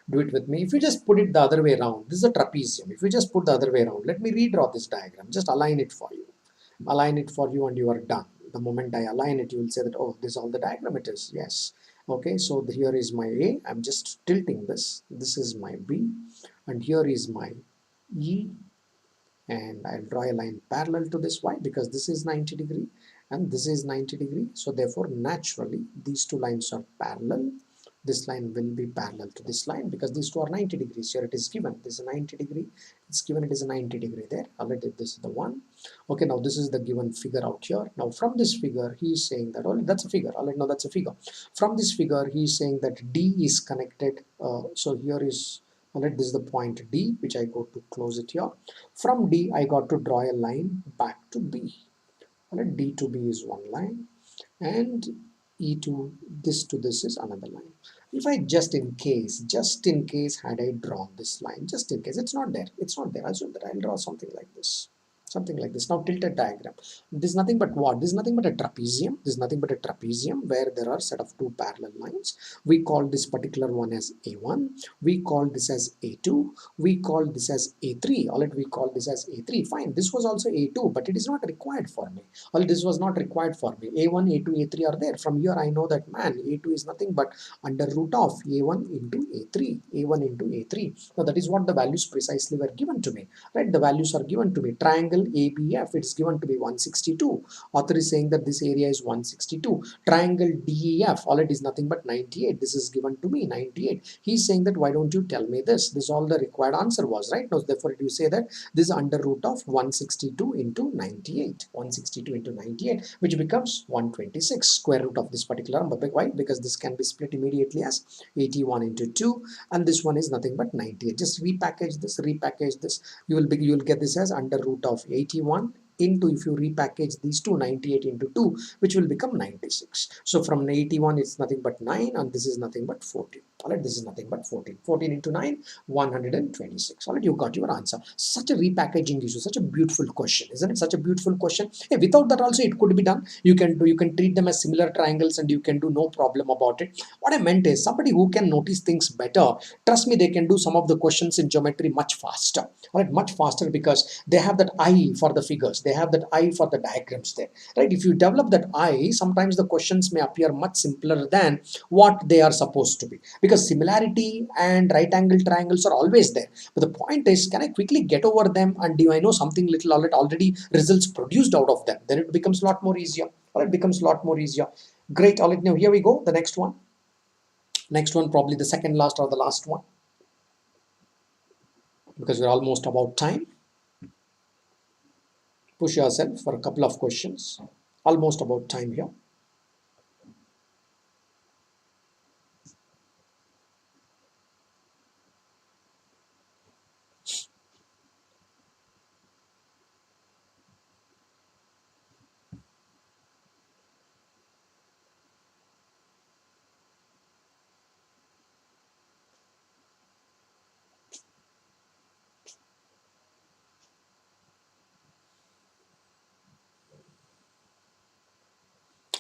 Do it with me. If you just put it the other way around, this is a trapezium. If you just put the other way around, let me redraw this diagram. Just align it for you. Align it for you and you are done. The moment I align it, you will say that, oh, this is all the diagram it is. Yes. Okay, so here is my A. I'm just tilting this. This is my B. And here is my E. And I'll draw a line parallel to this. Why? Because this is 90 degree and this is 90 degree. So therefore, naturally, these two lines are parallel. This line will be parallel to this line because these two are 90 degrees. Here it is given. This is a 90 degree. It's given it is a 90 degree there. Already this is the one. Okay, now this is the given figure out here. Now from this figure, he is saying that, oh, that's a figure. Alright, now that's a figure. From this figure, he is saying that D is connected. So here is, alright, this is the point D, which I go to close it here. From D, I got to draw a line back to B. Alright, D to B is one line, and E to this is another line. If I just in case had I drawn this line, just in case, it's not there, I assume that I'll draw something like this. Something like this. Now tilted diagram. This is nothing but what? This is nothing but a trapezium. This is nothing but a trapezium where there are set of two parallel lines. We call this particular one as A1. We call this as A2. We call this as A3. All right, we call this as A3. Fine. This was also A2, but it is not required for me. All this was not required for me. A1, A2, A3 are there. From here I know that, man, A2 is nothing but under root of A1 into A3. A1 into A3. Now that is what the values precisely were given to me. Right? The values are given to me. Triangle ABF, it's given to be 162. Author is saying that this area is 162. Triangle DEF, all it is nothing but 98. This is given to me, 98. He's saying that, why don't you tell me this? This all the required answer was, right? Now, therefore, you say that this is under root of 162 into 98. 162 into 98, which becomes 126. Square root of this particular number. Why? Because this can be split immediately as 81 into 2, and this one is nothing but 98. Just repackage this, you will get this as under root of 81 into, if you repackage these two, 98 into 2, which will become 96. So from 81 it's nothing but 9, and this is nothing but 14. Alright, this is nothing but 14. 14 into 9, 126. Alright, you got your answer. Such a repackaging issue, such a beautiful question, isn't it? Such a beautiful question. Hey, without that also it could be done. You can treat them as similar triangles and you can do no problem about it. What I meant is, somebody who can notice things better, trust me, they can do some of the questions in geometry much faster. Alright, much faster, because they have that eye for the figures, they have that eye for the diagrams there. Right? If you develop that eye, sometimes the questions may appear much simpler than what they are supposed to be, because similarity and right angle triangles are always there. But the point is, can I quickly get over them, and do I know something little already results produced out of them? Then it becomes a lot more easier. Or it becomes a lot more easier. Great. All right, now here we go. The next one. Next one, probably the second last or the last one. because we're almost about time. Push yourself for a couple of questions. Almost about time here.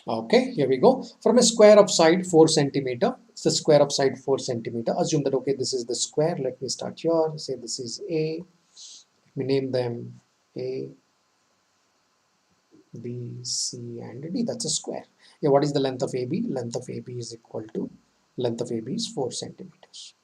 Okay, here we go. From a square of side 4 centimeter, it's the square of side 4 centimeter. Assume that, okay, this is the square. Let me start here. Say this is A. Let me name them A, B, C, and D. That's a square. Yeah, what is the length of AB? Length of AB is equal to, length of AB is 4 centimeters.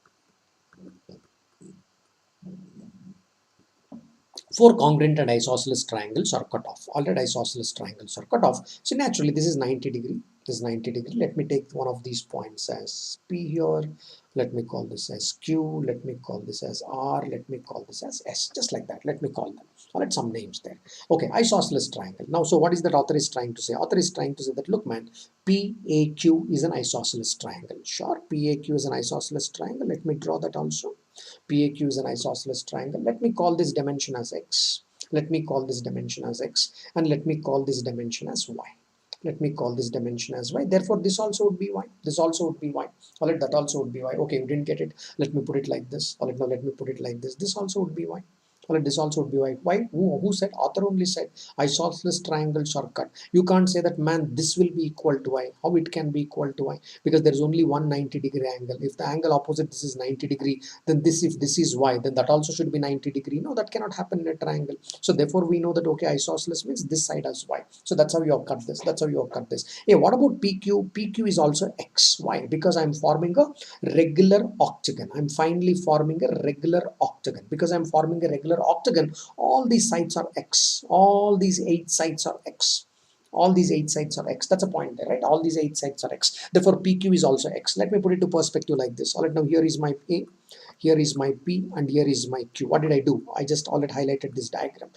Four congruent and isosceles triangles are cut off. All right, isosceles triangles are cut off. So naturally, this is 90 degree. This is 90 degree. Let me take one of these points as P here. Let me call this as Q. Let me call this as R. Let me call this as S. Just like that. Let me call them. All right, some names there. Okay, isosceles triangle. Now, so what is that author is trying to say? Author is trying to say that, look, man, PAQ is an isosceles triangle. Sure, PAQ is an isosceles triangle. Let me draw that also. PAQ is an isosceles triangle. Let me call this dimension as x. Let me call this dimension as x, and let me call this dimension as y. Let me call this dimension as y. Therefore, this also would be y. This also would be y. All right, that also would be y. Okay, you didn't get it. Let me put it like this. All right, now let me put it like this. This also would be y. All right, this also would be y. Why? Who said? Author only said isosceles triangles are cut. You can't say that, man, this will be equal to y. How it can be equal to y? Because there is only one 90-degree angle. If the angle opposite this is 90 degree, then this, if this is y, then that also should be 90 degree. No, that cannot happen in a triangle. So therefore we know that, okay, isosceles means this side as y. So that's how you have cut this. That's how you have cut this. Hey, what about PQ? PQ is also x. Why? Because I'm forming a regular octagon. I'm finally forming a regular octagon. Because I'm forming a regular octagon, all these sides are x. All these 8 sides are x. All these 8 sides are x. That's a point there, right? All these 8 sides are x. Therefore, PQ is also x. Let me put it to perspective like this. All right, now here is my A, here is my P, and here is my Q. What did I do? I just already highlighted this diagram.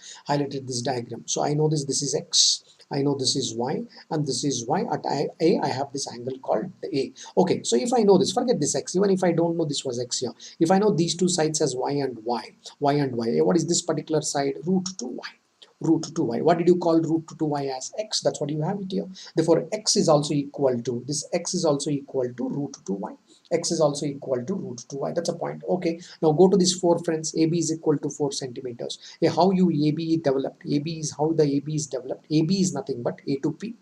So I know this is x. I know this is y, and this is y. At A, I have this angle called the A. Okay, so if I know this, forget this x. Even if I don't know this was x here, if I know these two sides as y and y, what is this particular side? Root 2y. Root 2y. What did you call root 2y as? X. That's what you have it here. Therefore, x is also equal to, this x is also equal to root 2y. X is also equal to root 2y. That's a point. Okay. Now go to this 4, friends. AB is equal to 4 centimeters. How you AB developed? AB is how the AB is developed. AB is nothing but A to P,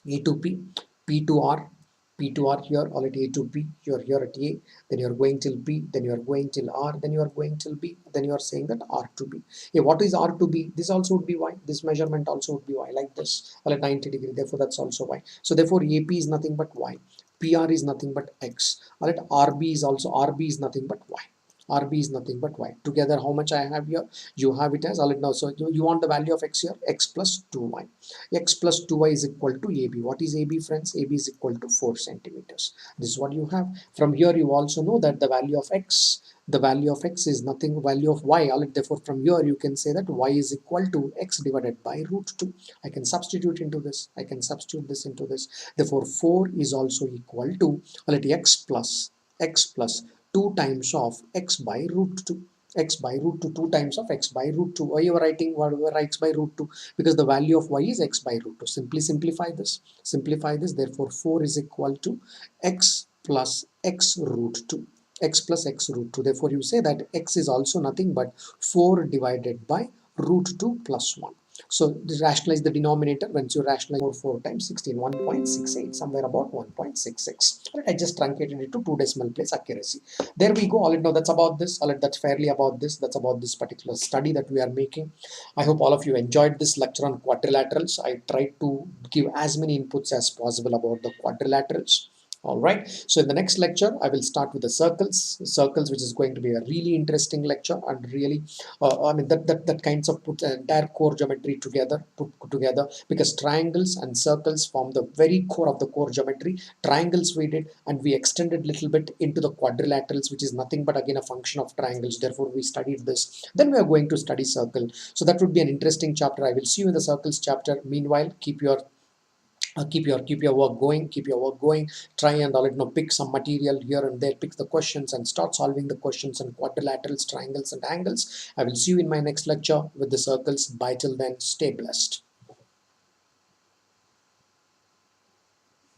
A to P, P to R, P to R here, all at A to P, you're here at A, then you're going till P, then you're going till R, then you're going till B, then you're saying that R to B. What is R to B? This also would be Y. This measurement also would be Y, like this, all at 90 degree, therefore that's also Y. So therefore AP is nothing but Y. PR is nothing but X. All right, RB is also, RB is nothing but Y. RB is nothing but y. Together, how much I have here? You have it as, all right, now, so you want the value of x here, x plus 2y. X plus 2y is equal to AB. What is AB, friends? AB is equal to 4 centimeters. This is what you have. From here, you also know that the value of x, is nothing, value of y. All right, therefore, from here, you can say that y is equal to x divided by root 2. I can substitute into this. I can substitute this into this. Therefore, 4 is also equal to, all right, x plus 2 times of x by root 2. X by root 2, 2 times of x by root 2. Why you are writing whatever x by root 2? Because the value of y is x by root 2. Simply simplify this. Simplify this. Therefore, 4 is equal to x plus x root 2. X plus x root 2. Therefore, you say that x is also nothing but 4 divided by root 2 plus 1. So rationalize the denominator. Once you rationalize 4 times 16, 1.68, somewhere about 1.66. Right, I just truncated it to 2 decimal place accuracy. There we go. All right, now that's about this. All right, that's fairly about this. That's about this particular study that we are making. I hope all of you enjoyed this lecture on quadrilaterals. I tried to give as many inputs as possible about the quadrilaterals. All right. So in the next lecture, I will start with the circles, which is going to be a really interesting lecture and really, I mean that kinds of put the entire core geometry put together, because triangles and circles form the very core of the core geometry. Triangles we did, and we extended a little bit into the quadrilaterals, which is nothing but again a function of triangles. Therefore, we studied this. Then we are going to study circle. So that would be an interesting chapter. I will see you in the circles chapter. Meanwhile, keep your work going, try and pick some material here and there, pick the questions and start solving the questions on quadrilaterals, triangles and angles. I will see you in my next lecture with the circles. Bye till then, stay blessed.